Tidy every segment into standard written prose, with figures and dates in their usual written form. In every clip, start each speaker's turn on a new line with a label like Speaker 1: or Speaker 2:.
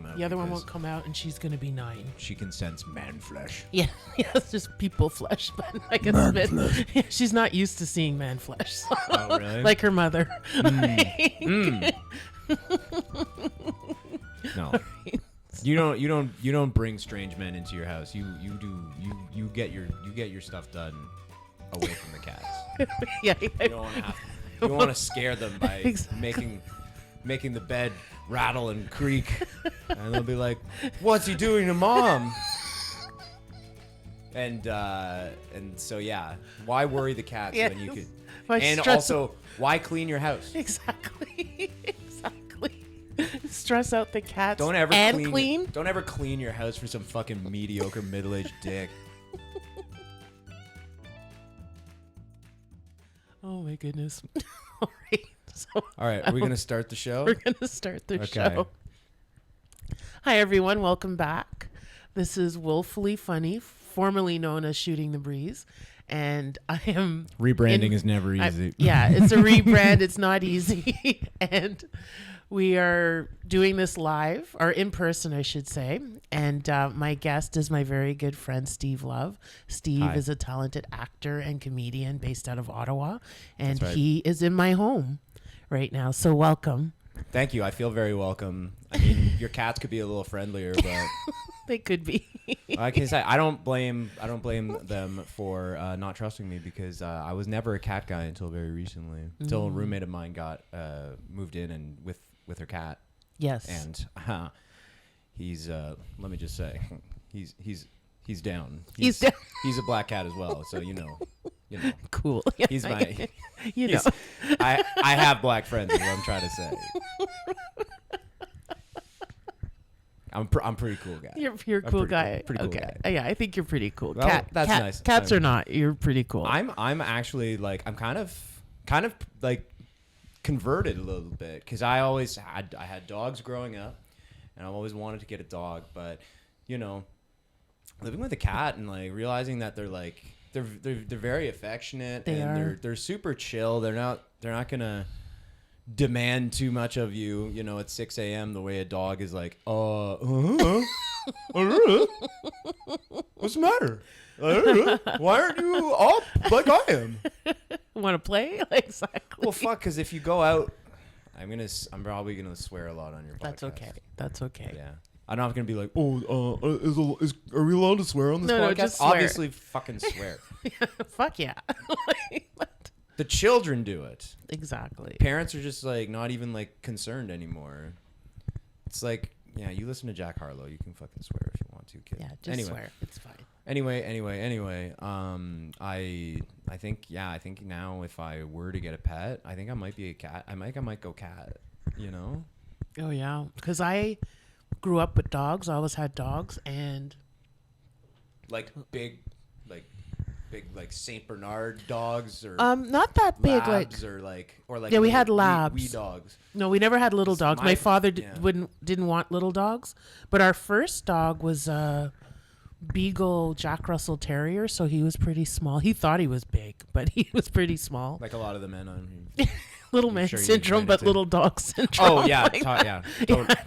Speaker 1: out.
Speaker 2: The other one
Speaker 1: because
Speaker 2: won't come out, and she's gonna be 9.
Speaker 1: She can sense man flesh.
Speaker 2: Yeah, yeah, it's just people flesh, but I guess a bit. Yeah, she's not used to seeing man flesh, so
Speaker 1: Oh, really?
Speaker 2: like her mother.
Speaker 1: No. You don't bring strange men into your house. You get your stuff done away from the cats.
Speaker 2: Yeah,
Speaker 1: You don't want to scare them by
Speaker 2: Exactly.
Speaker 1: making the bed rattle and creak, and they'll be like, "What's he doing to mom?" And so yeah, why worry the cats
Speaker 2: Yes.
Speaker 1: when you could?
Speaker 2: Why
Speaker 1: And
Speaker 2: stress-
Speaker 1: also, why clean your house?
Speaker 2: exactly. Stress out the cats.
Speaker 1: Don't ever
Speaker 2: and
Speaker 1: clean.
Speaker 2: clean.
Speaker 1: Don't ever clean your house for some fucking mediocre middle-aged dick.
Speaker 2: Oh my goodness. All right. So
Speaker 1: All right, are we gonna start the show?
Speaker 2: we're gonna start the
Speaker 1: Okay.
Speaker 2: show. Hi everyone, welcome back. This is Willfully Funny, formerly known as Shooting the Breeze, and I am
Speaker 1: Rebranding is never
Speaker 2: I-
Speaker 1: easy.
Speaker 2: yeah, it's a rebrand. It's not easy. And we are doing this live, or in person, I should say. And my guest is my very good friend, Steve Love. Steve
Speaker 1: Hi.
Speaker 2: is a talented actor and comedian based out of Ottawa. And
Speaker 1: That's right.
Speaker 2: he is in my home right now. So welcome.
Speaker 1: Thank you. I feel very welcome. I mean, your cats could be a little friendlier, but
Speaker 2: They could be.
Speaker 1: like I said, I don't blame them for not trusting me, because I was never a cat guy until very recently. Until a roommate of mine got moved in and with her cat,
Speaker 2: Yes.
Speaker 1: and he's let me just say, he's down.
Speaker 2: He's down.
Speaker 1: He's a black cat as well, so you know.
Speaker 2: Cool.
Speaker 1: He's my.
Speaker 2: You know.
Speaker 1: I have black friends, is what I'm trying to say. I'm pretty cool guy.
Speaker 2: You're a cool guy.
Speaker 1: Pretty cool
Speaker 2: okay.
Speaker 1: guy.
Speaker 2: Yeah, I think you're pretty cool.
Speaker 1: Well, that's nice.
Speaker 2: Cats or not, you're pretty cool.
Speaker 1: I'm actually like, I'm kind of like converted a little bit, because I had dogs growing up, and I've always wanted to get a dog, but you know, living with a cat and like realizing that they're like they're very affectionate, they're super chill. They're not gonna demand too much of you, you know, at 6 a.m. the way a dog is like, what's the matter? Why aren't you up like I am?
Speaker 2: Want to play? Exactly.
Speaker 1: Well, fuck, because if you go out, I'm probably gonna swear a lot on your podcast.
Speaker 2: That's okay.
Speaker 1: Yeah. I'm not gonna be like, are we allowed to swear on this
Speaker 2: No,
Speaker 1: podcast?
Speaker 2: no, just swear.
Speaker 1: Obviously, fucking swear.
Speaker 2: Fuck yeah.
Speaker 1: The children do it.
Speaker 2: Exactly.
Speaker 1: Parents are just like not even like concerned anymore. It's like, yeah, you listen to Jack Harlow, you can fucking swear if you want to, kid.
Speaker 2: Yeah, just swear. It's fine.
Speaker 1: Anyway. I think now if I were to get a pet, I think I might be a cat. I might go cat. You know?
Speaker 2: Oh yeah, because I grew up with dogs. I always had dogs, and
Speaker 1: Like big Saint Bernard dogs, or
Speaker 2: not that big.
Speaker 1: labs,
Speaker 2: Like
Speaker 1: or
Speaker 2: yeah, we had labs.
Speaker 1: wee dogs.
Speaker 2: No, we never had little dogs. My father
Speaker 1: yeah.
Speaker 2: didn't want little dogs, but our first dog was a Beagle Jack Russell Terrier, so he was pretty small. He thought he was big, but he was pretty small.
Speaker 1: Like a lot of the men on here.
Speaker 2: Little man
Speaker 1: sure you
Speaker 2: syndrome,
Speaker 1: explained
Speaker 2: but
Speaker 1: it to-
Speaker 2: little dog syndrome.
Speaker 1: Oh yeah,
Speaker 2: Like,
Speaker 1: yeah,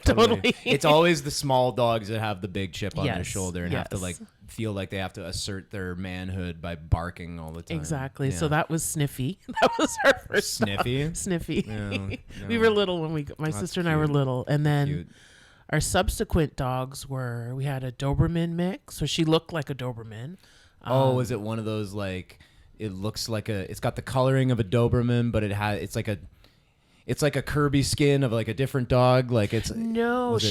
Speaker 2: totally.
Speaker 1: It's always the small dogs that have the big chip on their
Speaker 2: Yes,
Speaker 1: shoulder and have to
Speaker 2: yes.
Speaker 1: like feel like they have to assert their manhood by barking all the time.
Speaker 2: Exactly.
Speaker 1: Yeah.
Speaker 2: So that was Sniffy. That was our first
Speaker 1: Sniffy?
Speaker 2: dog. Sniffy.
Speaker 1: No,
Speaker 2: We
Speaker 1: no.
Speaker 2: were little when my
Speaker 1: That's
Speaker 2: sister and I were
Speaker 1: cute.
Speaker 2: little, and then
Speaker 1: Cute.
Speaker 2: our subsequent dogs we had a Doberman mix, so she looked like a Doberman.
Speaker 1: Is it one of those like it looks like it's got the coloring of a Doberman, but it's like a Kirby skin of like a different dog. Like it's
Speaker 2: No,
Speaker 1: was it-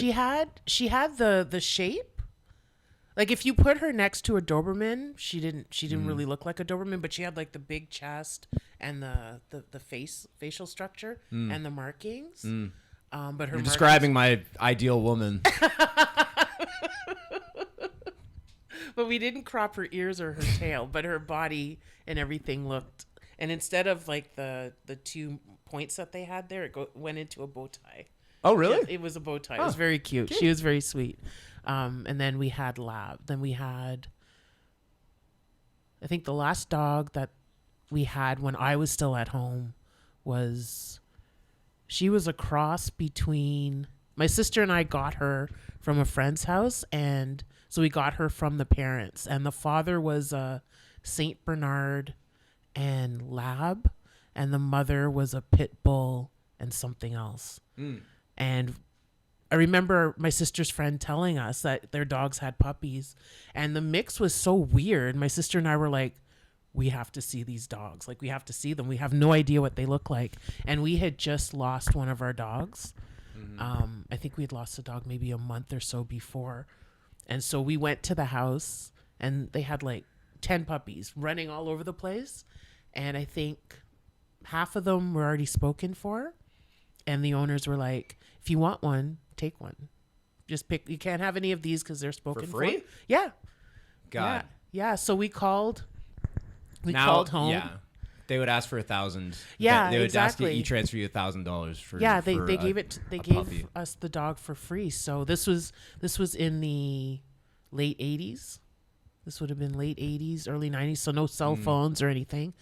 Speaker 2: she had the shape. Like if you put her next to a Doberman, she didn't really look like a Doberman, but she had like the big chest and the facial structure and the markings. But her
Speaker 1: You're
Speaker 2: markings-
Speaker 1: describing my ideal woman.
Speaker 2: But we didn't crop her ears or her tail, but her body and everything looked. And instead of like the 2 points that they had there, went into a bow tie.
Speaker 1: Oh really?
Speaker 2: Yeah, it was a bow tie. It was very cute. She was very sweet. And then we had Lab. Then we had, I think the last dog that we had when I was still at home she was a cross between my sister and I got her from a friend's house, and so we got her from the parents, and the father was a Saint Bernard and lab, and the mother was a pit bull and something else. And I remember my sister's friend telling us that their dogs had puppies, and the mix was so weird. My sister and I were like, we have to see these dogs. Like, we have to see them. We have no idea what they look like. And we had just lost one of our dogs. I think we had lost a dog maybe a month or so before. And so we went to the house, and they had like 10 puppies running all over the place. And I think half of them were already spoken for. And the owners were like, if you want one, take one. Just pick. You can't have any of these because they're spoken for.
Speaker 1: free?
Speaker 2: Yeah.
Speaker 1: God.
Speaker 2: Yeah. So we called. We called home.
Speaker 1: Yeah. They would ask for $1,000.
Speaker 2: Yeah,
Speaker 1: they would
Speaker 2: exactly.
Speaker 1: ask you transfer you $1,000 for.
Speaker 2: Yeah, they
Speaker 1: for
Speaker 2: gave
Speaker 1: a-
Speaker 2: it. They
Speaker 1: a
Speaker 2: gave
Speaker 1: puppy.
Speaker 2: us the dog for free. So this was in the late 80s. This would have been late 80s, early 90s. So no cell phones or anything.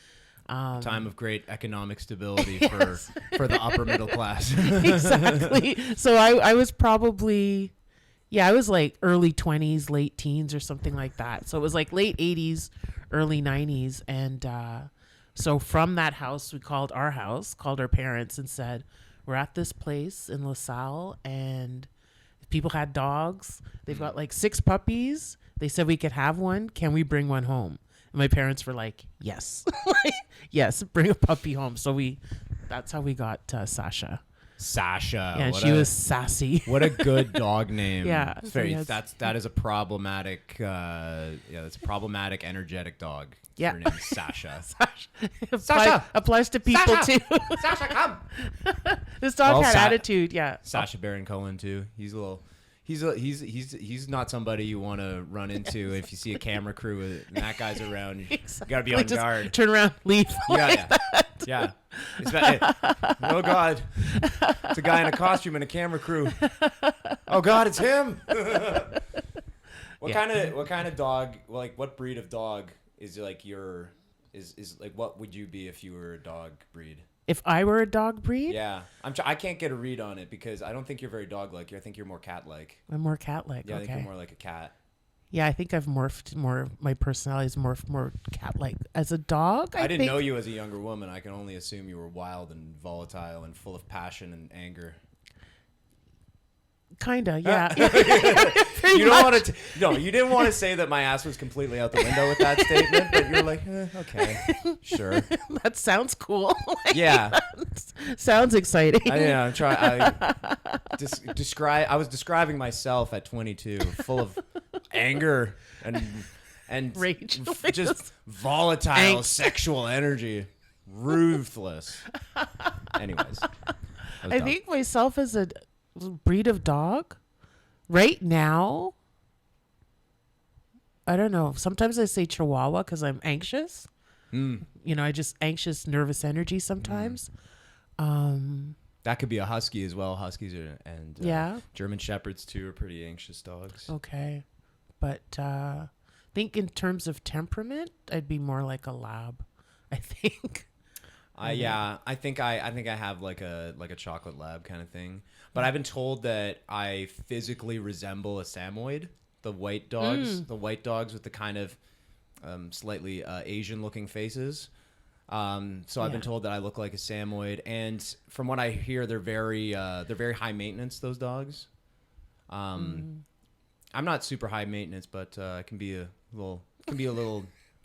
Speaker 1: Time of great economic stability
Speaker 2: Yes.
Speaker 1: for the upper middle class.
Speaker 2: Exactly. So I was probably, I was like early 20s, late teens or something like that. So it was like late 80s, early 90s. And so from that house, we called our parents and said, we're at this place in LaSalle and people had dogs. They've got like 6 puppies. They said we could have one. Can we bring one home? And my parents were like, yes. Yes, bring a puppy home. So that's how we got Sasha.
Speaker 1: Sasha.
Speaker 2: Yeah, she was sassy.
Speaker 1: What a good dog name.
Speaker 2: Yeah,
Speaker 1: It's
Speaker 2: so
Speaker 1: very,
Speaker 2: yes.
Speaker 1: that is a problematic. That's a problematic, energetic dog.
Speaker 2: Yeah.
Speaker 1: Her name is Sasha.
Speaker 2: Sasha applies to people
Speaker 1: Sasha!
Speaker 2: too.
Speaker 1: Sasha, come.
Speaker 2: This dog
Speaker 1: Well,
Speaker 2: had attitude. Yeah.
Speaker 1: Sasha Baron Cohen too. He's a little. He's not somebody you want to run into if you see a camera crew and that guy's around. You gotta be on
Speaker 2: Just
Speaker 1: guard.
Speaker 2: Turn around, leave.
Speaker 1: Yeah. Oh God, it's a guy in a costume and a camera crew. Oh God, it's him. What kind of dog? Like, what breed of dog is like your? Is like, what would you be if you were a dog breed?
Speaker 2: If I were a dog breed,
Speaker 1: Yeah, I can't get a read on it because I don't think you're very dog-like. I think you're more cat-like.
Speaker 2: I'm more cat-like.
Speaker 1: Yeah, I
Speaker 2: okay.
Speaker 1: think you're more like a cat.
Speaker 2: Yeah, I think I've morphed more. My personality is morphed more cat-like. As a dog,
Speaker 1: I didn't
Speaker 2: think,
Speaker 1: know you as a younger woman. I can only assume you were wild and volatile and full of passion and anger.
Speaker 2: Kinda, yeah.
Speaker 1: You don't want to. No, you didn't want to say that my ass was completely out the window with that statement, but you're like, okay, sure.
Speaker 2: That sounds cool.
Speaker 1: Yeah,
Speaker 2: Sounds exciting.
Speaker 1: I'm trying. I was describing myself at 22, full of anger and
Speaker 2: Rage.
Speaker 1: just volatile
Speaker 2: Angst.
Speaker 1: sexual energy, ruthless. Anyways,
Speaker 2: I think myself as a breed of dog right now, I don't know. Sometimes I say Chihuahua because I'm anxious. You know, I just anxious, nervous energy sometimes.
Speaker 1: that could be a husky as well. Huskies and
Speaker 2: Yeah.
Speaker 1: German Shepherds too are pretty anxious dogs.
Speaker 2: Okay. But I think in terms of temperament, I'd be more like a lab, I think.
Speaker 1: I think I have like a chocolate lab kind of thing. But I've been told that I physically resemble a Samoyed, the white dogs with the kind of slightly Asian looking faces. So I've been told that I look like a Samoyed, and from what I hear, they're very high maintenance. Those dogs. I'm not super high maintenance, but I can be a little.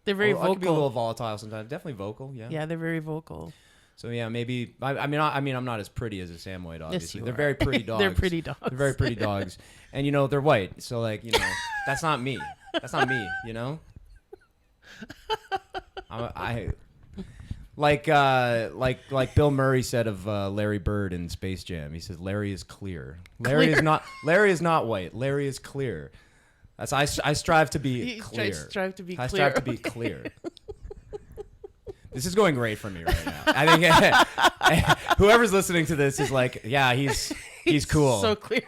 Speaker 2: They're very
Speaker 1: I can be a
Speaker 2: vocal.
Speaker 1: little volatile sometimes. Definitely vocal. Yeah.
Speaker 2: Yeah, they're very vocal.
Speaker 1: So yeah, maybe. I mean, I'm not as pretty as a Samoyed. Obviously,
Speaker 2: you
Speaker 1: they're
Speaker 2: are.
Speaker 1: very pretty dogs.
Speaker 2: They're pretty dogs.
Speaker 1: They're very pretty dogs, and they're white. So like that's not me. That's not me. Like Bill Murray said of Larry Bird in Space Jam. He says Larry is clear. Larry is not white. Larry is clear. That's I strive to be clear.
Speaker 2: I strive to be
Speaker 1: I
Speaker 2: clear.
Speaker 1: strive to be clear. This is going great for me right now. I think whoever's listening to this is like, yeah, he's cool.
Speaker 2: So clear.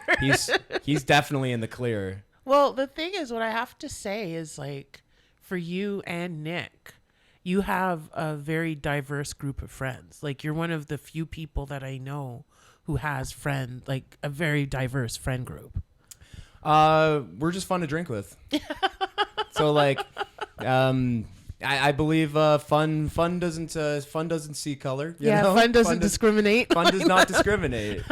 Speaker 1: He's definitely in the clear.
Speaker 2: Well, the thing is, what I have to say is, like, for you and Nick, you have a very diverse group of friends. Like, you're one of the few people that I know who has like a very diverse friend group?
Speaker 1: We're just fun to drink with. So like, I believe fun doesn't see color. You know?
Speaker 2: Fun doesn't discriminate.
Speaker 1: Fun does not discriminate.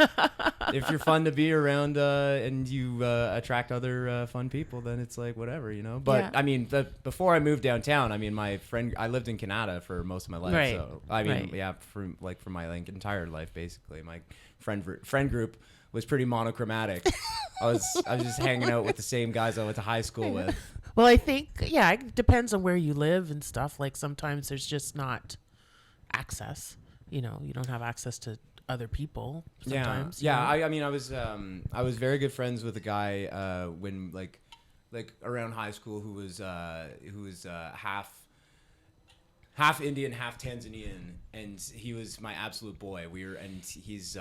Speaker 1: If you're fun to be around and you attract other fun people, then it's like whatever, you know. But
Speaker 2: Yeah.
Speaker 1: I mean, before I moved downtown, I mean, I lived in Canada for most of my life.
Speaker 2: Right.
Speaker 1: So I mean,
Speaker 2: Right.
Speaker 1: yeah, for my like entire life basically, my friend group was pretty monochromatic. I was just hanging out with the same guys I went to high school with.
Speaker 2: Well, I think, it depends on where you live and stuff. Like sometimes there's just not access. You know, you don't have access to other people sometimes.
Speaker 1: Yeah.
Speaker 2: You know?
Speaker 1: I mean, I was very good friends with a guy when like around high school who was half Indian, half Tanzanian, and he was my absolute boy. He's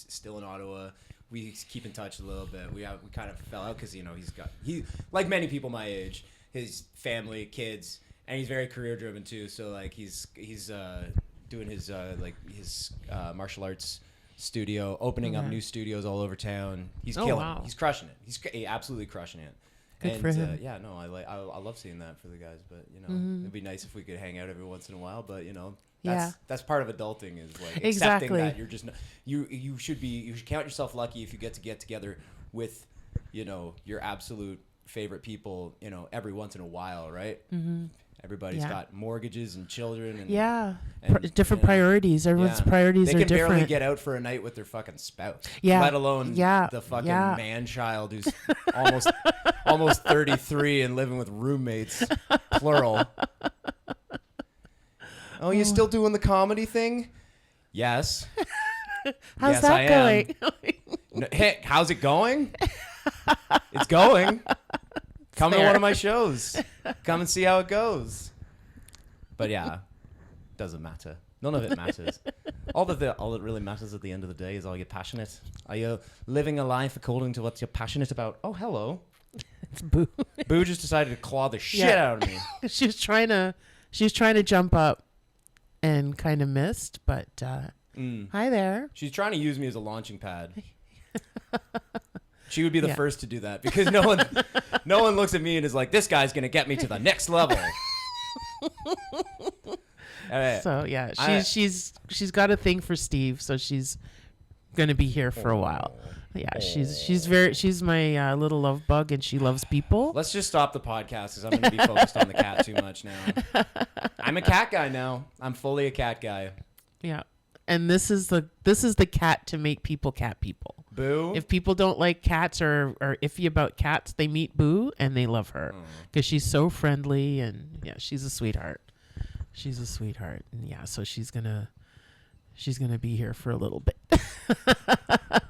Speaker 1: still in Ottawa. We keep in touch a little bit. We kind of fell out because, you know, he like many people my age, his family, kids, and he's very career driven too. So like he's doing his martial arts studio, opening up new studios all over town. He's killing.
Speaker 2: Wow.
Speaker 1: He's crushing it. He's absolutely crushing it.
Speaker 2: Good for him.
Speaker 1: I love seeing that for the guys, but you know, it'd be nice if we could hang out every once in a while. But you know, that's part of adulting is like accepting that you're just you should count yourself lucky if you get together with, you know, your absolute favorite people, you know, every once in a while, right? Mm-hmm. Everybody's got mortgages and children and
Speaker 2: different priorities. Everyone's priorities are different.
Speaker 1: They can barely get out for a night with their fucking spouse.
Speaker 2: Yeah.
Speaker 1: Let alone the fucking man child who's almost 33 and living with roommates, plural. Oh, you still doing the comedy thing? Yes.
Speaker 2: How's
Speaker 1: yes,
Speaker 2: that
Speaker 1: I
Speaker 2: going?
Speaker 1: No, hey, how's it going? It's going. Come to one of my shows. Come and see how it goes. But yeah, doesn't matter. None of it matters. All that really matters at the end of the day is, are you passionate? Are you living a life according to what you're passionate about? Oh, hello.
Speaker 2: It's Boo.
Speaker 1: Boo just decided to claw the shit out of me.
Speaker 2: She was trying to jump up and kind of missed, but hi there.
Speaker 1: She's trying to use me as a launching pad. She would be the first to do that because no one looks at me and is like, this guy's gonna get me to the next level. Right.
Speaker 2: So yeah, she's got a thing for Steve, so she's gonna be here for a while. Yeah, she's my little love bug, and she loves people.
Speaker 1: Let's just stop the podcast because I'm gonna be focused on the cat too much now. I'm a cat guy now. I'm fully a cat guy.
Speaker 2: Yeah, and this is the cat to make people cat people.
Speaker 1: Boo.
Speaker 2: If people don't like cats or iffy about cats, they meet Boo and they love her because she's so friendly and she's a sweetheart. She's a sweetheart, and so she's gonna be here for a little bit,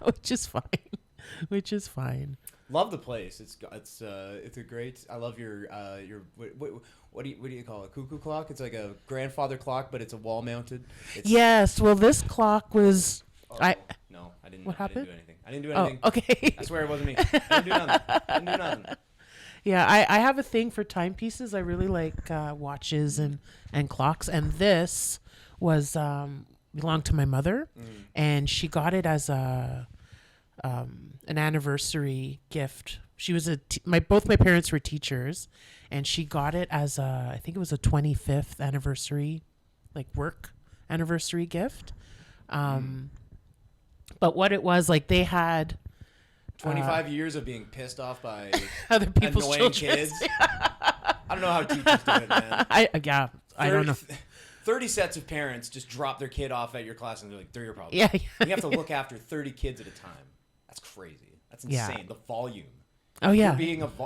Speaker 2: which is fine.
Speaker 1: Love the place. It's a great. I love your what do you call it? Cuckoo clock. It's like a grandfather clock, but it's a wall mounted.
Speaker 2: Yes. Well, this clock was.
Speaker 1: No, I didn't.
Speaker 2: What happened?
Speaker 1: I didn't do anything.
Speaker 2: Oh, okay.
Speaker 1: I swear it wasn't me. I didn't do nothing.
Speaker 2: Yeah, I have a thing for timepieces. I really like watches and clocks. And this was belonged to my mother, and she got it as an anniversary gift. She was both my parents were teachers, and she got it as I think it was a 25th anniversary, like work anniversary gift. But what it was, like, they had
Speaker 1: 25 years of being pissed off by
Speaker 2: other people's
Speaker 1: annoying
Speaker 2: children.
Speaker 1: kids. I don't know how teachers do it, man.
Speaker 2: I don't know.
Speaker 1: 30 sets of parents just drop their kid off at your class and they're like, they're your problem.
Speaker 2: Yeah.
Speaker 1: You have to look after 30 kids at a time. That's crazy. That's insane.
Speaker 2: Yeah.
Speaker 1: The volume.
Speaker 2: Oh yeah.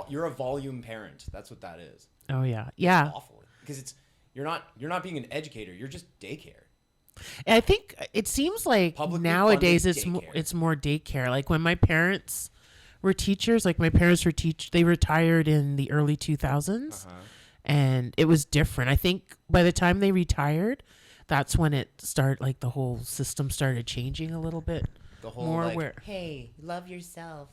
Speaker 1: You're a volume parent. That's what that is.
Speaker 2: Oh yeah. Yeah.
Speaker 1: It's awful. Because you're not being an educator. You're just daycare.
Speaker 2: And I think it seems like
Speaker 1: Publicly
Speaker 2: nowadays
Speaker 1: funded
Speaker 2: it's more daycare. Like when my parents were teachers, they retired in the early 2000s, and it was different. I think by the time they retired, that's when it started. Like the whole system started changing a little bit.
Speaker 1: The whole
Speaker 2: more
Speaker 3: hey, love yourself.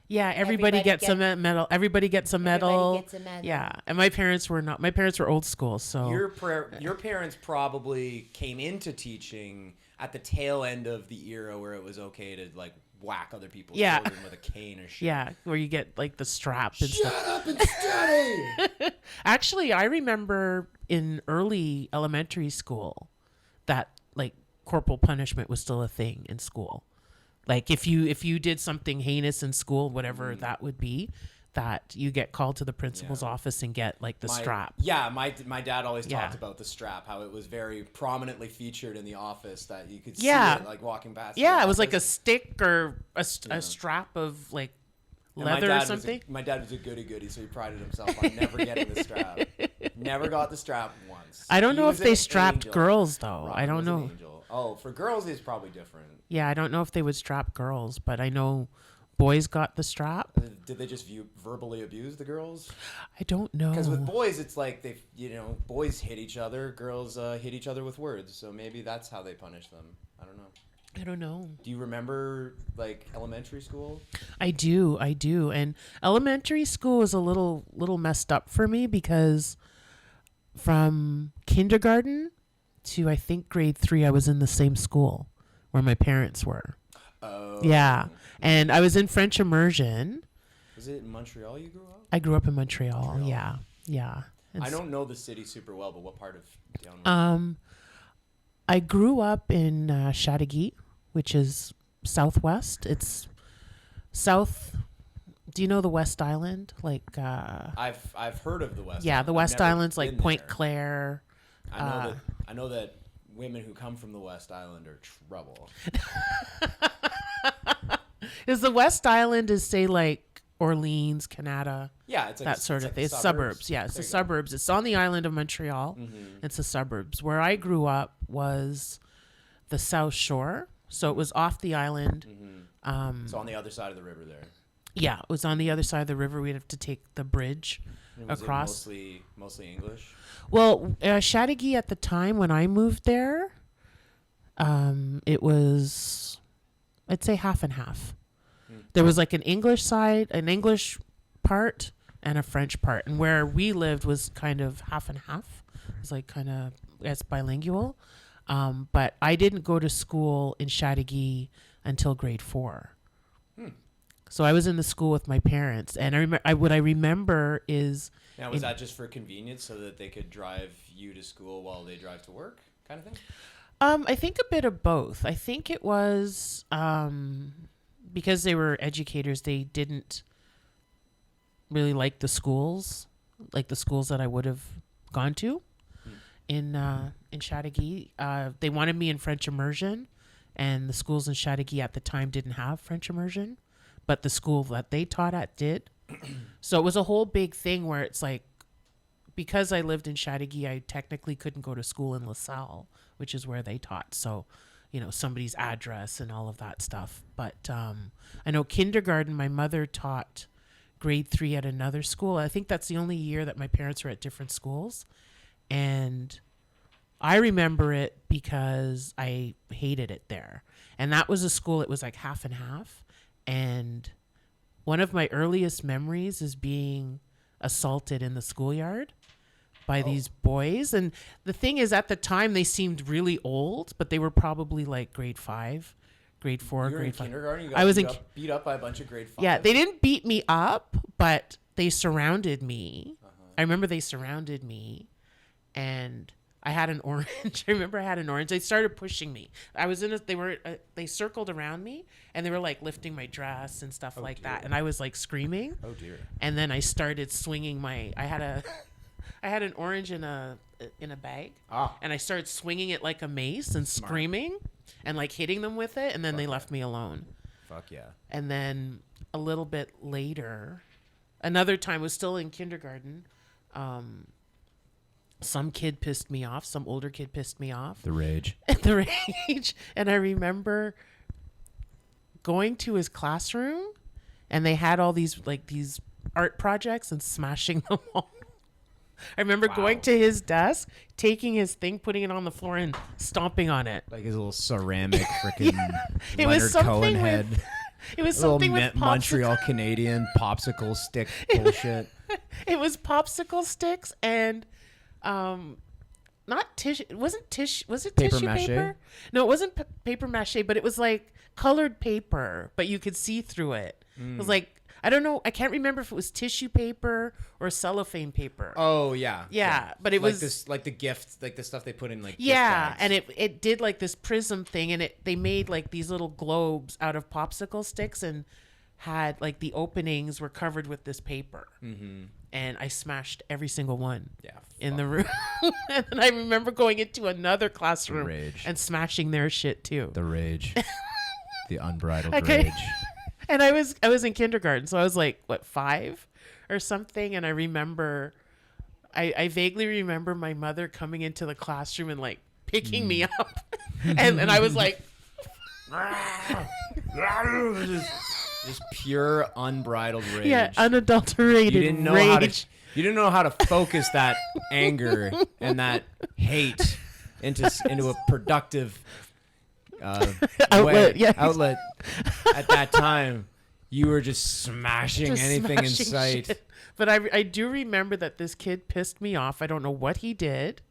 Speaker 2: Yeah, everybody gets a medal. Everybody gets a medal. Yeah, and my parents were old school. So
Speaker 1: your parents probably came into teaching at the tail end of the era where it was okay to like whack other people's
Speaker 2: Yeah.
Speaker 1: children with a cane or shit.
Speaker 2: Yeah, where you get like the strap and stuff.
Speaker 1: Shut up and study.
Speaker 2: Actually, I remember in early elementary school that like corporal punishment was still a thing in school. Like if you did something heinous in school, whatever that would be, that you get called to the principal's office and get like the strap.
Speaker 1: Yeah, my dad always
Speaker 2: Yeah.
Speaker 1: talked about the strap, how it was very prominently featured in the office, that you could see
Speaker 2: Yeah.
Speaker 1: it like walking past.
Speaker 2: Yeah,
Speaker 1: the
Speaker 2: it was like a
Speaker 1: office.
Speaker 2: stick or a strap of like
Speaker 1: And
Speaker 2: leather or something.
Speaker 1: My dad was a goody-goody, so he prided himself on never getting the strap. Never got the strap once.
Speaker 2: I don't
Speaker 1: He
Speaker 2: know if
Speaker 1: was
Speaker 2: they
Speaker 1: an
Speaker 2: strapped
Speaker 1: angel.
Speaker 2: girls though.
Speaker 1: Robin
Speaker 2: I don't
Speaker 1: was an
Speaker 2: know.
Speaker 1: angel. Oh, for girls, it's probably different.
Speaker 2: Yeah, I don't know if they would strap girls, but I know boys got the strap.
Speaker 1: Did they just verbally abuse the girls?
Speaker 2: I don't know.
Speaker 1: Because with boys, it's like boys hit each other, girls hit each other with words. So maybe that's how they punish them. I don't know.
Speaker 2: I don't know.
Speaker 1: Do you remember like elementary school?
Speaker 2: I do. And elementary school was a little messed up for me because from kindergarten to I think grade 3, I was in the same school where my parents were.
Speaker 1: Oh.
Speaker 2: Yeah. And I was in French immersion.
Speaker 1: Was it in Montreal you grew up?
Speaker 2: I grew up in Montreal. Yeah. And
Speaker 1: I don't know the city super well, but what part of down?
Speaker 2: I grew up in Chateauguay, which is southwest. It's south. Do you know the West Island? Like
Speaker 1: I've heard of the West.
Speaker 2: yeah,
Speaker 1: Island.
Speaker 2: the
Speaker 1: I've
Speaker 2: West
Speaker 1: never
Speaker 2: Island's like
Speaker 1: been
Speaker 2: Point
Speaker 1: there.
Speaker 2: Claire.
Speaker 1: I know that women who come from the West Island are trouble.
Speaker 2: Is the West Island is say like Orleans, Canada?
Speaker 1: Yeah, it's like
Speaker 2: That sort of
Speaker 1: like
Speaker 2: thing. It's suburbs. Yeah, it's
Speaker 1: There
Speaker 2: the
Speaker 1: you go.
Speaker 2: suburbs. It's on the island of Montreal. It's the suburbs. Where I grew up was the South Shore, so it was off the island.
Speaker 1: So on the other side of the river there.
Speaker 2: Yeah, it was on the other sid of the river. We'd have to take the bridge
Speaker 1: And was
Speaker 2: across.
Speaker 1: it mostly English?
Speaker 2: Well, Chateauguay at the time when I moved there, it was, I'd say half and half. There was like an English side, an English part, and a French part. And where we lived was kind of half and half. It was like kind of, it's bilingual. But I didn't go to school in Chateauguay until grade 4. So I was in the school with my parents. And what I remember is...
Speaker 1: Now, was that just for convenience so that they could drive you to school while they drive to work kind of thing?
Speaker 2: I think a bit of both. I think it was because they were educators, they didn't really like the schools that I would have gone to in Chateauguay. They wanted me in French immersion, and the schools in Chateauguay at the time didn't have French immersion, but the school that they taught at did. So it was a whole big thing where it's like, because I lived in Chateauguay, I technically couldn't go to school in LaSalle, which is where they taught. So, somebody's address and all of that stuff. But I know kindergarten, my mother taught grade 3 at another school. I think that's the only year that my parents were at different schools. And I remember it because I hated it there. And that was a school, it was like half and half. And one of my earliest memories is being assaulted in the schoolyard by these boys. And the thing is, at the time, they seemed really old, but they were probably like grade 5, grade 4,
Speaker 1: You were in
Speaker 2: grade 5.
Speaker 1: kindergarten? You got
Speaker 2: I was
Speaker 1: beat up by a bunch of grade 5?
Speaker 2: Yeah, they didn't beat me up, but they surrounded me. I remember they surrounded me, and I had an orange. I remember I had an orange. They started pushing me. They circled around me, and they were like lifting my dress and stuff like that. And I was like screaming.
Speaker 1: Oh dear.
Speaker 2: And then I started swinging I had an orange in a bag. And I started swinging it like a mace and screaming and like hitting them with it. And then they left me alone.
Speaker 1: Fuck yeah.
Speaker 2: And then a little bit later, another time, was still in kindergarten. Some kid pissed me off. Some older kid pissed me off.
Speaker 1: The rage.
Speaker 2: The rage. And I remember going to his classroom, and they had all these art projects and smashing them all. I remember going to his desk, taking his thing, putting it on the floor, and stomping on it.
Speaker 1: Like his little ceramic freaking
Speaker 2: It was
Speaker 1: Leonard
Speaker 2: something
Speaker 1: Cohen head.
Speaker 2: It was
Speaker 1: Little
Speaker 2: something with
Speaker 1: Montreal Canadian popsicle stick bullshit.
Speaker 2: It was popsicle sticks, and not tissue. It wasn't tissue. Was it
Speaker 1: Paper
Speaker 2: tissue
Speaker 1: mache?
Speaker 2: paper? No, it wasn't paper mache, but it was like colored paper, but you could see through it. It was like, I don't know. I can't remember if it was tissue paper or cellophane paper.
Speaker 1: Oh yeah.
Speaker 2: Yeah, but it
Speaker 1: like
Speaker 2: was
Speaker 1: this, like the gift, like the stuff they put in like. gift
Speaker 2: yeah,
Speaker 1: bags.
Speaker 2: and it did like this prism thing, and they made like these little globes out of popsicle sticks and had like the openings were covered with this paper. Mm-hmm. And I smashed every single one.
Speaker 1: Yeah.
Speaker 2: In the room. And then I remember going into another classroom
Speaker 1: Rage.
Speaker 2: and smashing their shit too.
Speaker 1: The rage. The unbridled
Speaker 2: Okay.
Speaker 1: rage.
Speaker 2: And I was in kindergarten, so I was like, what, 5 or something? And I remember, I vaguely remember my mother coming into the classroom and like picking me up. and I was like,
Speaker 1: Just pure unbridled rage.
Speaker 2: yeah, unadulterated
Speaker 1: You didn't know
Speaker 2: rage.
Speaker 1: how to. You didn't know how to focus that anger and that hate into a productive
Speaker 2: Outlet, yeah.
Speaker 1: outlet. At that time, you were just smashing
Speaker 2: Just
Speaker 1: anything in
Speaker 2: smashing
Speaker 1: sight.
Speaker 2: shit. But I do remember that this kid pissed me off. I don't know what he did,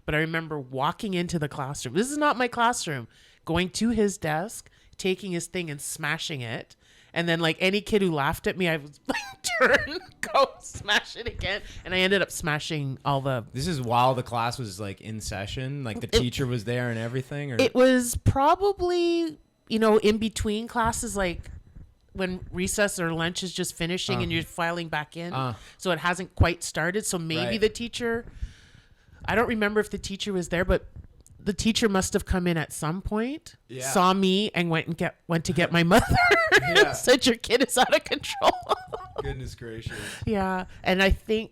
Speaker 2: but I remember walking into the classroom. This is not my classroom. Going to his desk, taking his thing and smashing it. And then like any kid who laughed at me, I was like, turn, go, smash it again. And I ended up smashing all the...
Speaker 1: This is while the class was like in session, like the teacher was there and everything. Or
Speaker 2: It was probably, in between classes, like when recess or lunch is just finishing and you're filing back in. So it hasn't quite started. So maybe
Speaker 1: Right.
Speaker 2: the teacher, I don't remember if the teacher was there, but the teacher must have come in at some point,
Speaker 1: Yeah.
Speaker 2: saw me and went to get my mother
Speaker 1: Yeah.
Speaker 2: and said, your kid is out of control.
Speaker 1: goodness gracious.
Speaker 2: Yeah. And I think,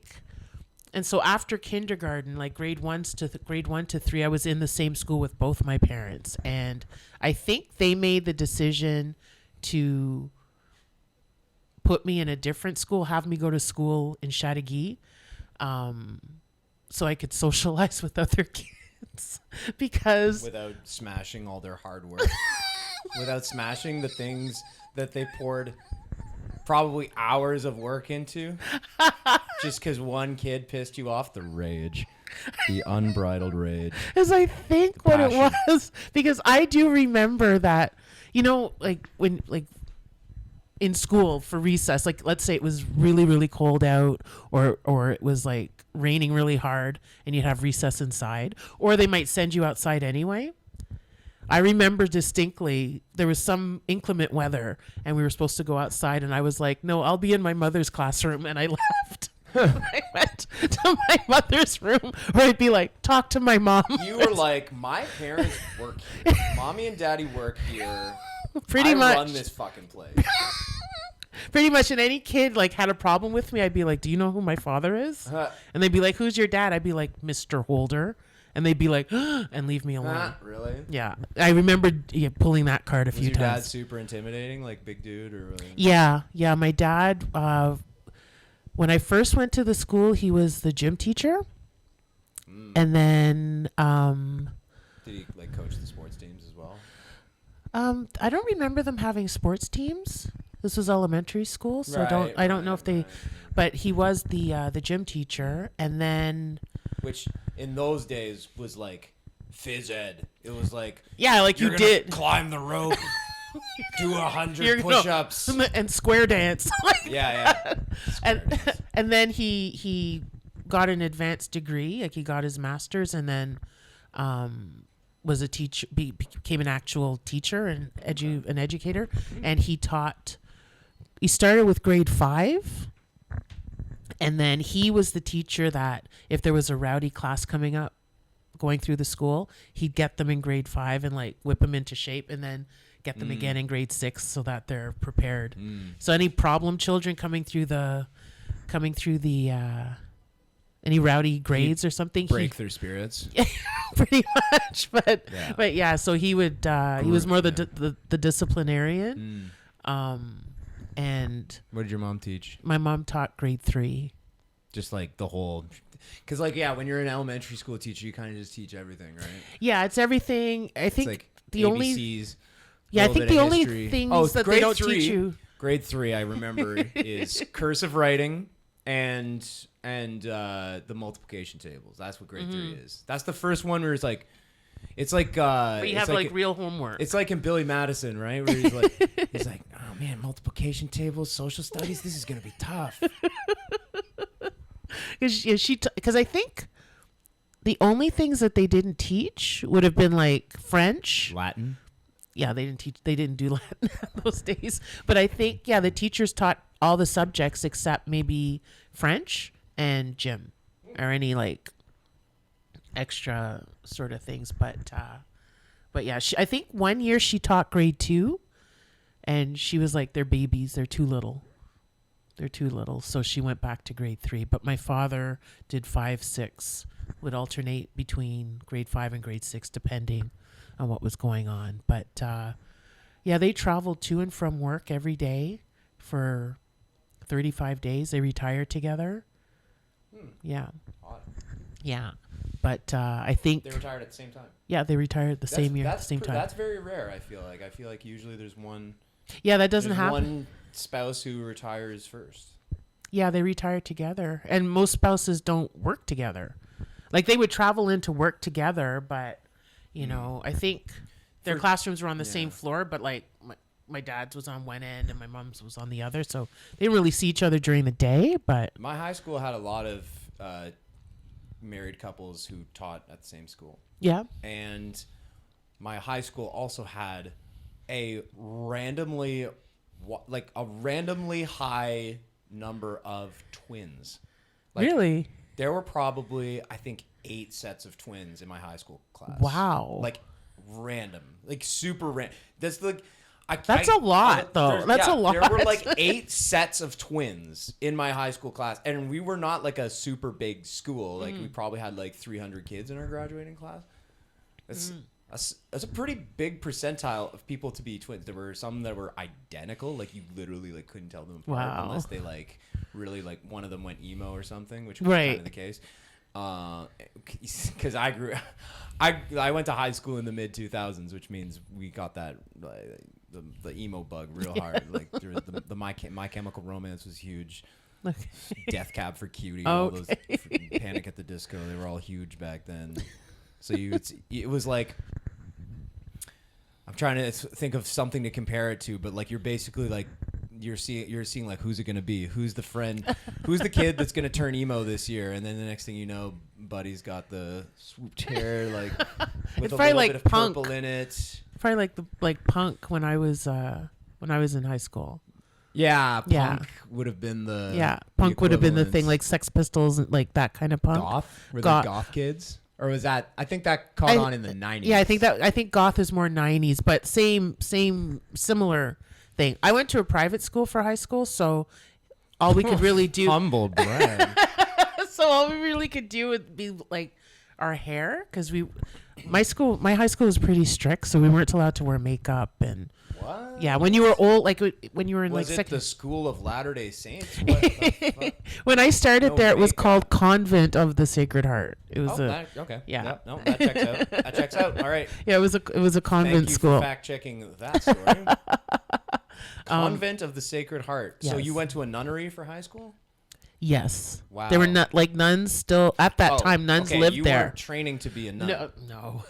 Speaker 2: and so after kindergarten, like grade 1 to 3, I was in the same school with both my parents. And I think they made the decision to put me in a different school, have me go to school in Chateauguay, so I could socialize with other kids. Because
Speaker 1: Without smashing all their hard work. Without smashing the things that they poured probably hours of work into. Just because one kid pissed you off. The rage. The unbridled rage.
Speaker 2: As I think what
Speaker 1: Passion.
Speaker 2: it was, because I do remember that, like when, like in school for recess, like let's say it was really, really cold out or it was like raining really hard and you'd have recess inside, or they might send you outside anyway. I remember distinctly there was some inclement weather and we were supposed to go outside and I was like, no, I'll be in my mother's classroom, and I left. I went to my mother's room, or I'd be like, talk to my mom.
Speaker 1: You were like, my parents work here. Mommy and daddy work here.
Speaker 2: Pretty
Speaker 1: I
Speaker 2: much.
Speaker 1: run this fucking place.
Speaker 2: Pretty much, and any kid like had a problem with me, I'd be like, do you know who my father is? And they'd be like, who's your dad? I'd be like, Mr. Holder. And they'd be like, and leave me alone.
Speaker 1: Really?
Speaker 2: Yeah. I remember pulling that card a
Speaker 1: Was
Speaker 2: few
Speaker 1: your dad
Speaker 2: times.
Speaker 1: super intimidating, like big dude, or really?
Speaker 2: Yeah. My dad, when I first went to the school, he was the gym teacher. And then
Speaker 1: Did he like coach the sports teams as well?
Speaker 2: I don't remember them having sports teams. This was elementary school, so I don't know if they, but he was the gym teacher, and then
Speaker 1: Which in those days was like phys ed. It was like,
Speaker 2: yeah, like
Speaker 1: you're
Speaker 2: you
Speaker 1: gonna
Speaker 2: did
Speaker 1: climb the rope, do
Speaker 2: You're
Speaker 1: 100
Speaker 2: gonna-
Speaker 1: push-ups.
Speaker 2: and square dance.
Speaker 1: Yeah.
Speaker 2: and then he got an advanced degree, like he got his master's, and then was a teacher, became an actual teacher and an educator, and he taught. He started with grade 5, and then he was the teacher that if there was a rowdy class coming up, going through the school, he'd get them in grade 5 and like whip them into shape, and then get them again in grade 6 so that they're prepared. So any problem children coming through the any rowdy grades or something,
Speaker 1: Break their spirits.
Speaker 2: pretty much. But yeah, so he would he was more the disciplinarian. And
Speaker 1: What did your mom teach?
Speaker 2: my mom taught grade 3.
Speaker 1: Just like the whole, because like when you're an elementary school teacher, you kind of just teach everything, right?
Speaker 2: Yeah, it's everything. I think
Speaker 1: It's like
Speaker 2: the
Speaker 1: ABCs,
Speaker 2: only I think the only things that they don't teach you.
Speaker 1: Grade 3, I remember, is cursive writing and and the multiplication tables. That's what grade 3 is. That's the first one where it's like
Speaker 2: But you
Speaker 1: it's
Speaker 2: have like real homework.
Speaker 1: it's like in Billy Madison, right? Where he's like, oh man, multiplication tables, social studies, this is gonna be tough.
Speaker 2: Because I think the only things that they didn't teach would have been like French.
Speaker 1: Latin.
Speaker 2: Yeah, they didn't do Latin those days. But I think, the teachers taught all the subjects except maybe French and gym or any like extra sort of things. But yeah, I think one year she taught grade 2 and she was like, they're babies. They're too little. So she went back to grade 3. But my father did 5, 6, would alternate between grade 5 and grade 6, depending on what was going on. But they traveled to and from work every day for 35 days. They retired together. Yeah.
Speaker 1: Odd.
Speaker 2: Yeah. But I think
Speaker 1: They retired at the same time.
Speaker 2: Yeah, they retired the same year, at the same time.
Speaker 1: That's very rare, I feel like usually there's one.
Speaker 2: Yeah, that doesn't
Speaker 1: There's
Speaker 2: happen.
Speaker 1: one spouse who retires first.
Speaker 2: Yeah, they retire together. And most spouses don't work together. Like they would travel into work together, but I think their classrooms were on the same floor, but like my dad's was on one end and my mom's was on the other, so they didn't really see each other during the day. But
Speaker 1: My high school had a lot of married couples who taught at the same school.
Speaker 2: yeah,
Speaker 1: And my high school also had a randomly high number of twins. Like,
Speaker 2: really?
Speaker 1: There were probably, I think, 8 sets of twins in my high school class.
Speaker 2: Wow.
Speaker 1: Like random, like super random. That's like,
Speaker 2: That's a lot, though. That's a lot.
Speaker 1: There were like 8 sets of twins in my high school class, and we were not like a super big school. Like we probably had like 300 kids in our graduating class. That's a pretty big percentile of people to be twins. There were some that were identical, like you literally like couldn't tell them apart
Speaker 2: Wow.
Speaker 1: unless they like really like one of them went emo or something, which was
Speaker 2: Right.
Speaker 1: kind of the case. Because I went to high school in the mid 2000s, which means we got that the emo bug real hard. Like the My Chemical Romance was huge.
Speaker 2: Okay.
Speaker 1: Death Cab for Cutie, all those
Speaker 2: Okay.
Speaker 1: Panic at the Disco, they were all huge back then. So it was like, I'm trying to think of something to compare it to, but like you're basically like you're seeing like who's it gonna be, who's the friend, who's the kid that's gonna turn emo this year, and then the next thing you know, Buddy's got the swooped hair like with
Speaker 2: It's
Speaker 1: a
Speaker 2: probably
Speaker 1: little
Speaker 2: like
Speaker 1: bit of
Speaker 2: punk.
Speaker 1: purple in it.
Speaker 2: Probably like punk when I was in high school.
Speaker 1: Yeah, punk
Speaker 2: Yeah.
Speaker 1: would have been the
Speaker 2: Punk would have been the
Speaker 1: equivalent.
Speaker 2: thing, like Sex Pistols and like that kind of punk.
Speaker 1: Goth. Were
Speaker 2: Goth.
Speaker 1: they goth kids? Or was that? I think that caught on in the 90s.
Speaker 2: Yeah, I think goth is more 90s, but similar thing. I went to a private school for high school, so all we could really do
Speaker 1: Humble brag.
Speaker 2: so all we really could do would be like our hair, because my high school was pretty strict, so we weren't allowed to wear makeup. And
Speaker 1: What?
Speaker 2: yeah, when you were old, like when you were in
Speaker 1: Was
Speaker 2: like
Speaker 1: it
Speaker 2: second.
Speaker 1: the School of Latter-day Saints? What the fuck?
Speaker 2: When I started
Speaker 1: No
Speaker 2: there, it was
Speaker 1: makeup.
Speaker 2: called Convent of the Sacred Heart. It was
Speaker 1: Okay.
Speaker 2: yeah.
Speaker 1: Yep, no, that checks out. That checks out. All right.
Speaker 2: it was a convent
Speaker 1: Thank you
Speaker 2: school.
Speaker 1: for fact-checking that story. Convent of the Sacred Heart. So
Speaker 2: yes.
Speaker 1: you went to a nunnery for high school?
Speaker 2: Yes.
Speaker 1: Wow.
Speaker 2: There were not like nuns still at that time. Nuns
Speaker 1: okay,
Speaker 2: lived
Speaker 1: you
Speaker 2: there.
Speaker 1: weren't training to be a nun.
Speaker 2: No.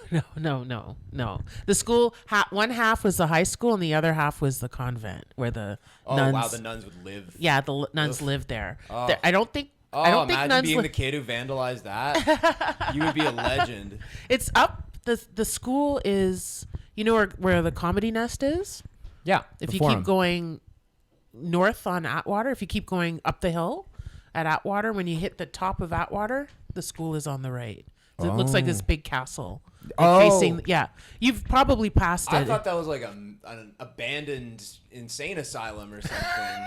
Speaker 2: The school, one half was the high school and the other half was the convent where the
Speaker 1: Oh,
Speaker 2: nuns.
Speaker 1: wow, the nuns would live.
Speaker 2: Yeah, the nuns
Speaker 1: Ugh.
Speaker 2: lived there.
Speaker 1: Oh.
Speaker 2: I don't think.
Speaker 1: Oh,
Speaker 2: I don't think
Speaker 1: imagine
Speaker 2: nuns.
Speaker 1: being the kid who vandalized that. You would be a legend.
Speaker 2: It's up. The school is. You know where the Comedy Nest is?
Speaker 1: Yeah.
Speaker 2: If you keep going north on Atwater, if you keep going up the hill at Atwater, when you hit the top of Atwater, the school is on the right. So it looks like this big castle. Like facing, yeah. You've probably passed it.
Speaker 1: I thought that was like an abandoned insane asylum or something.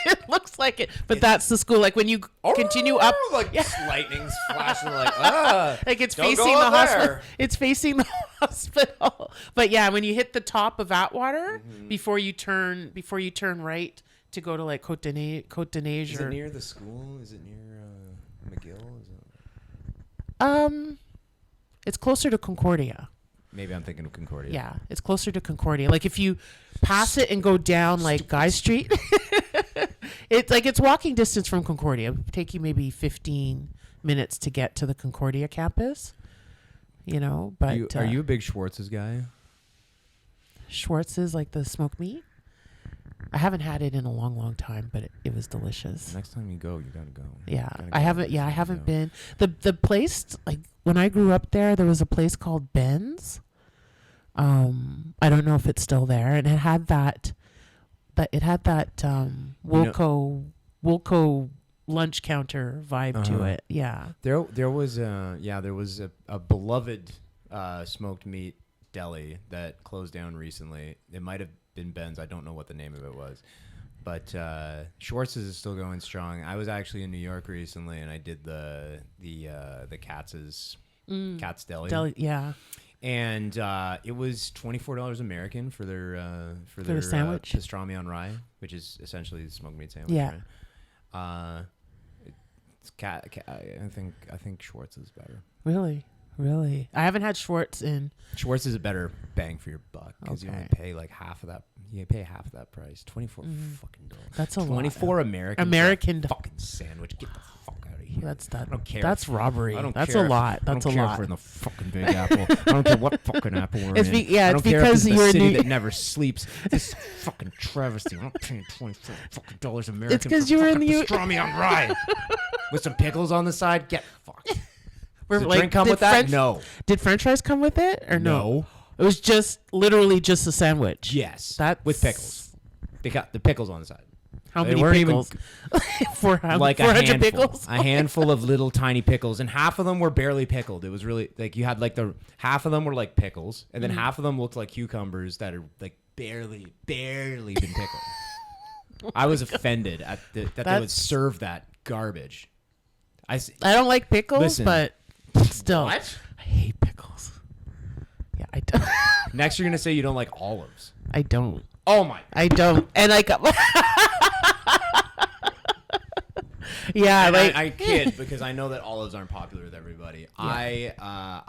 Speaker 2: It looks like it, but that's the school. Like when you continue up,
Speaker 1: like lightning's flashing, like
Speaker 2: like it's
Speaker 1: don't
Speaker 2: facing
Speaker 1: go
Speaker 2: the
Speaker 1: up
Speaker 2: hospital.
Speaker 1: there.
Speaker 2: It's facing the hospital. But yeah, when you hit the top of Atwater, before you turn right to go to like Côte d'Neige.
Speaker 1: Is it near the school? Is it near McGill? Is it...
Speaker 2: It's closer to Concordia.
Speaker 1: Maybe I'm thinking of Concordia.
Speaker 2: Yeah, it's closer to Concordia. Like if you pass it and go down like Guy Street, it's walking distance from Concordia. It would take you maybe 15 minutes to get to the Concordia campus. But
Speaker 1: are you a big Schwartz's guy?
Speaker 2: Schwartz's, like the smoked meat? I haven't had it in a long, long time, but it was delicious.
Speaker 1: Next time you go, you gotta go.
Speaker 2: Yeah,
Speaker 1: Gotta
Speaker 2: I
Speaker 1: go
Speaker 2: haven't.
Speaker 1: next
Speaker 2: Yeah, I
Speaker 1: time you
Speaker 2: haven't
Speaker 1: go.
Speaker 2: been. The place, like when I grew up there was a place called Ben's. I don't know if it's still there, and it had that Wilco lunch counter vibe to it. Yeah.
Speaker 1: There was a beloved smoked meat deli that closed down recently. It might have been Ben's. I don't know what the name of it was, but Schwartz's is still going strong. I was actually in New York recently, and I did the Katz's Deli.
Speaker 2: Yeah.
Speaker 1: And it was $24 American for their
Speaker 2: sandwich?
Speaker 1: pastrami on rye, which is essentially the smoked meat sandwich.
Speaker 2: Yeah.
Speaker 1: Right? I think Schwartz is better.
Speaker 2: Really. I haven't had Schwartz in.
Speaker 1: Schwartz is a better bang for your buck because you only pay like half of that. You pay half of that price. $24 fucking dollars.
Speaker 2: That's a lot.
Speaker 1: 24 American.
Speaker 2: American
Speaker 1: fucking sandwich. Get the fuck out of here.
Speaker 2: That's that.
Speaker 1: I don't care.
Speaker 2: That's robbery.
Speaker 1: I don't
Speaker 2: That's
Speaker 1: care
Speaker 2: a lot. That's
Speaker 1: I
Speaker 2: a
Speaker 1: don't care
Speaker 2: lot.
Speaker 1: if we're in the fucking Big Apple. I don't care what fucking apple we're
Speaker 2: It's
Speaker 1: in.
Speaker 2: be- yeah,
Speaker 1: I don't
Speaker 2: it's
Speaker 1: care
Speaker 2: because
Speaker 1: if it's
Speaker 2: you're
Speaker 1: the
Speaker 2: in
Speaker 1: city
Speaker 2: New-
Speaker 1: that never sleeps. This fucking travesty. I'm not paying $24 fucking dollars American.
Speaker 2: It's 'cause
Speaker 1: for
Speaker 2: you were in
Speaker 1: fucking
Speaker 2: the
Speaker 1: pastrami on rye with some pickles on the side. Get fucked. Does the
Speaker 2: Like,
Speaker 1: drink come
Speaker 2: did
Speaker 1: with that? No.
Speaker 2: Did French fries come with it or no?
Speaker 1: No.
Speaker 2: It was just literally just a sandwich.
Speaker 1: Yes.
Speaker 2: That's-
Speaker 1: with pickles. They got the pickles on the side.
Speaker 2: How
Speaker 1: They
Speaker 2: many
Speaker 1: weren't even-
Speaker 2: pickles?
Speaker 1: Like a
Speaker 2: 400
Speaker 1: handful,
Speaker 2: pickles.
Speaker 1: a handful of little tiny pickles, and half of them were barely pickled. It was really like you had like half of them were like pickles, and then half of them looked like cucumbers that are like barely been pickled. I was offended at that they would
Speaker 2: That's-
Speaker 1: serve that garbage.
Speaker 2: I don't like pickles,
Speaker 1: Listen.
Speaker 2: but still,
Speaker 1: What?
Speaker 2: I hate pickles. Yeah, I don't.
Speaker 1: Next, you're gonna say you don't like olives.
Speaker 2: I don't.
Speaker 1: Oh my!
Speaker 2: I don't. And I got. Yeah,
Speaker 1: And
Speaker 2: like
Speaker 1: I kid because I know that olives aren't popular with everybody. Yeah.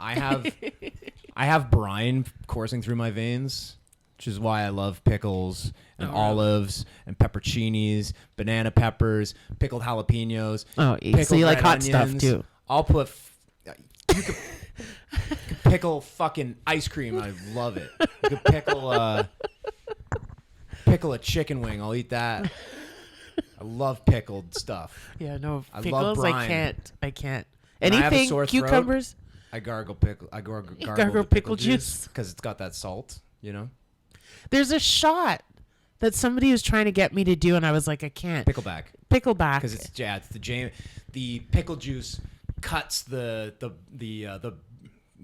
Speaker 1: I have brine coursing through my veins, which is why I love pickles and olives and pepperoncinis, banana peppers, pickled jalapenos.
Speaker 2: Oh, so
Speaker 1: pickled
Speaker 2: you like
Speaker 1: red
Speaker 2: hot stuff
Speaker 1: onions.
Speaker 2: too.
Speaker 1: I'll put. You could pickle fucking ice cream. I love it. You could pickle a chicken wing. I'll eat that. I love pickled stuff.
Speaker 2: Yeah, no
Speaker 1: I love
Speaker 2: pickles.
Speaker 1: brine.
Speaker 2: I can't.
Speaker 1: When I have a
Speaker 2: Anything
Speaker 1: sore throat,
Speaker 2: cucumbers.
Speaker 1: I gargle pickle. I gargle
Speaker 2: Gargle
Speaker 1: the
Speaker 2: pickle juice.
Speaker 1: because it's got that salt. You know,
Speaker 2: There's a shot that somebody was trying to get me to do, and I was like, I can't.
Speaker 1: pickleback
Speaker 2: Pickleback.
Speaker 1: because it's the pickle juice cuts the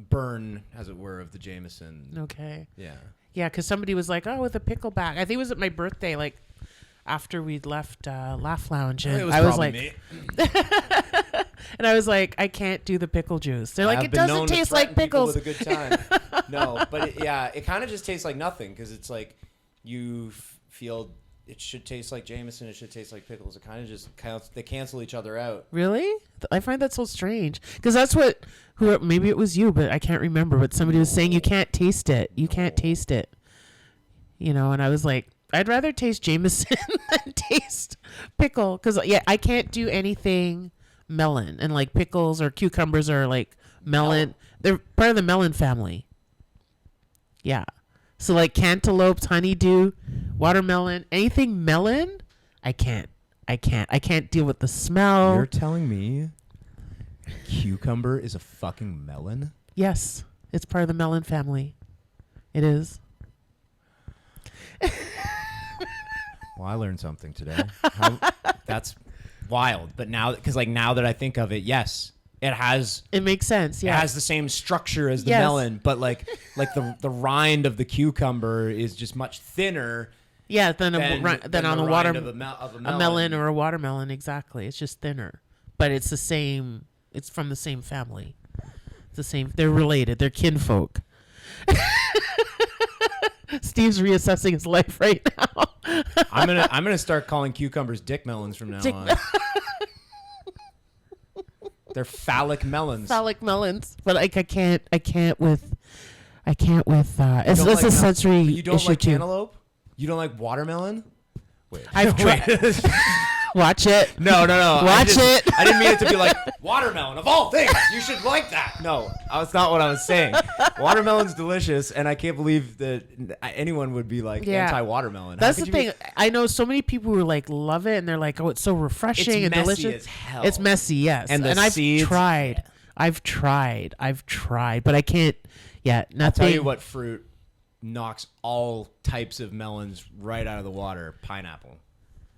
Speaker 1: burn, as it were, of the Jameson.
Speaker 2: Okay.
Speaker 1: Yeah.
Speaker 2: Yeah, because somebody was like, "Oh, with a pickleback." I think it was at my birthday, like after we'd left Laugh Lounge, and
Speaker 1: It was
Speaker 2: I was
Speaker 1: probably
Speaker 2: like,
Speaker 1: me.
Speaker 2: and I was like, "I can't do the pickle juice." They're like,
Speaker 1: I've
Speaker 2: "It
Speaker 1: been
Speaker 2: doesn't
Speaker 1: known to
Speaker 2: taste like
Speaker 1: threaten people
Speaker 2: pickles."
Speaker 1: with a good time. No, but it kind of just tastes like nothing because it's like you feel it should taste like Jameson. It should taste like pickles. It kind of just they cancel each other out.
Speaker 2: Really? I find that so strange because that's what maybe it was you, but I can't remember. But somebody was saying you can't taste it. You can't taste it. You know, and I was like, I'd rather taste Jameson than taste pickle because I can't do anything melon, and like pickles or cucumbers are like melon. They're part of the melon family. Yeah. So like cantaloupes, honeydew, watermelon, anything melon, I can't deal with the smell.
Speaker 1: You're telling me cucumber is a fucking melon?
Speaker 2: Yes, it's part of the melon family. It is.
Speaker 1: Well, I learned something today. That's wild. But now that I think of it, yes,
Speaker 2: It makes sense.
Speaker 1: it
Speaker 2: Yeah.
Speaker 1: has the same structure as the
Speaker 2: Yes.
Speaker 1: melon, but like the rind of the cucumber is just much thinner
Speaker 2: Yeah. Than
Speaker 1: than
Speaker 2: on
Speaker 1: the
Speaker 2: a
Speaker 1: rind of a
Speaker 2: melon or a watermelon. Exactly. It's just thinner, but it's the same. It's from the same family. It's the same. They're related. They're kinfolk. Steve's reassessing his life right now.
Speaker 1: I'm gonna start calling cucumbers dick melons from now on. They're phallic melons.
Speaker 2: Phallic melons, but like I can't with. It's
Speaker 1: You
Speaker 2: it's
Speaker 1: don't
Speaker 2: a
Speaker 1: like
Speaker 2: sensory
Speaker 1: You don't
Speaker 2: issue
Speaker 1: like
Speaker 2: too.
Speaker 1: cantaloupe? You don't like watermelon? Wait.
Speaker 2: I've tried. Watch it.
Speaker 1: No.
Speaker 2: Watch it.
Speaker 1: I didn't mean it to be like watermelon of all things. You should like that. No, that's not what I was saying. Watermelon's delicious, and I can't believe that anyone would be like anti-watermelon.
Speaker 2: That's the thing. I know so many people who like love it, and they're like, "Oh, it's so refreshing and
Speaker 1: messy
Speaker 2: delicious."
Speaker 1: as hell.
Speaker 2: It's messy, yes.
Speaker 1: And the
Speaker 2: I've
Speaker 1: seeds.
Speaker 2: tried. I've tried, but I can't. Yeah, nothing.
Speaker 1: I'll tell you what fruit knocks all types of melons right out of the water. Pineapple.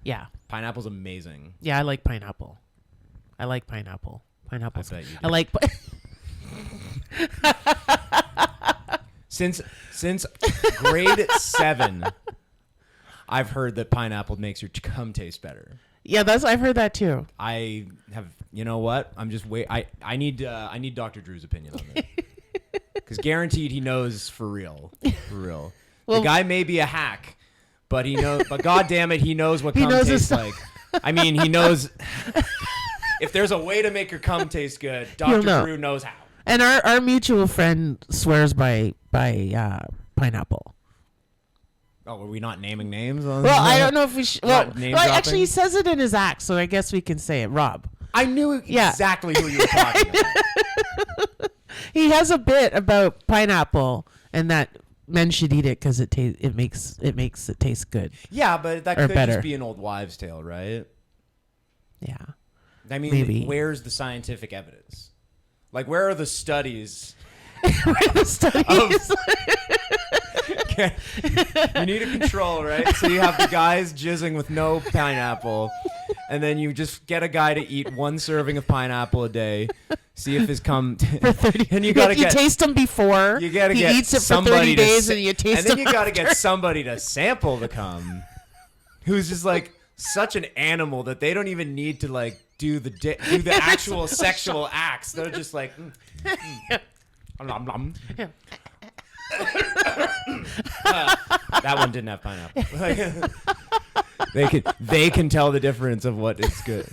Speaker 2: Yeah.
Speaker 1: Pineapple's amazing.
Speaker 2: Yeah, I like pineapple. Pineapple's.
Speaker 1: I bet you do.
Speaker 2: I like.
Speaker 1: Since grade 7, I've heard that pineapple makes your cum taste better.
Speaker 2: Yeah, I've heard that too.
Speaker 1: I have. You know what? I'm just wait. I need Dr. Drew's opinion on this because guaranteed he knows for real. For real.
Speaker 2: Well,
Speaker 1: the guy may be a hack, but he knows. But God damn it, he knows what cum tastes like. I mean, he knows. If there's a way to make your cum taste good, Dr. Drew knows how.
Speaker 2: And our mutual friend swears by pineapple.
Speaker 1: Oh, are we not naming names on
Speaker 2: Well, I don't know if we should. Well,
Speaker 1: name
Speaker 2: actually,
Speaker 1: dropping?
Speaker 2: he says it in his act, so I guess we can say it. Rob.
Speaker 1: I knew exactly who you were talking about.
Speaker 2: He has a bit about pineapple and that men should eat it because it makes it taste good.
Speaker 1: Yeah, but that
Speaker 2: Or
Speaker 1: could
Speaker 2: better.
Speaker 1: just be an old wives' tale, right?
Speaker 2: Yeah.
Speaker 1: I mean,
Speaker 2: Maybe.
Speaker 1: where's the scientific evidence? Like, where are the studies?
Speaker 2: The studies.
Speaker 1: Okay. You need a control, right? So you have the guys jizzing with no pineapple, and then you just get a guy to eat one serving of pineapple a day. See if his cum.
Speaker 2: For 30,
Speaker 1: and you gotta
Speaker 2: you
Speaker 1: get.
Speaker 2: taste them before.
Speaker 1: You gotta
Speaker 2: he
Speaker 1: get
Speaker 2: eats it for
Speaker 1: somebody
Speaker 2: 30 days,
Speaker 1: to,
Speaker 2: and you taste
Speaker 1: and then
Speaker 2: them
Speaker 1: you gotta
Speaker 2: after.
Speaker 1: get somebody to sample the cum, who's just like such an animal that they don't even need to like do the actual sexual acts. They're just like. Nom, nom. That one didn't have pineapple. They can tell the difference of what is good.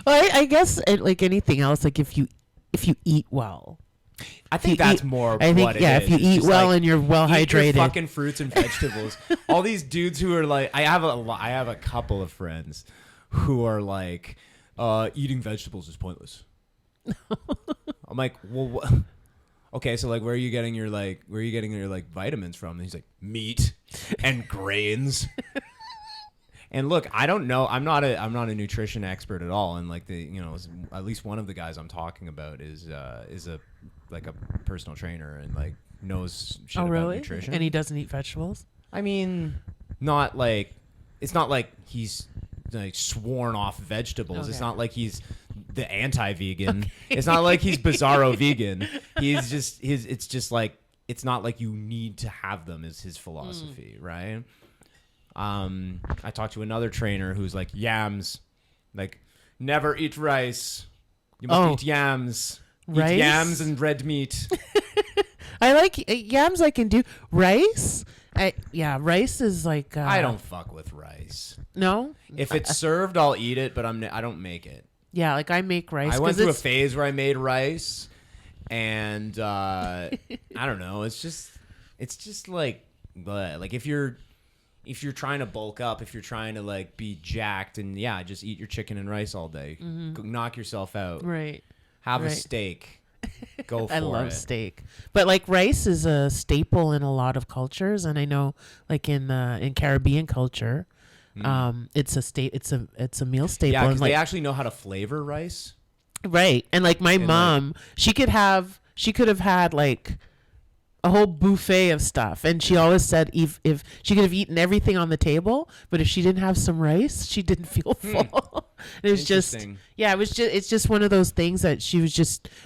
Speaker 2: Well, I guess like anything else, like if you eat well.
Speaker 1: I think that's more
Speaker 2: I think,
Speaker 1: what it is.
Speaker 2: if you
Speaker 1: It's
Speaker 2: eat
Speaker 1: just
Speaker 2: well
Speaker 1: like,
Speaker 2: and you're well
Speaker 1: eat your
Speaker 2: hydrated.
Speaker 1: fucking fruits and vegetables. All these dudes who are like, I have a couple of friends who are like, eating vegetables is pointless. I'm like, well, okay, so like, where are you getting your vitamins from? And he's like, meat and grains. And look, I don't know. I'm not a nutrition expert at all. And like at least one of the guys I'm talking about is a personal trainer and like knows shit about nutrition.
Speaker 2: And he doesn't eat vegetables?
Speaker 1: I mean, it's not like he's like sworn off vegetables.
Speaker 2: Okay.
Speaker 1: It's not like he's the anti-vegan. Okay. It's not like he's bizarro vegan. He's just it's just like it's not like you need to have them is his philosophy, right? I talked to another trainer who's like yams, like never eat rice. You must eat yams.
Speaker 2: Rice?
Speaker 1: Eat yams and red meat.
Speaker 2: I like yams. I can do rice. Rice is like.
Speaker 1: I don't fuck with rice.
Speaker 2: No.
Speaker 1: If it's served, I'll eat it, but I don't make it.
Speaker 2: Yeah, like I make rice.
Speaker 1: I went through a phase where I made rice, and I don't know. It's just like if you're trying to bulk up, if you're trying to like be jacked, and just eat your chicken and rice all day. Mm-hmm. Knock yourself out.
Speaker 2: Right.
Speaker 1: Have a steak. Go for it.
Speaker 2: I love steak, but like rice is a staple in a lot of cultures, and I know like in Caribbean culture, it's a meal staple.
Speaker 1: Yeah, because
Speaker 2: like,
Speaker 1: they actually know how to flavor rice.
Speaker 2: Right, and like my mom, she could have had like a whole buffet of stuff, and she always said if she could have eaten everything on the table, but if she didn't have some rice, she didn't feel full. It was it's just one of those things that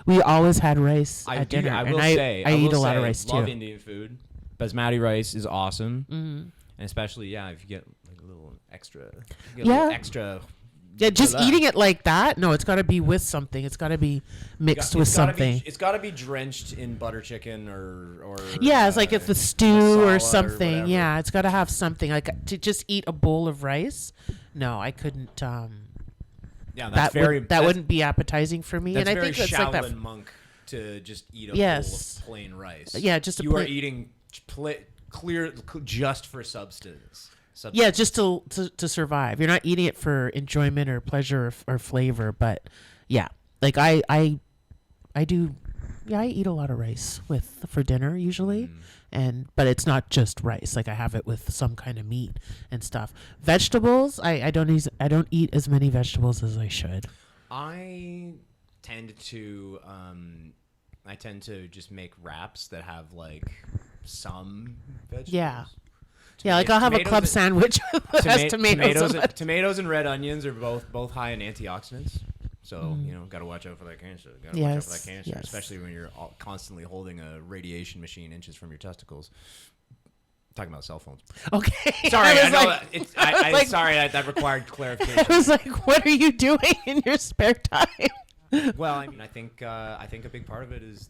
Speaker 2: we always had rice at dinner. I eat a lot of rice too.
Speaker 1: I love Indian food. Basmati rice is awesome, and especially if you get like a little extra.
Speaker 2: Yeah, just eating it like that. No, it's got to be with something. It's got to be mixed with something.
Speaker 1: It's got to be drenched in butter chicken or
Speaker 2: it's like it's a stew or something.
Speaker 1: Or
Speaker 2: yeah, it's got to have something. Like to just eat a bowl of rice. No, I couldn't.
Speaker 1: That
Speaker 2: wouldn't be appetizing for me.
Speaker 1: That's
Speaker 2: and I
Speaker 1: very
Speaker 2: think that's
Speaker 1: Shaolin
Speaker 2: like that.
Speaker 1: monk to just eat a bowl of plain rice.
Speaker 2: Yeah, just
Speaker 1: you are eating clear just for substance.
Speaker 2: Yeah, just to survive. You're not eating it for enjoyment or pleasure or flavor, but yeah, like I do. Yeah, I eat a lot of rice for dinner usually, but it's not just rice. Like I have it with some kind of meat and stuff. Vegetables, I don't eat as many vegetables as I should.
Speaker 1: I tend to just make wraps that have like some vegetables.
Speaker 2: Yeah. Yeah, like I'll have a club sandwich that has
Speaker 1: tomatoes and red onions are both high in antioxidants. So, got to watch out for that cancer. Especially when you're constantly holding a radiation machine inches from your testicles. Talking about cell phones.
Speaker 2: Okay.
Speaker 1: Sorry, sorry that required clarification.
Speaker 2: I was like, what are you doing in your spare time?
Speaker 1: Well, I mean, I think a big part of it is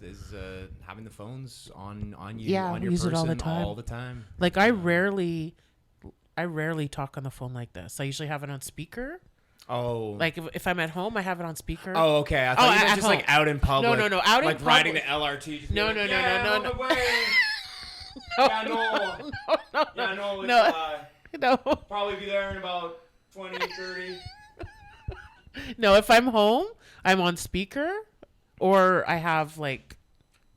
Speaker 1: having the phones on you, on your
Speaker 2: use
Speaker 1: person
Speaker 2: it all the
Speaker 1: time.
Speaker 2: Like I rarely talk on the phone like this. I usually have it on speaker.
Speaker 1: Oh.
Speaker 2: Like if I'm at home, I have it on speaker.
Speaker 1: Oh, okay. I thought you meant just like out in public.
Speaker 2: No. Out in
Speaker 1: public. Like riding the LRT. Just
Speaker 2: no.
Speaker 1: No.
Speaker 2: No.
Speaker 1: Probably be there in about 20, 30.
Speaker 2: No, if I'm home, I'm on speaker, or I have like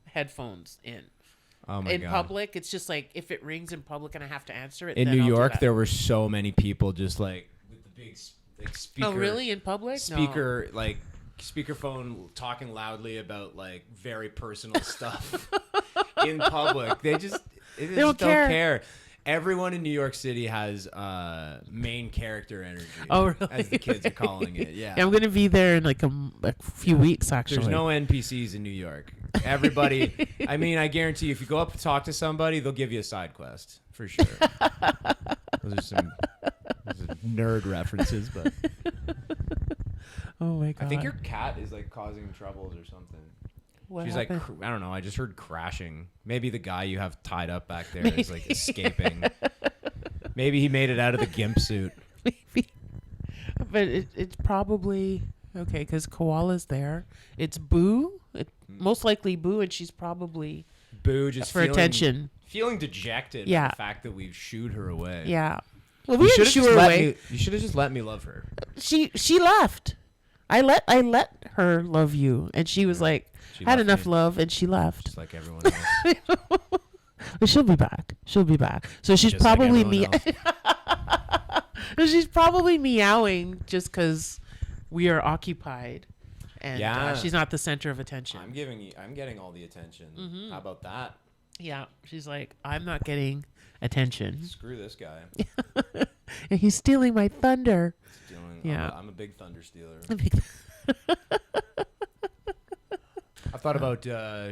Speaker 2: headphones in.
Speaker 1: Oh my
Speaker 2: in
Speaker 1: God.
Speaker 2: Public, it's just like if it rings in public and I have to answer it.
Speaker 1: In
Speaker 2: then
Speaker 1: New
Speaker 2: I'll do
Speaker 1: York,
Speaker 2: that.
Speaker 1: there were so many people just like with the big like speaker.
Speaker 2: Oh, really? In public?
Speaker 1: Speaker like speakerphone talking loudly about like very personal stuff in public. They just don't care. Everyone in New York City has main character energy.
Speaker 2: Oh, really?
Speaker 1: As the kids are calling it. Yeah.
Speaker 2: I'm going to be there in like a few weeks, actually.
Speaker 1: There's no NPCs in New York. Everybody, I mean, I guarantee you, if you go up and talk to somebody, they'll give you a side quest for sure. Those are some nerd references, but.
Speaker 2: Oh my God.
Speaker 1: I think your cat is like causing troubles or something.
Speaker 2: What
Speaker 1: She's
Speaker 2: happened?
Speaker 1: like, I don't know. I just heard crashing. Maybe the guy you have tied up back there is like escaping. Maybe he made it out of the gimp suit.
Speaker 2: Maybe. But it's probably okay because Koala's there. It's Boo. Most likely Boo, and she's probably
Speaker 1: Boo just
Speaker 2: for attention.
Speaker 1: Feeling dejected by the fact that we've shooed her away.
Speaker 2: Yeah. Well, we didn't shoo her away.
Speaker 1: You should have just let me love her.
Speaker 2: She left. I let her love you, and she was like, had enough love, and she left.
Speaker 1: Just like everyone else.
Speaker 2: But she'll be back. So she's
Speaker 1: Just
Speaker 2: probably
Speaker 1: like
Speaker 2: she's probably meowing just because we are occupied, and she's not the center of attention.
Speaker 1: I'm getting all the attention.
Speaker 2: Mm-hmm.
Speaker 1: How about that?
Speaker 2: Yeah, she's like, I'm not getting attention.
Speaker 1: Screw this guy.
Speaker 2: And he's stealing my thunder. Yeah,
Speaker 1: I'm a big thunder stealer. I've thought about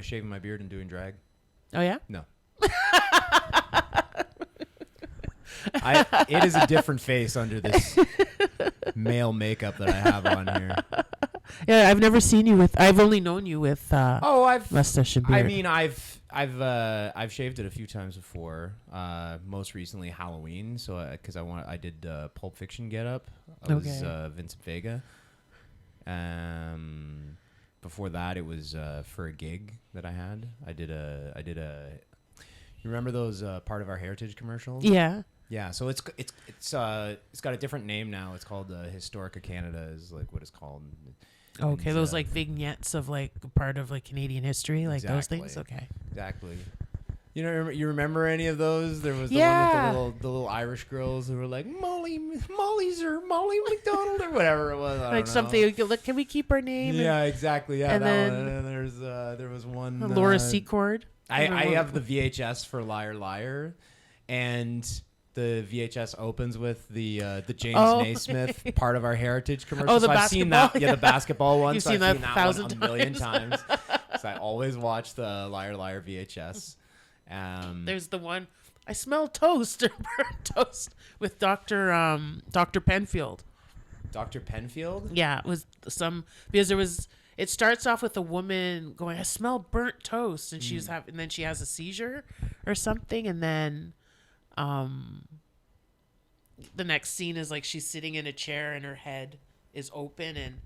Speaker 1: shaving my beard and doing drag.
Speaker 2: Oh yeah?
Speaker 1: No. It is a different face under this male makeup that I have on here.
Speaker 2: Yeah, I've never seen you with. I've only known you with. Mustache and beard.
Speaker 1: I mean, I've shaved it a few times before. Most recently Halloween. So because I did Pulp Fiction get up. I was Vincent Vega. Before that, it was for a gig that I had. I did a. You remember those part of our heritage commercials?
Speaker 2: Yeah.
Speaker 1: Yeah. So it's got a different name now. It's called Historica Canada is like what it's called.
Speaker 2: Okay, those like vignettes of like part of like Canadian history, like those things. Okay.
Speaker 1: Exactly. You remember any of those? There was the one with the little Irish girls who were like Molly's or Molly McDonald or whatever it was. I don't know.
Speaker 2: Something. Like, can we keep our name?
Speaker 1: Yeah, exactly. Yeah,
Speaker 2: and
Speaker 1: that
Speaker 2: then
Speaker 1: one. And then there was one.
Speaker 2: Laura Secord.
Speaker 1: I have the VHS for Liar Liar, and the VHS opens with the James Naismith part of our heritage commercial.
Speaker 2: Oh, the
Speaker 1: so I've seen that.
Speaker 2: basketball?
Speaker 1: Yeah, the basketball one.
Speaker 2: You've
Speaker 1: so
Speaker 2: seen
Speaker 1: I've
Speaker 2: that
Speaker 1: seen that
Speaker 2: 1,000
Speaker 1: one a million times. So I always watch the Liar Liar VHS.
Speaker 2: There's the one. I smell toast or burnt toast with Dr. Penfield.
Speaker 1: Dr. Penfield?
Speaker 2: Yeah, it was because there was. It starts off with a woman going, "I smell burnt toast," and and then she has a seizure or something, and then, the next scene is like she's sitting in a chair and her head is open and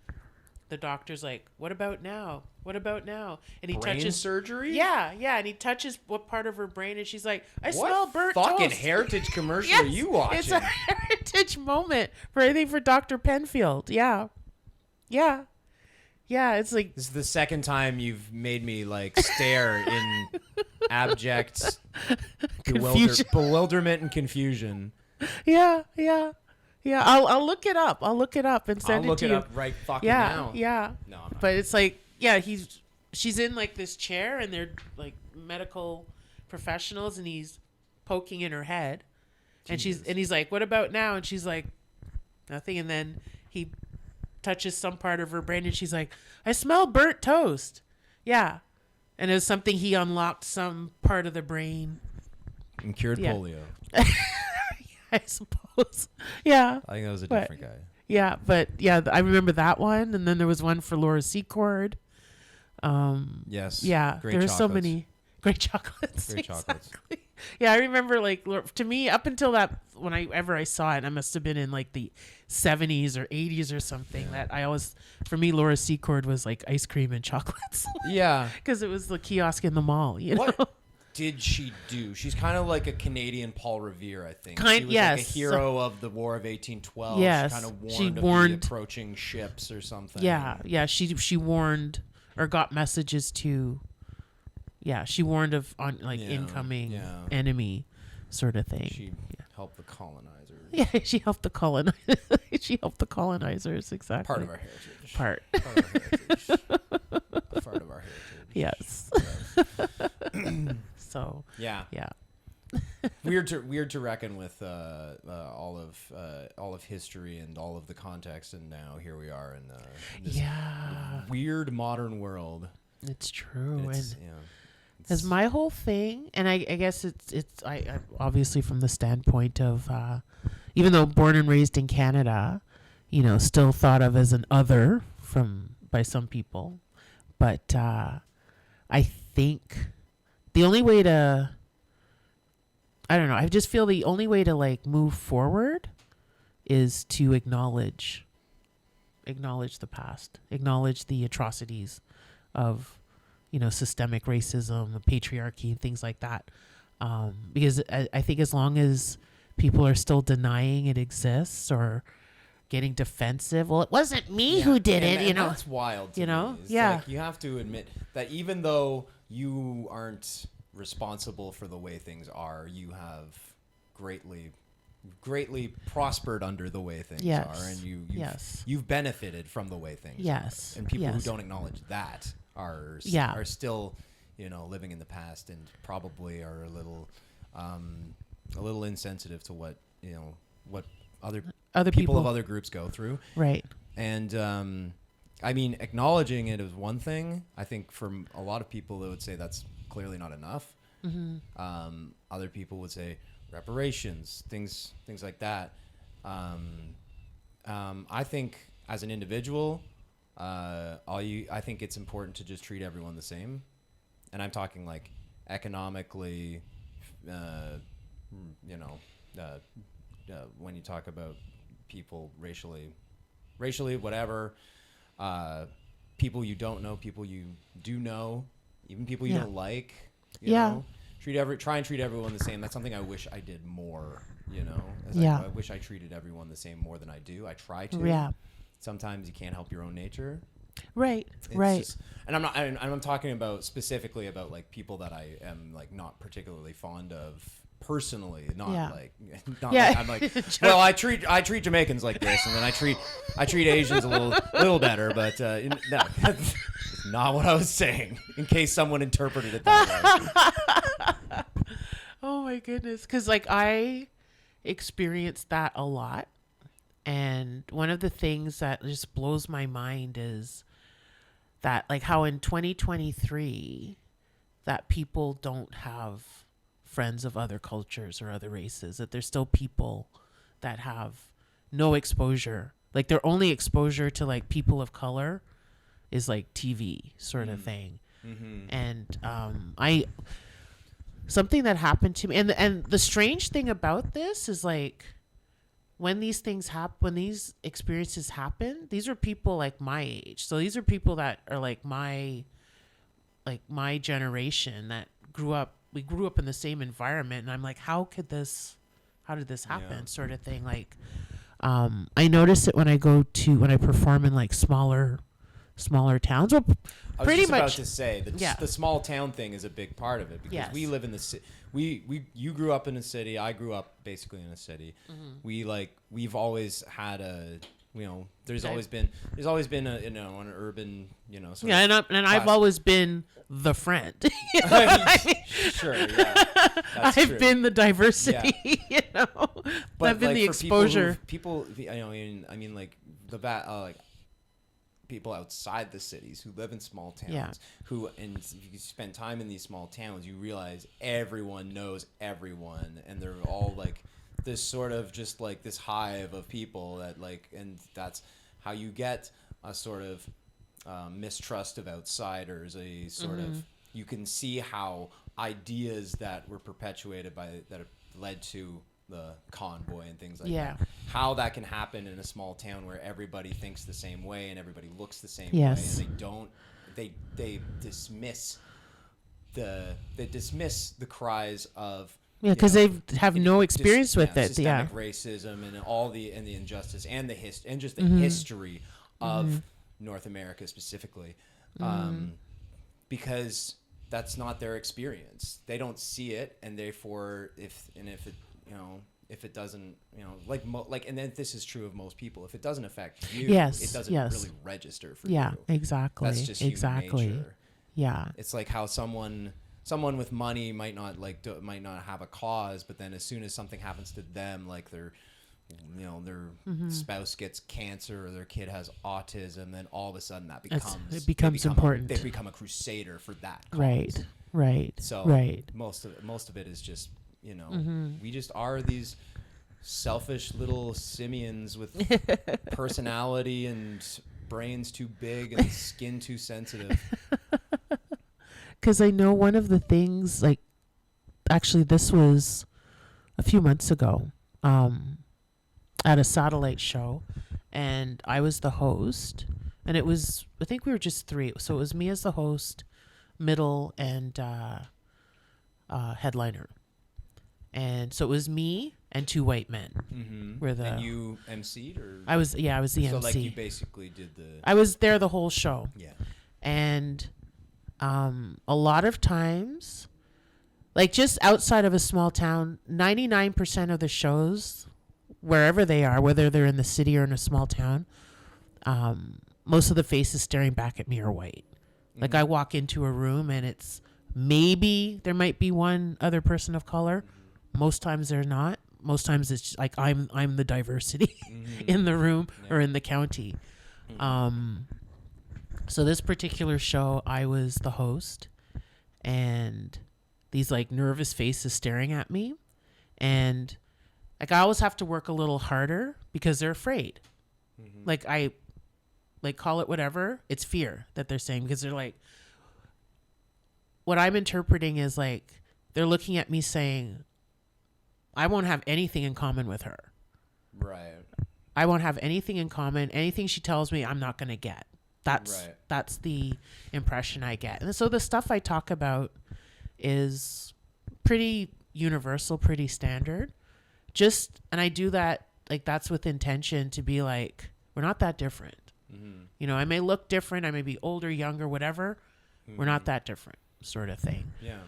Speaker 2: the doctor's like, what about now? What about now? And he
Speaker 1: Brain
Speaker 2: touches
Speaker 1: surgery?
Speaker 2: Yeah, and he touches what part of her brain, and she's like, I
Speaker 1: What
Speaker 2: smell burnt
Speaker 1: fucking
Speaker 2: toast.
Speaker 1: heritage commercial
Speaker 2: Yes,
Speaker 1: are you watching?
Speaker 2: It's a heritage moment for I think for Dr. Penfield. Yeah. It's like
Speaker 1: This is the second time you've made me like stare in abject
Speaker 2: Confusion.
Speaker 1: bewilderment and confusion.
Speaker 2: yeah. I'll look it up. I'll look it up and
Speaker 1: I'll
Speaker 2: send it
Speaker 1: look
Speaker 2: to
Speaker 1: it
Speaker 2: you.
Speaker 1: up right fucking
Speaker 2: Yeah,
Speaker 1: now.
Speaker 2: yeah.
Speaker 1: No, I'm not.
Speaker 2: But it's like, she's in like this chair, and they're like medical professionals, and he's poking in her head, and he's like, what about now? And she's like, nothing. And then he touches some part of her brain, and she's like, I smell burnt toast. Yeah. And it was something he unlocked some part of the brain.
Speaker 1: And cured
Speaker 2: Yeah.
Speaker 1: polio.
Speaker 2: I suppose. Yeah.
Speaker 1: I think that was a
Speaker 2: But-
Speaker 1: different guy.
Speaker 2: Yeah, but yeah, I remember that one, and then there was one for Laura Secord.
Speaker 1: Yes.
Speaker 2: Yeah,
Speaker 1: Great
Speaker 2: there were so
Speaker 1: chocolates.
Speaker 2: many great chocolates.
Speaker 1: Great chocolates.
Speaker 2: Exactly. Yeah, I remember like to me up until that whenever I saw it, I must have been in like the 70s or 80s or something.
Speaker 1: Yeah.
Speaker 2: That I always, for me, Laura Secord was like ice cream and chocolates
Speaker 1: Yeah.
Speaker 2: because it was the kiosk in the mall. You know.
Speaker 1: What did she do? She's kind of like a Canadian Paul Revere, I think.
Speaker 2: Kind-
Speaker 1: she was
Speaker 2: yes.
Speaker 1: like a hero of the War of 1812.
Speaker 2: Yes.
Speaker 1: She kind of
Speaker 2: She
Speaker 1: warned of
Speaker 2: warned-
Speaker 1: the approaching ships or something.
Speaker 2: Yeah. She warned or got messages to. Yeah, she warned of on like
Speaker 1: Yeah,
Speaker 2: incoming
Speaker 1: yeah.
Speaker 2: enemy, sort of thing.
Speaker 1: She helped the colonizers.
Speaker 2: Yeah, she helped the she helped the colonizers, exactly.
Speaker 1: Part of our heritage.
Speaker 2: Part.
Speaker 1: Part of our heritage. Part of our heritage.
Speaker 2: Yes. So
Speaker 1: Yeah.
Speaker 2: yeah.
Speaker 1: Weird to reckon with all of history and all of the context, and now here we are in this
Speaker 2: Yeah.
Speaker 1: weird modern world.
Speaker 2: It's true.
Speaker 1: It's,
Speaker 2: And
Speaker 1: yeah,
Speaker 2: as my whole thing, and I guess it's I obviously from the standpoint of even though born and raised in Canada, you know, still thought of as an other by some people, but I think the only way to, I don't know, I just feel the only way to like move forward is to acknowledge the past, acknowledge the atrocities of, you know, systemic racism, patriarchy, and things like that. Because I think as long as people are still denying it exists or getting defensive, well, it wasn't me who did it, you know.
Speaker 1: That's wild. To
Speaker 2: You know?
Speaker 1: me. It's
Speaker 2: Yeah.
Speaker 1: like you have to admit that even though you aren't responsible for the way things are, you have greatly prospered under the way things
Speaker 2: Yes.
Speaker 1: are, and
Speaker 2: Yes.
Speaker 1: you've benefited from the way things
Speaker 2: Yes.
Speaker 1: are. And people who
Speaker 2: Yes.
Speaker 1: don't acknowledge that are still, you know, living in the past and probably are a little insensitive to what, you know, what other people of other groups go through.
Speaker 2: Right.
Speaker 1: And I mean, acknowledging it is one thing. I think for a lot of people, they would say that's clearly not enough.
Speaker 2: Mm-hmm.
Speaker 1: Other people would say reparations, things like that. I think as an individual, I think it's important to just treat everyone the same, and I'm talking like economically, you know, when you talk about people racially, whatever, people you don't know, people you do know, even people you don't like, you know, try and treat everyone the same. That's something I wish I did more, you know, I wish I treated everyone the same more than I do. I try to.
Speaker 2: Yeah.
Speaker 1: Sometimes you can't help your own nature.
Speaker 2: Right.
Speaker 1: It's
Speaker 2: Right.
Speaker 1: just- and I'm talking about specifically about like people that I am like not particularly fond of personally, not
Speaker 2: Yeah.
Speaker 1: like not
Speaker 2: Yeah.
Speaker 1: like I'm like, well, I treat Jamaicans like this, and then I treat Asians a little better, but no, that's not what I was saying. In case someone interpreted it that way.
Speaker 2: Oh my goodness. Because like I experienced that a lot. And one of the things that just blows my mind is that like how in 2023 that people don't have friends of other cultures or other races, that there's still people that have no exposure. Like their only exposure to like people of color is like TV sort of thing.
Speaker 1: Mm-hmm.
Speaker 2: And something that happened to me, and the strange thing about this is like when these things happen, when these experiences happen, these are people like my age. So these are people that are like my generation that we grew up in the same environment. And I'm like, how did this happen?
Speaker 1: Yeah.
Speaker 2: Sort of thing. Like, I notice it when I perform in like smaller towns. Well,
Speaker 1: I was
Speaker 2: pretty
Speaker 1: just
Speaker 2: much.
Speaker 1: about to say the small town thing is a big part of it because
Speaker 2: Yes.
Speaker 1: we live in the city. You grew up in a city. I grew up basically in a city.
Speaker 2: Mm-hmm.
Speaker 1: We've always had there's
Speaker 2: Okay.
Speaker 1: always been a, an urban, sort
Speaker 2: Yeah,
Speaker 1: of
Speaker 2: and I've always been the friend. You know what I mean?
Speaker 1: Sure, yeah. That's
Speaker 2: I've
Speaker 1: true.
Speaker 2: been the diversity,
Speaker 1: But
Speaker 2: I've been
Speaker 1: like,
Speaker 2: the
Speaker 1: for
Speaker 2: exposure.
Speaker 1: people, like like people outside the cities who live in small towns,
Speaker 2: Yeah.
Speaker 1: and if you spend time in these small towns, you realize everyone knows everyone, and they're all like this sort of just like this hive of people that like, and that's how you get a sort of mistrust of outsiders, a sort of, you can see how ideas that were perpetuated that have led to the convoy and things like
Speaker 2: Yeah.
Speaker 1: that, how that can happen in a small town where everybody thinks the same way and everybody looks the same
Speaker 2: Yes.
Speaker 1: way, and they dismiss the cries of,
Speaker 2: Because they have no experience with it. Yeah.
Speaker 1: systemic racism and the injustice and the history of North America specifically, because that's not their experience. They don't see it, and therefore, if it doesn't, and then this is true of most people. If it doesn't affect you,
Speaker 2: Yes,
Speaker 1: it doesn't
Speaker 2: yes.
Speaker 1: really register for
Speaker 2: Yeah,
Speaker 1: you.
Speaker 2: exactly.
Speaker 1: That's just human nature.
Speaker 2: Yeah.
Speaker 1: It's like how someone with money might not have a cause, but then as soon as something happens to them, like their spouse gets cancer or their kid has autism, then all of a sudden
Speaker 2: It becomes important.
Speaker 1: They become a crusader for that cause.
Speaker 2: Right.
Speaker 1: So
Speaker 2: right.
Speaker 1: most of it is just, we just are these selfish little simians with personality and brains too big and skin too sensitive.
Speaker 2: Because I know one of the things, like, actually this was a few months ago, at a satellite show, and I was the host, and I think we were just three. So it was me as the host, middle, and headliner. And so it was me and two white men.
Speaker 1: Mm-hmm.
Speaker 2: And
Speaker 1: you MC'd, or
Speaker 2: I was the MC.
Speaker 1: So like you basically did the.
Speaker 2: I was there the whole show.
Speaker 1: Yeah.
Speaker 2: And a lot of times, like just outside of a small town, 99% of the shows, wherever they are, whether they're in the city or in a small town, most of the faces staring back at me are white. Mm-hmm. Like I walk into a room and it's maybe there might be one other person of color. Most times they're not. Most times it's just like I'm the diversity in the room or in the county. So this particular show, I was the host, and these like nervous faces staring at me, and like I always have to work a little harder because they're afraid. Like I call it whatever, it's fear that they're saying, because they're like, what I'm interpreting is like they're looking at me saying, I won't have anything in common with her.
Speaker 1: Right.
Speaker 2: I won't have anything in common. Anything she tells me, I'm not going to get. That's the impression I get. And so the stuff I talk about is pretty universal, pretty standard. And I do that, like, that's with intention to be like, we're not that different. I may look different. I may be older, younger, whatever. We're not that different, sort of thing.
Speaker 1: Yeah.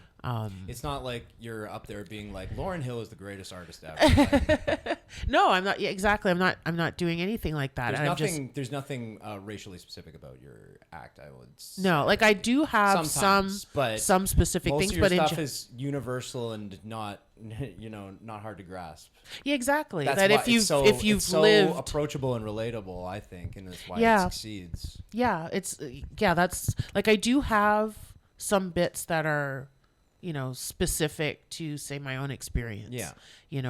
Speaker 1: It's not like you're up there being like, Lauryn Hill is the greatest artist ever.
Speaker 2: No, I'm not. Yeah, exactly. I'm not doing anything like that.
Speaker 1: There's nothing racially specific about your act, I would say.
Speaker 2: No, like I do have some specific
Speaker 1: most
Speaker 2: things,
Speaker 1: of your
Speaker 2: but
Speaker 1: stuff is universal and not hard to grasp.
Speaker 2: Yeah, exactly.
Speaker 1: That's
Speaker 2: that
Speaker 1: why
Speaker 2: if you've
Speaker 1: it's so
Speaker 2: lived
Speaker 1: approachable and relatable, I think, and that's why it succeeds.
Speaker 2: Yeah, that's like I do have some bits that are, specific to, say, my own experience.
Speaker 1: Yeah.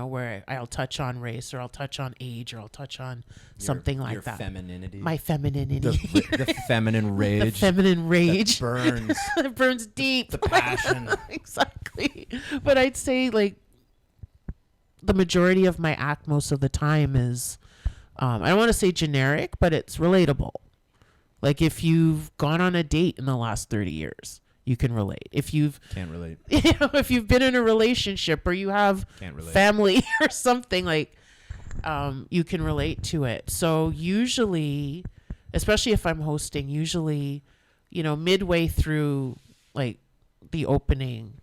Speaker 2: Where I'll touch on race, or I'll touch on age, or I'll touch on something like that.
Speaker 1: Your femininity.
Speaker 2: My femininity.
Speaker 1: The feminine rage.
Speaker 2: The feminine rage.
Speaker 1: That burns.
Speaker 2: It burns deep.
Speaker 1: The passion.
Speaker 2: Exactly. But I'd say, like the majority of my act most of the time is, I don't want to say generic, but it's relatable. Like if you've gone on a date in the last 30 years, you can relate. If you've
Speaker 1: Can't relate.
Speaker 2: if you've been in a relationship or you have
Speaker 1: Can't relate.
Speaker 2: family or something, like you can relate to it. So usually, especially if I'm hosting, usually, midway through like the opening,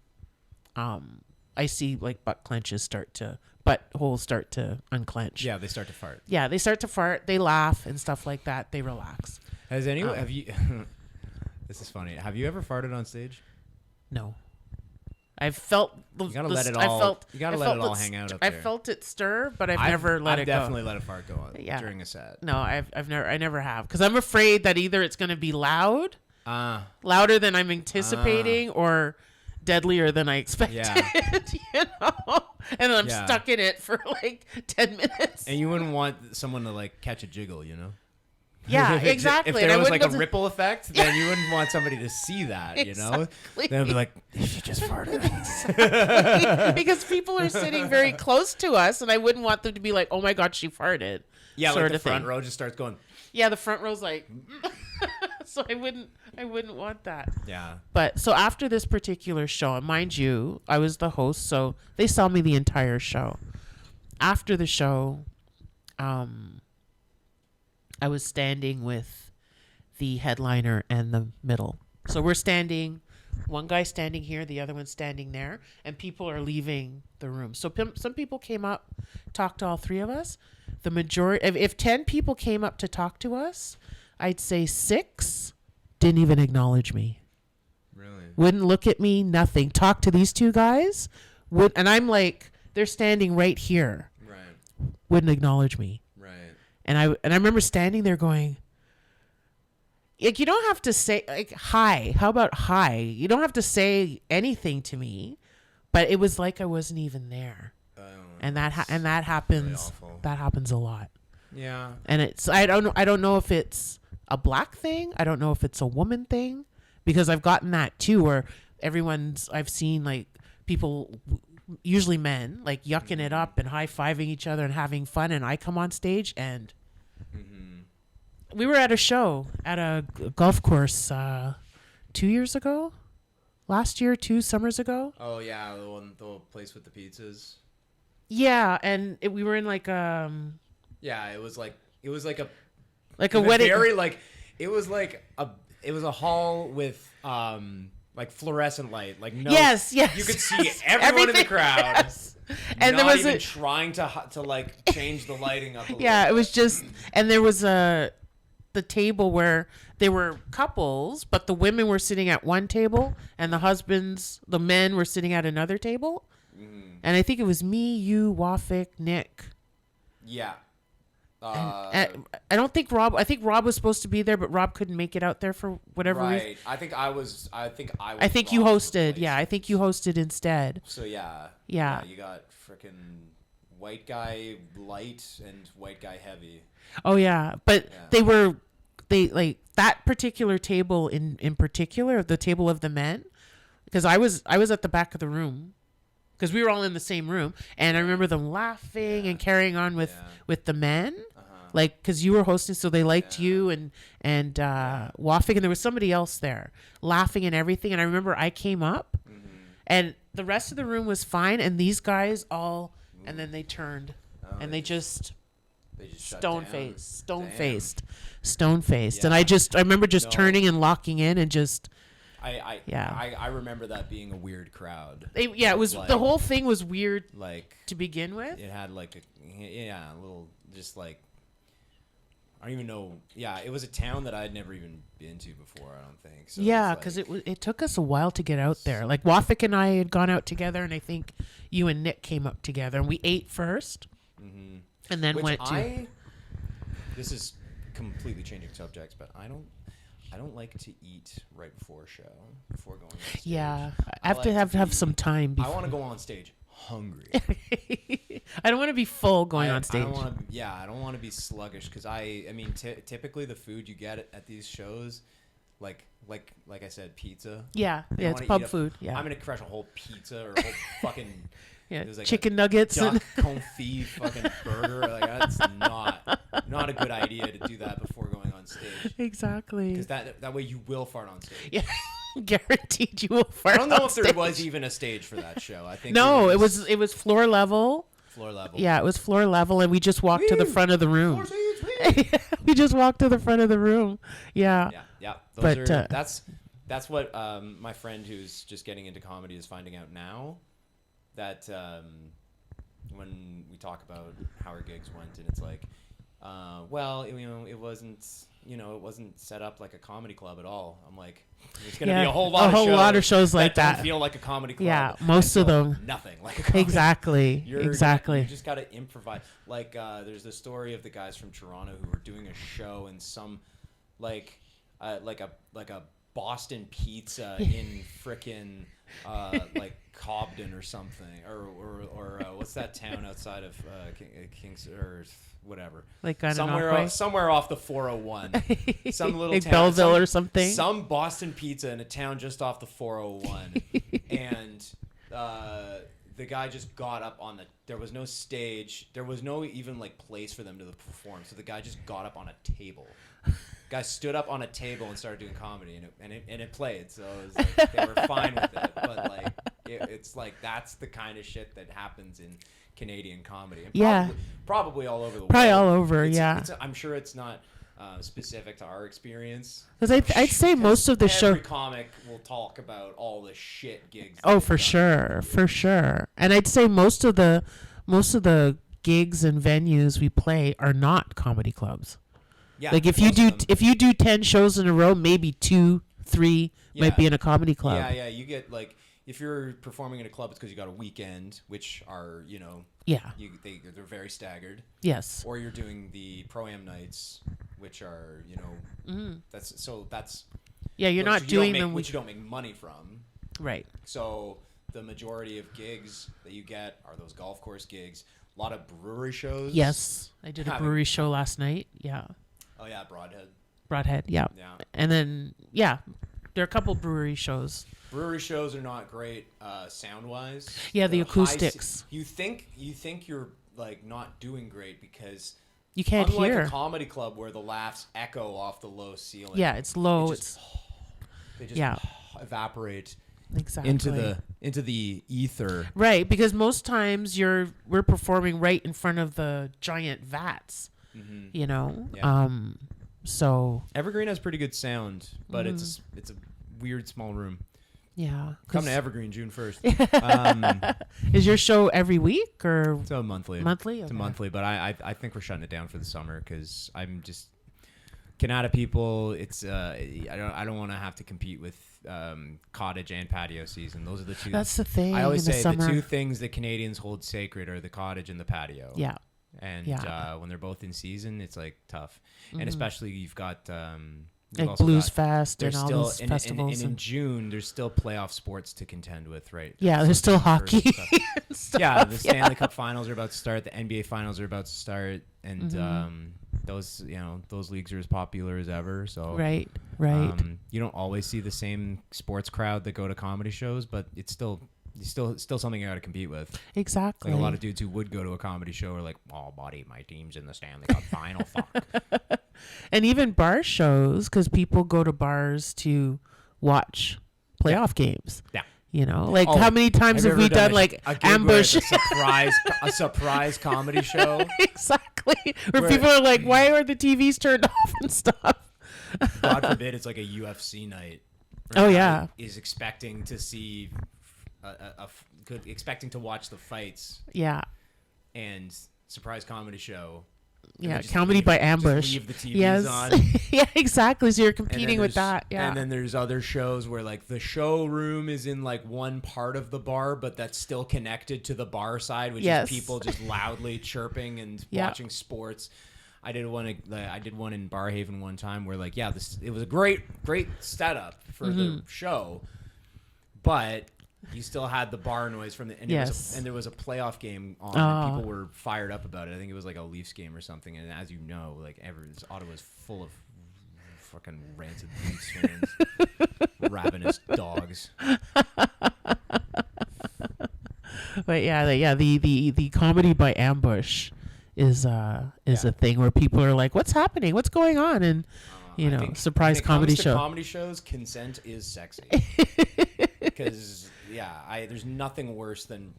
Speaker 2: I see like buttholes start to unclench.
Speaker 1: Yeah, they start to fart.
Speaker 2: Yeah, they start to fart, they laugh and stuff like that. They relax.
Speaker 1: Has anyone have you? This is funny. Have you ever farted on stage?
Speaker 2: No. I've felt
Speaker 1: You gotta let it all. You gotta let it all hang out up there.
Speaker 2: I felt it stir, but I've never let it go.
Speaker 1: I've definitely let a fart go on during a set.
Speaker 2: No, I never have, because I'm afraid that either it's going to be louder than I'm anticipating, or deadlier than I expected.
Speaker 1: Yeah.
Speaker 2: And then I'm stuck in it for like 10 minutes.
Speaker 1: And you wouldn't want someone to like catch a jiggle,
Speaker 2: Yeah, exactly.
Speaker 1: If there was like a ripple effect, then you wouldn't want somebody to see that,
Speaker 2: Exactly.
Speaker 1: They'd be like, she just farted.
Speaker 2: Exactly. Because people are sitting very close to us, and I wouldn't want them to be like, oh my God, she farted.
Speaker 1: Yeah,
Speaker 2: sort
Speaker 1: like the
Speaker 2: of
Speaker 1: front
Speaker 2: thing.
Speaker 1: row just starts going.
Speaker 2: Yeah, the front row's like, so I wouldn't want that.
Speaker 1: Yeah.
Speaker 2: But so after this particular show, and mind you, I was the host, so they saw me the entire show. After the show, I was standing with the headliner and the middle. So we're standing, one guy standing here, the other one standing there, and people are leaving the room. So some people came up, talked to all three of us. The majority, if 10 people came up to talk to us, I'd say 6 didn't even acknowledge me.
Speaker 1: Really?
Speaker 2: Wouldn't look at me, nothing. Talk to these two guys, and I'm like, they're standing right here.
Speaker 1: Right.
Speaker 2: Wouldn't acknowledge me.
Speaker 1: Right.
Speaker 2: And I remember standing there going, like, you don't have to say like hi. How about hi? You don't have to say anything to me, but it was like I wasn't even there. And that happens.
Speaker 1: Really awful.
Speaker 2: That happens a lot.
Speaker 1: Yeah.
Speaker 2: And it's I don't know if it's a black thing. I don't know if it's a woman thing, because I've gotten that too, where I've seen like people, usually men, like yucking it up and high-fiving each other and having fun, and I come on stage and we were at a show at a golf course 2 years ago, last year, 2 summers ago.
Speaker 1: Oh yeah, the place with the pizzas.
Speaker 2: Yeah, and we were in like
Speaker 1: Yeah, it was like a
Speaker 2: wedding.
Speaker 1: Very like it was a hall with like fluorescent light, like no.
Speaker 2: Yes.
Speaker 1: You could see everyone in the crowd.
Speaker 2: Yes. And
Speaker 1: not
Speaker 2: there was
Speaker 1: even trying to like change the lighting up a little.
Speaker 2: Yeah, it was just, and there was the table where there were couples, but the women were sitting at one table and the men were sitting at another table. And I think it was me, you, Wafik, Nick.
Speaker 1: Yeah.
Speaker 2: And I don't think Rob. I think Rob was supposed to be there, but Rob couldn't make it out there for whatever reason.
Speaker 1: Right. I think
Speaker 2: I think you hosted. Yeah, I think you hosted instead.
Speaker 1: So yeah.
Speaker 2: Yeah.
Speaker 1: You got freaking white guy light and white guy heavy.
Speaker 2: Oh yeah, but they like that particular table in particular, the table of the men, because I was at the back of the room. Because we were all in the same room, and I remember them laughing and carrying on with the men, like because you were hosting, so they liked you and Wafik, and there was somebody else there laughing and everything. And I remember I came up, and the rest of the room was fine, and these guys all, and then they turned, and they just stone faced, and I remember just turning and locking in and just. I
Speaker 1: remember that being a weird crowd.
Speaker 2: It was like, the whole thing was weird,
Speaker 1: like
Speaker 2: to begin with.
Speaker 1: It had like a little, just like, I don't even know. Yeah, it was a town that I'd never even been to before, I don't think. So
Speaker 2: yeah, because it took us a while to get out there. Like Wafik and I had gone out together, and I think you and Nick came up together, and we ate first, and then
Speaker 1: This is completely changing subjects, but I don't like to eat right before a show, before going on stage.
Speaker 2: Yeah, I have to have some time before.
Speaker 1: I want to go on stage hungry.
Speaker 2: I don't want to be full going on stage.
Speaker 1: I don't want to be sluggish, because I mean, typically the food you get at these shows, like I said, pizza.
Speaker 2: Yeah,
Speaker 1: I
Speaker 2: yeah, it's
Speaker 1: wanna
Speaker 2: pub
Speaker 1: eat
Speaker 2: food. Yeah,
Speaker 1: I'm gonna crush a whole pizza or a whole fucking
Speaker 2: yeah,
Speaker 1: there's like
Speaker 2: chicken
Speaker 1: a
Speaker 2: nuggets.
Speaker 1: duck
Speaker 2: And
Speaker 1: confit fucking burger. Like that's not a good idea to do that before going on stage.
Speaker 2: exactly.
Speaker 1: Because that way you will fart on stage.
Speaker 2: Yeah, guaranteed you will fart.
Speaker 1: I don't know
Speaker 2: on
Speaker 1: if there
Speaker 2: stage.
Speaker 1: was even a stage for that show. I think
Speaker 2: No,
Speaker 1: we
Speaker 2: it
Speaker 1: were just
Speaker 2: was floor level.
Speaker 1: floor level.
Speaker 2: Yeah, it was floor level, and we just walked to the
Speaker 1: Woo!
Speaker 2: front of the room.
Speaker 1: Floor seats, woo!
Speaker 2: We just walked to the front of the room. Yeah.
Speaker 1: Yeah.
Speaker 2: But,
Speaker 1: That's what my friend who's just getting into comedy is finding out now. That when we talk about how our gigs went, and it's like, well, it wasn't set up like a comedy club at all. I'm like, there's gonna be a whole lot of shows
Speaker 2: like
Speaker 1: that
Speaker 2: that.
Speaker 1: don't feel like a comedy club.
Speaker 2: Yeah, most
Speaker 1: and
Speaker 2: of
Speaker 1: feel
Speaker 2: them.
Speaker 1: nothing like a comedy.
Speaker 2: Exactly.
Speaker 1: You just gotta improvise. Like there's the story of the guys from Toronto who were doing a show in some like a Boston pizza in frickin' like Cobden or something, or what's that town outside of Kings or whatever,
Speaker 2: Like on
Speaker 1: somewhere off the 401, some little
Speaker 2: like
Speaker 1: town,
Speaker 2: Belleville or something.
Speaker 1: some Boston pizza in a town just off the 401, and the guy just got up on there was no stage, there was no even like place for them to perform, so the guy just got up on a table. Guy stood up on a table and started doing comedy, and it played. So it was like, they were fine with it, but like it's like that's the kind of shit that happens in Canadian comedy. And probably all over the world.
Speaker 2: Probably all over.
Speaker 1: I'm sure it's not specific to our experience.
Speaker 2: Because I'd say most of the
Speaker 1: every comic will talk about all the shit gigs.
Speaker 2: Oh, for sure. And I'd say most of the gigs and venues we play are not comedy clubs.
Speaker 1: Yeah,
Speaker 2: like if you do 10 shows in a row, maybe 2, 3 might be in a comedy club.
Speaker 1: Yeah. You get like if you're performing in a club, it's because you got a weekend, which are they're very staggered.
Speaker 2: Yes.
Speaker 1: Or you're doing the pro-am nights, which are that's
Speaker 2: you're not doing them
Speaker 1: which you don't make money from.
Speaker 2: Right.
Speaker 1: So the majority of gigs that you get are those golf course gigs. A lot of brewery shows.
Speaker 2: Yes, I did a brewery show last night. Yeah.
Speaker 1: Oh yeah,
Speaker 2: Broadhead, yeah.
Speaker 1: Yeah.
Speaker 2: And then there are a couple brewery shows.
Speaker 1: Brewery shows are not great sound wise.
Speaker 2: Yeah, the acoustics.
Speaker 1: You think you're like not doing great because
Speaker 2: you can't
Speaker 1: unlike
Speaker 2: hear
Speaker 1: a comedy club where the laughs echo off the low ceiling.
Speaker 2: Yeah, it's low.
Speaker 1: They just evaporate
Speaker 2: exactly
Speaker 1: into the ether.
Speaker 2: Right, because most times we're performing right in front of the giant vats. Mm-hmm. You know, so
Speaker 1: Evergreen has pretty good sound, but it's a weird small room.
Speaker 2: Yeah,
Speaker 1: come to Evergreen June 1st.
Speaker 2: Is your show every week or
Speaker 1: it's a monthly?
Speaker 2: Monthly,
Speaker 1: it's a monthly, but I think we're shutting it down for the summer because I'm just Canada people. It's I don't want to have to compete with cottage and patio season. Those are the two.
Speaker 2: That's the thing.
Speaker 1: I always say
Speaker 2: the
Speaker 1: two things that Canadians hold sacred are the cottage and the patio.
Speaker 2: Yeah.
Speaker 1: And when they're both in season, it's like tough. And especially you've got
Speaker 2: like Blues Fest and all those festivals.
Speaker 1: And in June, there's still playoff sports to contend with, right?
Speaker 2: Yeah, there's still hockey.
Speaker 1: Yeah, the Stanley Cup Finals are about to start. The NBA Finals are about to start, and those leagues are as popular as ever. So
Speaker 2: right.
Speaker 1: You don't always see the same sports crowd that go to comedy shows, but it's still something you got to compete with.
Speaker 2: Exactly.
Speaker 1: Like a lot of dudes who would go to a comedy show are like, "Oh, buddy, my team's in the Stanley Cup Final." Fuck.
Speaker 2: And even bar shows, because people go to bars to watch playoff games.
Speaker 1: Yeah.
Speaker 2: You know, like how many times have we done like ambush?
Speaker 1: A surprise comedy show.
Speaker 2: Exactly. Where people are like, "Why are the TVs turned off and stuff?"
Speaker 1: God forbid it's like a UFC night.
Speaker 2: Oh yeah.
Speaker 1: Is expecting to see expecting to watch the fights.
Speaker 2: Yeah.
Speaker 1: And surprise comedy show.
Speaker 2: Yeah, comedy by ambush.
Speaker 1: Leave the TVs on.
Speaker 2: Yeah, exactly. So you're competing with that. Yeah.
Speaker 1: And then there's other shows where like the showroom is in like one part of the bar, but that's still connected to the bar side, which is people just loudly chirping and watching sports. I did one in Barhaven one time where like it was a great setup for the show, but you still had the bar noise from the and there was a playoff game on. And people were fired up about it. I think it was like a Leafs game or something. And as you know, like Ottawa's full fucking rancid Leafs fans, ravenous dogs.
Speaker 2: But the comedy by ambush is a thing where people are like, "What's happening? What's going on?" And
Speaker 1: I think
Speaker 2: surprise
Speaker 1: when it
Speaker 2: comedy
Speaker 1: comes to
Speaker 2: show.
Speaker 1: comedy shows, consent is sexy. Because there's nothing worse than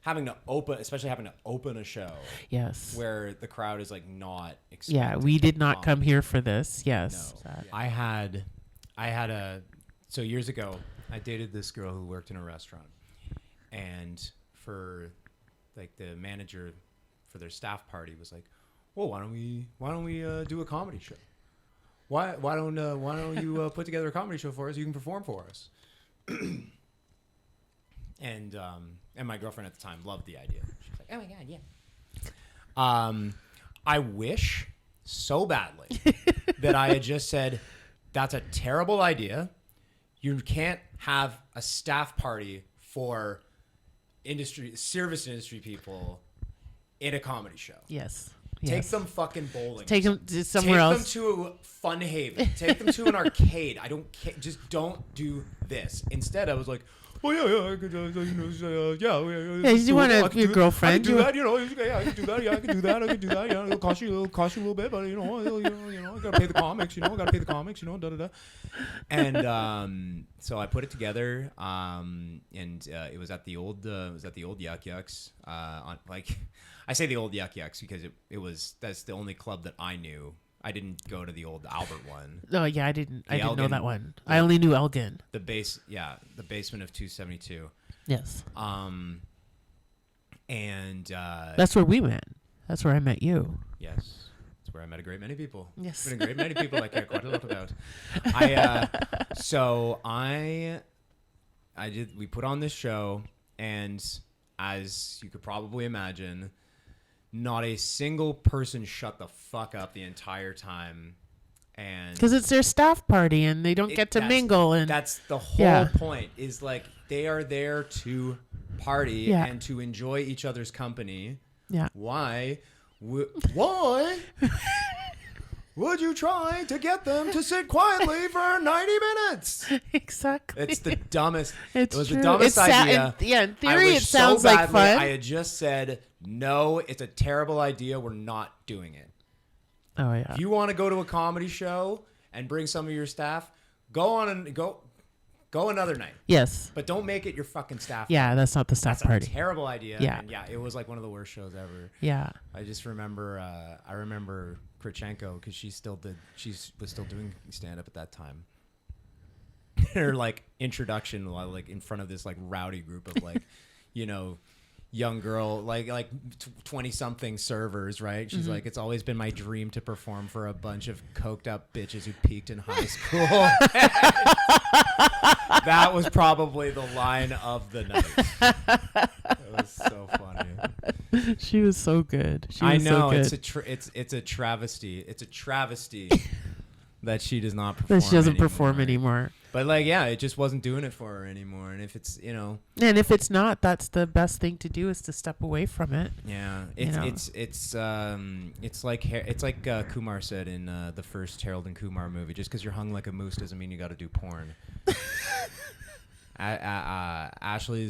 Speaker 1: having to open a show
Speaker 2: Yes.
Speaker 1: where the crowd is like not expecting.
Speaker 2: Yeah, we did not come
Speaker 1: comedy.
Speaker 2: here for this. Yes.
Speaker 1: No. I had so years ago I dated this girl who worked in a restaurant, and for like the manager for their staff party was like, well, why don't we do a comedy show? Why don't you put together a comedy show for us? You can perform for us. And my girlfriend at the time loved the idea. She was like, oh my god, yeah. I wish so badly that I had just said, that's a terrible idea. You can't have a staff party for service industry people in a comedy show.
Speaker 2: Yes.
Speaker 1: Take them fucking bowling.
Speaker 2: Take them to somewhere else.
Speaker 1: Take them to Fun Haven. Take them to an arcade. I don't care. Just don't do this. Instead, I was like, well, yeah, I could,
Speaker 2: Yeah, you want your girlfriend?
Speaker 1: I can do that, I can do that. Yeah, I can do that. It'll cost you a little bit, but I gotta pay the comics. Da da da. And so I put it together. And it was at the old Yuck Yucks. I say the old Yuck Yucks because that's the only club that I knew. I didn't go to the old Albert one.
Speaker 2: Oh yeah, I didn't know
Speaker 1: Elgin,
Speaker 2: that one. I only knew Elgin.
Speaker 1: The basement of 272.
Speaker 2: Yes.
Speaker 1: And
Speaker 2: that's where we met. That's where I met you.
Speaker 1: Yes. That's where I met a great many people.
Speaker 2: Yes.
Speaker 1: Been a great many people I care quite a lot about. We put on this show, and as you could probably imagine, not a single person shut the fuck up the entire time. And
Speaker 2: because it's their staff party and they don't get to mingle. And
Speaker 1: that's the whole point, is like they are there to party and to enjoy each other's company.
Speaker 2: Yeah.
Speaker 1: Why would you try to get them to sit quietly for 90 minutes?
Speaker 2: Exactly.
Speaker 1: It's the dumbest.
Speaker 2: It
Speaker 1: was the dumbest idea.
Speaker 2: In theory, it sounds like fun.
Speaker 1: I had just said, no, it's a terrible idea. We're not doing it.
Speaker 2: Oh, yeah.
Speaker 1: If you want to go to a comedy show and bring some of your staff, go another night.
Speaker 2: Yes.
Speaker 1: But don't make it your fucking staff.
Speaker 2: Yeah, that's not the staff party.
Speaker 1: That's a terrible idea.
Speaker 2: Yeah.
Speaker 1: And it was like one of the worst shows ever.
Speaker 2: Yeah.
Speaker 1: I just remember, Krichenko, because she was still doing stand up at that time. Her like introduction, like in front of this like rowdy group of like, young girl, like 20 something servers, right? She's like, it's always been my dream to perform for a bunch of coked up bitches who peaked in high school. That was probably the line of the night. It was so funny.
Speaker 2: She was so good.
Speaker 1: I know, it's a travesty. It's a travesty that she does not perform.
Speaker 2: That she doesn't perform anymore.
Speaker 1: But it just wasn't doing it for her anymore. And if it's
Speaker 2: and if it's not, that's the best thing to do, is to step away from it.
Speaker 1: Yeah, it's like Kumar said in the first Harold and Kumar movie. Just because you're hung like a moose doesn't mean you got to do porn. Ashley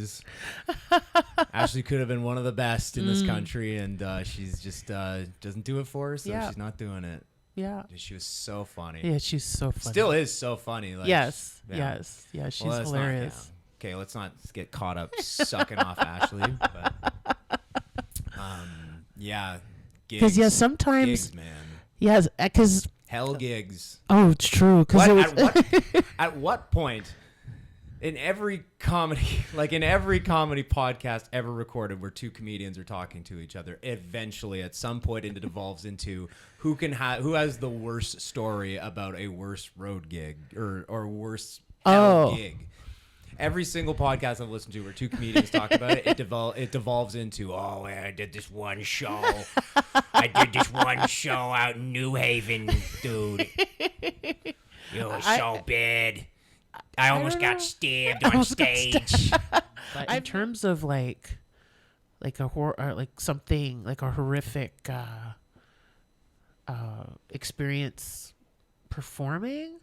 Speaker 1: could have been one of the best in this country, and she's just doesn't do it for her, so she's not doing it.
Speaker 2: Yeah.
Speaker 1: She was so funny.
Speaker 2: Yeah, she's so funny.
Speaker 1: Still is so funny. Like,
Speaker 2: yes. Yeah, she's hilarious.
Speaker 1: Okay, let's not get caught up sucking off Ashley. But,
Speaker 2: because sometimes
Speaker 1: gigs, man.
Speaker 2: Yes, because
Speaker 1: hell gigs.
Speaker 2: Oh, it's true. Because
Speaker 1: at what point in every comedy podcast ever recorded where two comedians are talking to each other, eventually at some point it devolves into who has the worst story about a worse road gig or worse gig. Every single podcast I've listened to where two comedians talk about it, it devolves into, I did this one show. Out in New Haven, dude. It was so bad. I almost got stabbed on stage.
Speaker 2: But in terms of like a horror, like something like a horrific experience performing.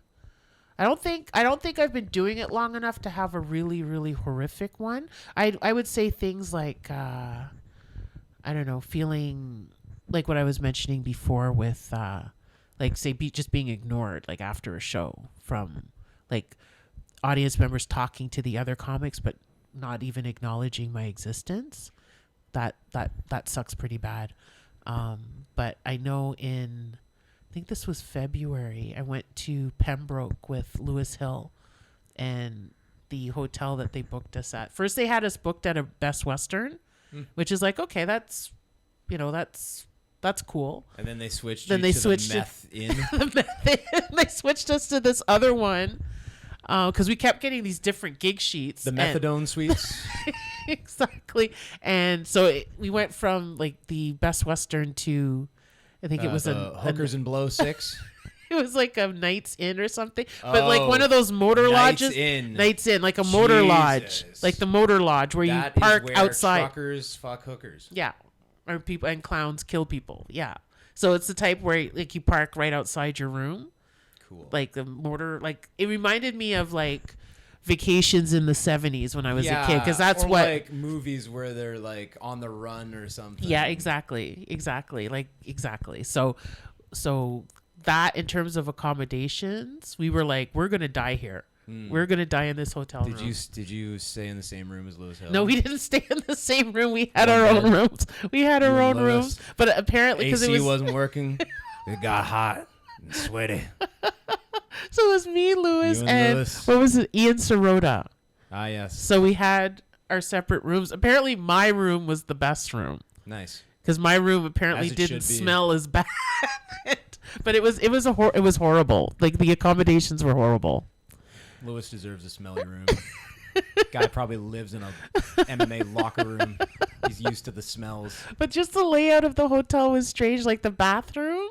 Speaker 2: I don't think I've been doing it long enough to have a really, really horrific one. I would say things like I don't know, feeling like what I was mentioning before with like say just being ignored like after a show from like audience members talking to the other comics but not even acknowledging my existence. That sucks pretty bad. But I know I think this was February, I went to Pembroke with Lewis Hill and the hotel that they booked us at. First they had us booked at a Best Western, which is like, okay, that's cool.
Speaker 1: And then they switched
Speaker 2: Then
Speaker 1: you
Speaker 2: they
Speaker 1: to
Speaker 2: switched
Speaker 1: the meth in.
Speaker 2: They switched us to this other one because we kept getting these different gig sheets.
Speaker 1: The methadone suites.
Speaker 2: Exactly. And so we went from like the Best Western to, I think it was
Speaker 1: the Hookers and Blow 6.
Speaker 2: it was like a Night's Inn or something, but like one of those motor lodges. Night's Inn, like a motor lodge, like the motor lodge where
Speaker 1: That
Speaker 2: you park
Speaker 1: is where
Speaker 2: outside.
Speaker 1: Truckers fuck hookers.
Speaker 2: Yeah, or people and clowns kill people. Yeah, so it's the type where like you park right outside your room.
Speaker 1: Cool.
Speaker 2: Like the motor, like it reminded me of like Vacations in the 70s when I was a kid, because that's
Speaker 1: or
Speaker 2: what
Speaker 1: like movies where they're like on the run or something.
Speaker 2: Yeah, exactly. So that in terms of accommodations, we were like, we're gonna die here. We're gonna die in this hotel room.
Speaker 1: Did you stay in the same room as Lewis Hill?
Speaker 2: No, we didn't stay in the same room. We had our own rooms. We had our own rooms, but apparently because
Speaker 1: AC wasn't working, it got hot and sweaty.
Speaker 2: So it was me, Lewis, and
Speaker 1: Lewis.
Speaker 2: what was it, Ian Sirota.
Speaker 1: Ah, yes.
Speaker 2: So we had our separate rooms. Apparently, my room was the best room.
Speaker 1: Nice.
Speaker 2: Because my room apparently
Speaker 1: As it
Speaker 2: didn't
Speaker 1: should be.
Speaker 2: smell as bad, but it was horrible. Like the accommodations were horrible.
Speaker 1: Lewis deserves a smelly room. Guy probably lives in a MMA locker room. He's used to the smells.
Speaker 2: But just the layout of the hotel was strange. Like the bathroom,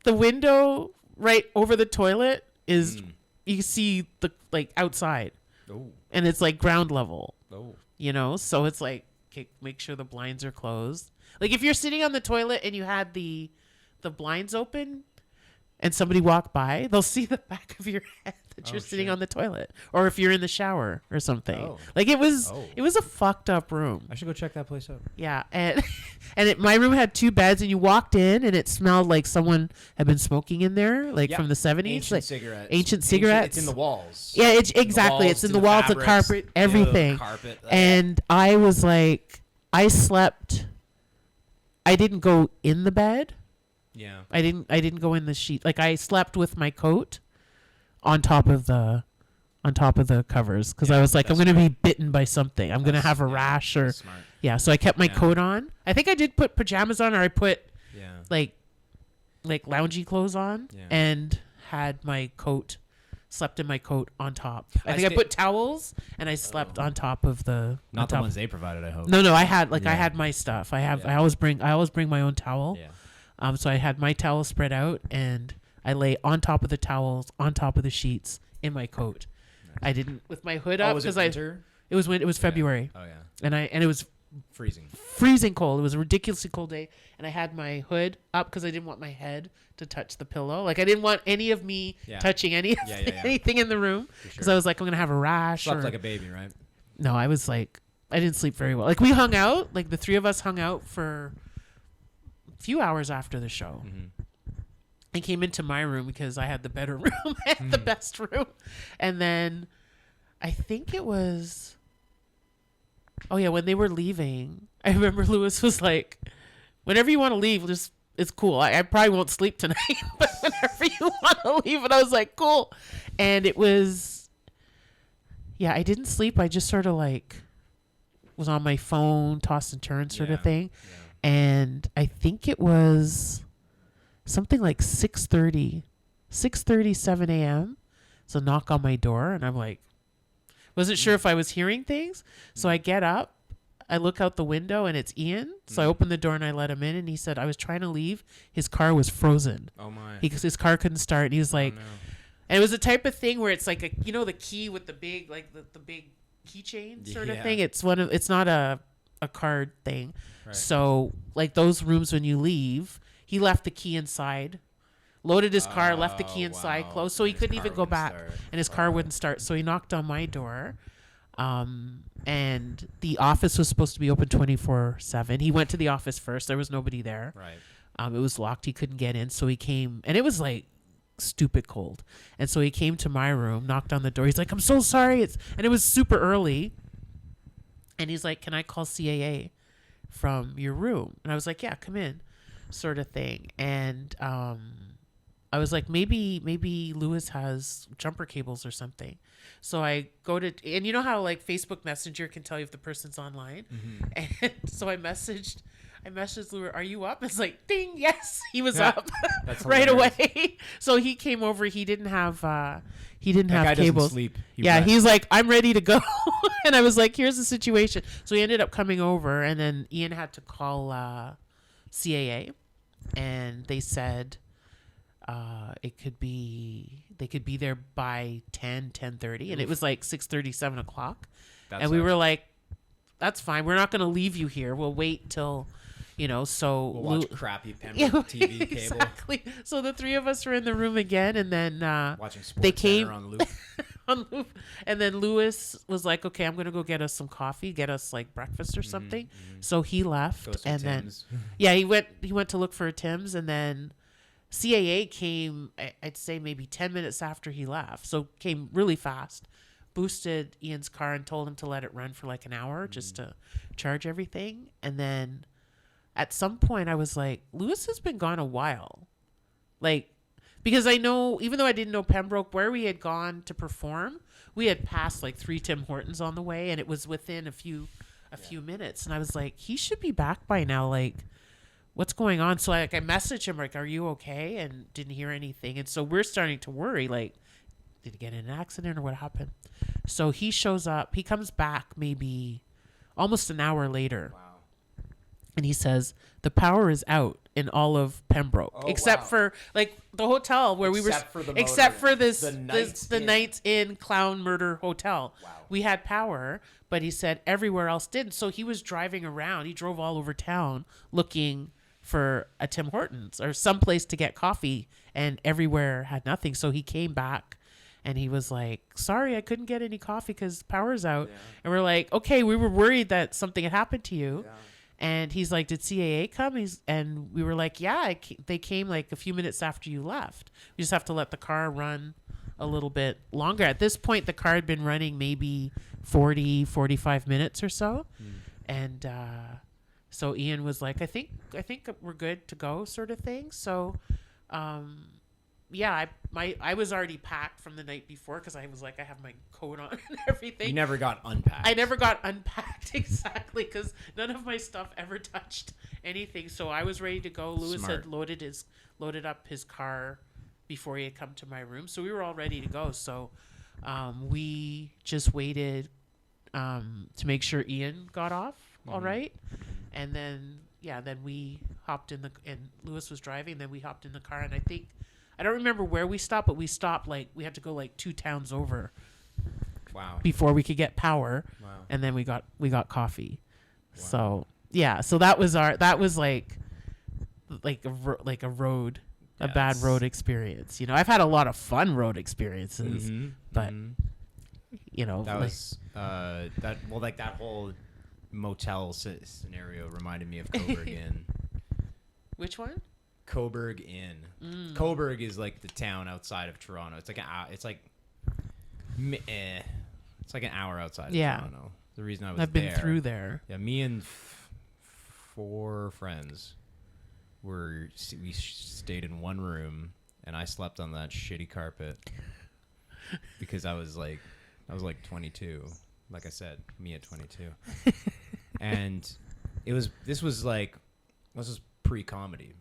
Speaker 2: the window right over the toilet is you see the like outside, and it's like ground level. You know, so it's like, okay, make sure the blinds are closed. Like if you're sitting on the toilet and you had the blinds open, and somebody walked by, they'll see the back of your head that you're sitting on the toilet, or if you're in the shower or something. Like it was a fucked up room.
Speaker 1: I should go check that place out.
Speaker 2: Yeah, and my room had 2 beds, and you walked in, and it smelled like someone had been smoking in there, like from the 70s,
Speaker 1: Ancient
Speaker 2: like
Speaker 1: cigarettes.
Speaker 2: Ancient cigarettes.
Speaker 1: It's in the walls.
Speaker 2: Yeah, it's exactly. It's in the walls, the carpet, everything.
Speaker 1: Carpet.
Speaker 2: And I was like, I slept. I didn't go in the bed.
Speaker 1: Yeah.
Speaker 2: I didn't go in the sheet. Like I slept with my coat on top of the covers because I was like, I'm going to be bitten by something. I'm going to have a rash or
Speaker 1: smart.
Speaker 2: Yeah, so I kept my coat on. I think I did put pajamas on, or I put like loungy clothes on and had my coat, slept in my coat on top. I think I put towels and I slept on top of the
Speaker 1: Not the ones they provided, I hope.
Speaker 2: No, I had I had my stuff. I always bring my own towel.
Speaker 1: Yeah.
Speaker 2: So I had my towel spread out, and I lay on top of the towels, on top of the sheets, in my coat. Nice. I didn't with my hood up
Speaker 1: because
Speaker 2: it was February.
Speaker 1: Oh yeah.
Speaker 2: And it was freezing cold. It was a ridiculously cold day, and I had my hood up because I didn't want my head to touch the pillow. Like I didn't want any of me touching anything in the room because I was like, I'm gonna have a rash.
Speaker 1: Slept like a baby, right?
Speaker 2: No, I was like, I didn't sleep very well. Like we hung out, like the 3 of us hung out for few hours after the show. I came into my room because I had the better room. I had the best room. And then I think it was, when they were leaving, I remember Lewis was like, whenever you want to leave, it's cool. I probably won't sleep tonight, but whenever you want to leave. And I was like, cool. And it was, I didn't sleep. I just sort of like was on my phone, toss and turn sort of thing. Yeah. And I think it was something like 6:30, 7 a.m. So knock on my door, and I'm like, wasn't sure if I was hearing things. So I get up, I look out the window, and it's Ian. So I open the door and I let him in, and he said, I was trying to leave. His car was frozen. Oh my! Because his car couldn't start, and he was like, and it was the type of thing where it's like the key with the big the big keychain sort of thing. It's not a card thing. Right. So like those rooms when you leave, he left the key inside loaded his car, left the key inside,
Speaker 1: wow.
Speaker 2: closed, so he
Speaker 1: And his
Speaker 2: couldn't
Speaker 1: car
Speaker 2: even go
Speaker 1: wouldn't
Speaker 2: back,
Speaker 1: start.
Speaker 2: and his car wouldn't start. So he knocked on my door, and the office was supposed to be open 24/7. He went to the office first. There was nobody there.
Speaker 1: Right.
Speaker 2: It was locked. He couldn't get in, so he came, and it was like stupid cold. And so he came to my room, knocked on the door. He's like, "I'm so sorry." And it was super early. And he's like, "Can I call CAA from your room?" And I was like, "Yeah, come in," sort of thing. And I was like, maybe Lewis has jumper cables or something. So I go to, and you know how like Facebook Messenger can tell you if the person's online. And so I messaged Lewis, "Are you up?" It's like, ding, yes, he was up
Speaker 1: That's
Speaker 2: right
Speaker 1: hilarious.
Speaker 2: away. So he came over. He didn't have
Speaker 1: That
Speaker 2: have
Speaker 1: guy doesn't
Speaker 2: cables.
Speaker 1: sleep. He
Speaker 2: Yeah,
Speaker 1: rests.
Speaker 2: he's like, "I'm ready to go." And I was like, "Here's the situation." So he ended up coming over, and then Ian had to call CAA, and they said they could be there by 10:30, and it was like 6:30, 7 o'clock.
Speaker 1: That's
Speaker 2: And we
Speaker 1: it.
Speaker 2: were like, "That's fine. We're not going to leave you here. We'll wait till, so
Speaker 1: We'll watch
Speaker 2: Lou-
Speaker 1: crappy Pembroke TV cable.
Speaker 2: exactly." So the three of us were in the room again, and then
Speaker 1: Watching Sports
Speaker 2: they came
Speaker 1: Center on loop.
Speaker 2: on loop. And then Lewis was like, "Okay, I'm gonna go get us some coffee, get us like breakfast or something." So he left,
Speaker 1: Goes to
Speaker 2: and
Speaker 1: Tim's.
Speaker 2: then he went to look for a Tim's, and then CAA came. I'd say maybe 10 minutes after he left, so came really fast. Boosted Ian's car and told him to let it run for like an hour just to charge everything. And then at some point I was like, Lewis has been gone a while. Like, because I know, even though I didn't know Pembroke, where we had gone to perform, we had passed like 3 Tim Hortons on the way, and it was within a few minutes. And I was like, he should be back by now. Like, what's going on? So I messaged him like, "Are you okay?" And didn't hear anything. And so we're starting to worry, like, did he get in an accident or what happened? So he shows up. He comes back maybe almost an hour later.
Speaker 1: Wow.
Speaker 2: And he says, "The power is out in all of Pembroke,
Speaker 1: Oh,
Speaker 2: except
Speaker 1: wow.
Speaker 2: for like the hotel where
Speaker 1: Except for the
Speaker 2: except
Speaker 1: motor
Speaker 2: for this
Speaker 1: the Knights
Speaker 2: the
Speaker 1: Inn.
Speaker 2: Knights Inn Clown Murder Hotel.
Speaker 1: Wow.
Speaker 2: We had power, but he said everywhere else didn't. So he was driving around. He drove all over town looking for a Tim Hortons or someplace to get coffee, and everywhere had nothing. So he came back. And he was like, "Sorry, I couldn't get any coffee because power's out."
Speaker 1: Yeah.
Speaker 2: And we're like, "Okay, we were worried that something had happened to you."
Speaker 1: Yeah.
Speaker 2: And he's like, "Did CAA come?" And we were like, "Yeah, they came like a few minutes after you left. We just have to let the car run a little bit longer." At this point, the car had been running maybe 45 minutes or so. And so Ian was like, I think we're good to go," sort of thing. So yeah, I was already packed from the night before because I was like, I have my coat on and everything.
Speaker 1: You never got unpacked.
Speaker 2: I never got unpacked, exactly, because none of my stuff ever touched anything. So I was ready to go. Lewis
Speaker 1: Smart.
Speaker 2: had loaded up his car before he had come to my room, so we were all ready to go. So we just waited to make sure Ian got off all right, and then we hopped and Lewis was driving. Then we hopped in the car, and I don't remember where we stopped, but we stopped like we had to go like 2 towns over
Speaker 1: Wow.
Speaker 2: before we could get power.
Speaker 1: Wow.
Speaker 2: And then we got coffee. Wow. So yeah, so that was like a road, a bad road experience. I've had a lot of fun road experiences, but
Speaker 1: that was that whole motel scenario reminded me of Coburg Inn.
Speaker 2: Which one?
Speaker 1: Coburg Inn. Coburg is like the town outside of Toronto. It's like an hour outside of Toronto. The reason I was
Speaker 2: I've been through there.
Speaker 1: Yeah, me and 4 friends we stayed in one room, and I slept on that shitty carpet because I was like 22. Like I said, me at 22. And this was pre-comedy.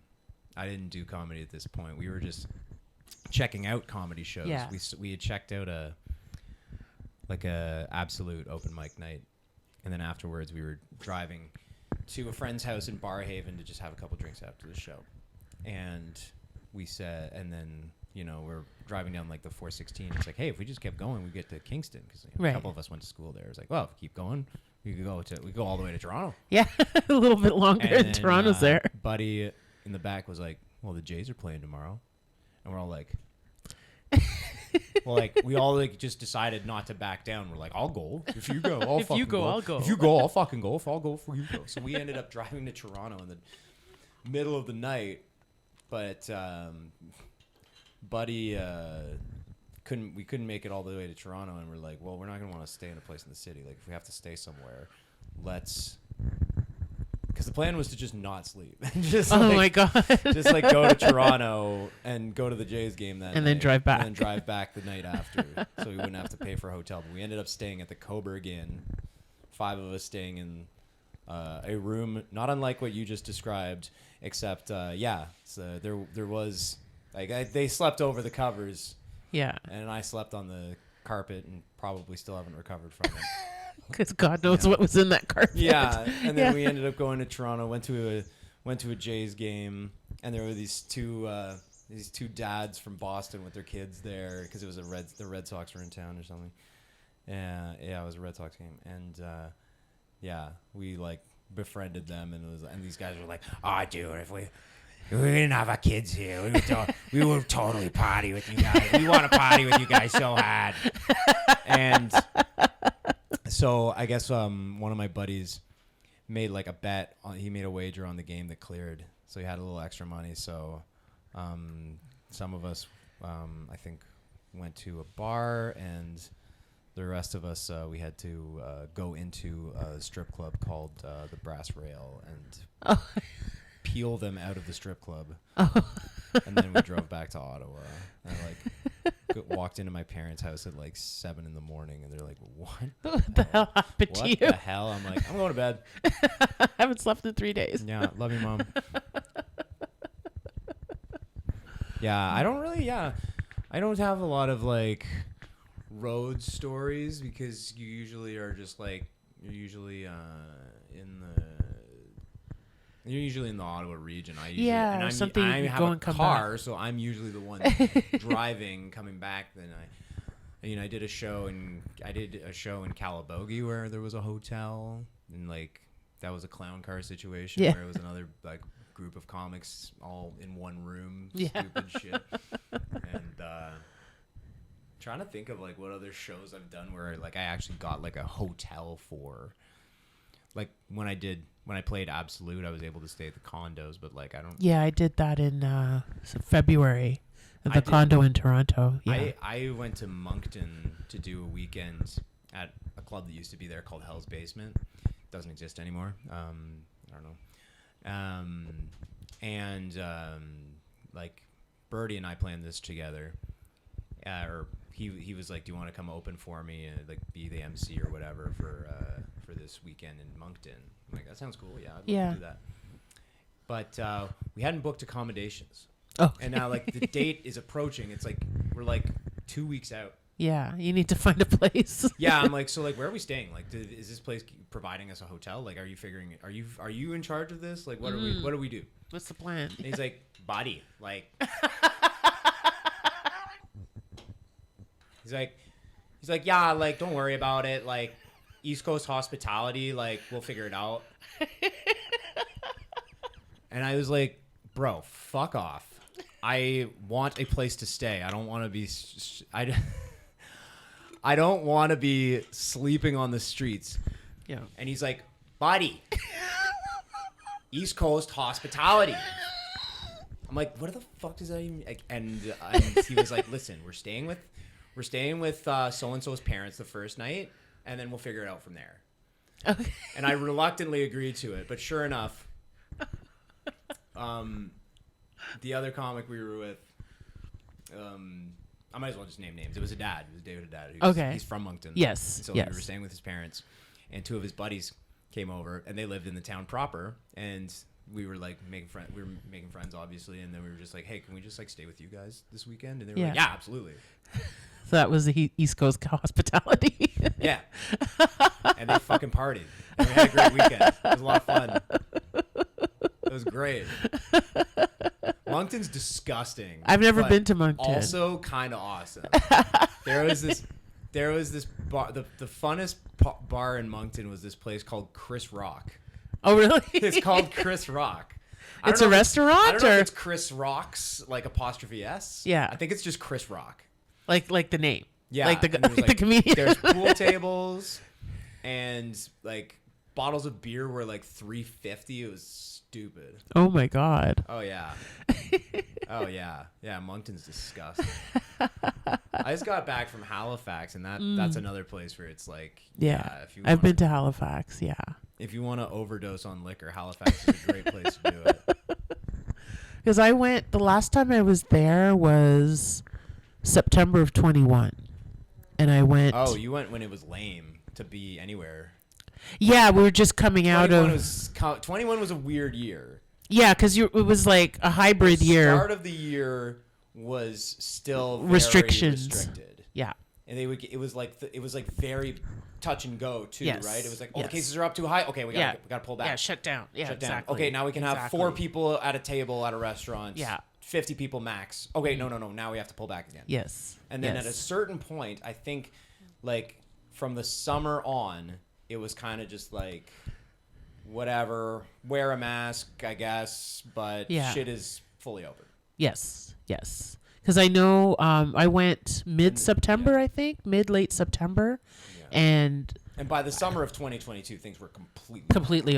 Speaker 1: I didn't do comedy at this point. We were just checking out comedy shows.
Speaker 2: Yeah.
Speaker 1: We had checked out a absolute open mic night, and then afterwards we were driving to a friend's house in Barrhaven to just have a couple drinks after the show. And we said, and then we're driving down like the 416. It's like, hey, if we just kept going, we'd get to Kingston because a couple of us went to school there. It's like, well, if we keep going, we go all the way to Toronto.
Speaker 2: Yeah, a little bit longer.
Speaker 1: And
Speaker 2: and Toronto's there.
Speaker 1: Buddy in the back was like, well, the Jays are playing tomorrow. And we're all like, well, like we all like just decided not to back down. We're like, I'll go if you go. I'll
Speaker 2: If
Speaker 1: fucking
Speaker 2: you go, I'll go.
Speaker 1: If you go, I'll fucking go. If I'll go, for you go. So we ended up driving to Toronto in the middle of the night, but Buddy couldn't make it all the way to Toronto, and we're like, well, we're not gonna want to stay in a place in the city. Like if we have to stay somewhere, because the plan was to just not sleep. Just
Speaker 2: my god.
Speaker 1: just like go to Toronto and go to the Jays game that
Speaker 2: And
Speaker 1: night,
Speaker 2: then drive back.
Speaker 1: And then drive back the night after, so we wouldn't have to pay for a hotel. But we ended up staying at the Coburg Inn. 5 of us staying in a room not unlike what you just described, except so there was like they slept over the covers.
Speaker 2: Yeah.
Speaker 1: And I slept on the carpet and probably still haven't recovered from it.
Speaker 2: Because God knows what was in that carpet.
Speaker 1: Yeah, and then we ended up going to Toronto. Went to a Jays game, and there were these two dads from Boston with their kids there because it was the Red Sox were in town or something. Yeah, it was a Red Sox game, and we like befriended them, and these guys were like, "Oh, dude, if we didn't have our kids here, we would totally party with you guys. We want to party with you guys so hard." And so I guess one of my buddies made like a bet. He made a wager on the game that cleared, so he had a little extra money. So some of us, I think, went to a bar, and the rest of us we had to go into a strip club called the Brass Rail and peel them out of the strip club. And then we drove back to Ottawa. And walked into my parents' house at like 7 a.m, and they're like, "What
Speaker 2: the hell happened to you?"
Speaker 1: What the hell? I'm like, "I'm going to bed."
Speaker 2: I haven't slept in 3 days.
Speaker 1: Yeah, love you, Mom. I don't have a lot of like road stories because you usually are just like you're usually in the Ottawa region. I have a car, so I'm usually the one driving, coming back. Then I did a show in Calabogie where there was a hotel, and like that was a clown car situation where it was another like group of comics all in one room, stupid shit. And trying to think of like what other shows I've done where like I actually got like a hotel for. Like when I played Absolute, I was able to stay at the condos, but like I don't.
Speaker 2: Yeah, I did that in February at the condo in Toronto. Yeah.
Speaker 1: I went to Moncton to do a weekend at a club that used to be there called Hell's Basement. Doesn't exist anymore. I don't know. Like Birdie and I planned this together. Or he was like, "Do you want to come open for me and like be the MC or whatever for this weekend in Moncton?" I'm like, "That sounds cool. Yeah, I'd love to do that." But we hadn't booked accommodations.
Speaker 2: Oh.
Speaker 1: And now like the date is approaching. It's like we're like 2 weeks out.
Speaker 2: Yeah, you need to find a place.
Speaker 1: Yeah, I'm like, so like where are we staying? Like, is this place providing us a hotel? Like, are you in charge of this? Like, what do we do?
Speaker 2: What's the plan?
Speaker 1: And he's like, "Buddy, like." He's like, "Yeah, like, don't worry about it. Like, East Coast hospitality, like, we'll figure it out." And I was like, "Bro, fuck off. I want a place to stay. I don't want to be, I don't want to be sleeping on the streets."
Speaker 2: Yeah.
Speaker 1: And he's like, "Buddy, East Coast hospitality." I'm like, "What the fuck does that even?" And he was like, "Listen, we're staying with so and so's parents the first night, and then we'll figure it out from there."
Speaker 2: Okay.
Speaker 1: And I reluctantly agreed to it, but sure enough, the other comic we were with, I might as well just name names. It was a dad. It was David, a dad. He's from Moncton.
Speaker 2: Yes.
Speaker 1: So we were staying with his parents, and 2 of his buddies came over, and they lived in the town proper, and we were like making friends, obviously, and then we were just like, "Hey, can we just like stay with you guys this weekend?" And they were like, "Yeah, absolutely."
Speaker 2: So that was the East Coast hospitality.
Speaker 1: Yeah. And they fucking partied. And we had a great weekend. It was a lot of fun. It was great. Moncton's disgusting.
Speaker 2: I've never been to Moncton.
Speaker 1: Also kind of awesome. There was this bar. The funnest bar in Moncton was this place called Chris Rock.
Speaker 2: Oh, really?
Speaker 1: It's called Chris Rock. don't
Speaker 2: It's
Speaker 1: know
Speaker 2: a
Speaker 1: if
Speaker 2: restaurant,
Speaker 1: I don't know
Speaker 2: or
Speaker 1: if it's Chris Rock's like apostrophe S.
Speaker 2: Yeah.
Speaker 1: I think it's just Chris Rock.
Speaker 2: like the name.
Speaker 1: Yeah,
Speaker 2: Like the
Speaker 1: and there's,
Speaker 2: like the comedian.
Speaker 1: There's pool tables, and like bottles of beer were like $3.50. It was stupid.
Speaker 2: Oh my god.
Speaker 1: Oh yeah. Oh yeah. Yeah, Moncton's disgusting. I just got back from Halifax, and that's another place where it's like,
Speaker 2: Yeah.
Speaker 1: if you
Speaker 2: I've been to Halifax. Yeah.
Speaker 1: if you want to overdose on liquor, Halifax is a great place to do it.
Speaker 2: Because I went, the last time I was there was September of 21. And I went.
Speaker 1: Oh, you went when it was lame to be anywhere.
Speaker 2: Yeah, we were just coming out
Speaker 1: 21
Speaker 2: of.
Speaker 1: was 21 was a weird year.
Speaker 2: Yeah, because it was like a hybrid
Speaker 1: The
Speaker 2: year.
Speaker 1: start of the year was still very
Speaker 2: Restrictions.
Speaker 1: restricted.
Speaker 2: Yeah.
Speaker 1: And it was like very touch and go too,
Speaker 2: Yes.
Speaker 1: right? It was like,
Speaker 2: Yes.
Speaker 1: the cases are up too high. Okay, we got to pull back.
Speaker 2: Yeah, shut down. Yeah,
Speaker 1: Shut down.
Speaker 2: exactly.
Speaker 1: Okay, now we can have
Speaker 2: Exactly.
Speaker 1: 4 people at a table at a restaurant.
Speaker 2: Yeah.
Speaker 1: 50 people max. Okay, no. Now we have to pull back again.
Speaker 2: Yes.
Speaker 1: And then
Speaker 2: yes.
Speaker 1: at a certain point, I think, like from the summer on, it was kind of just like, whatever, wear a mask, I guess, but
Speaker 2: Yeah.
Speaker 1: shit is fully open.
Speaker 2: Yes. Yes. Because I know I went mid-September, I think, late September.
Speaker 1: Yeah.
Speaker 2: And
Speaker 1: by the summer of 2022, things were completely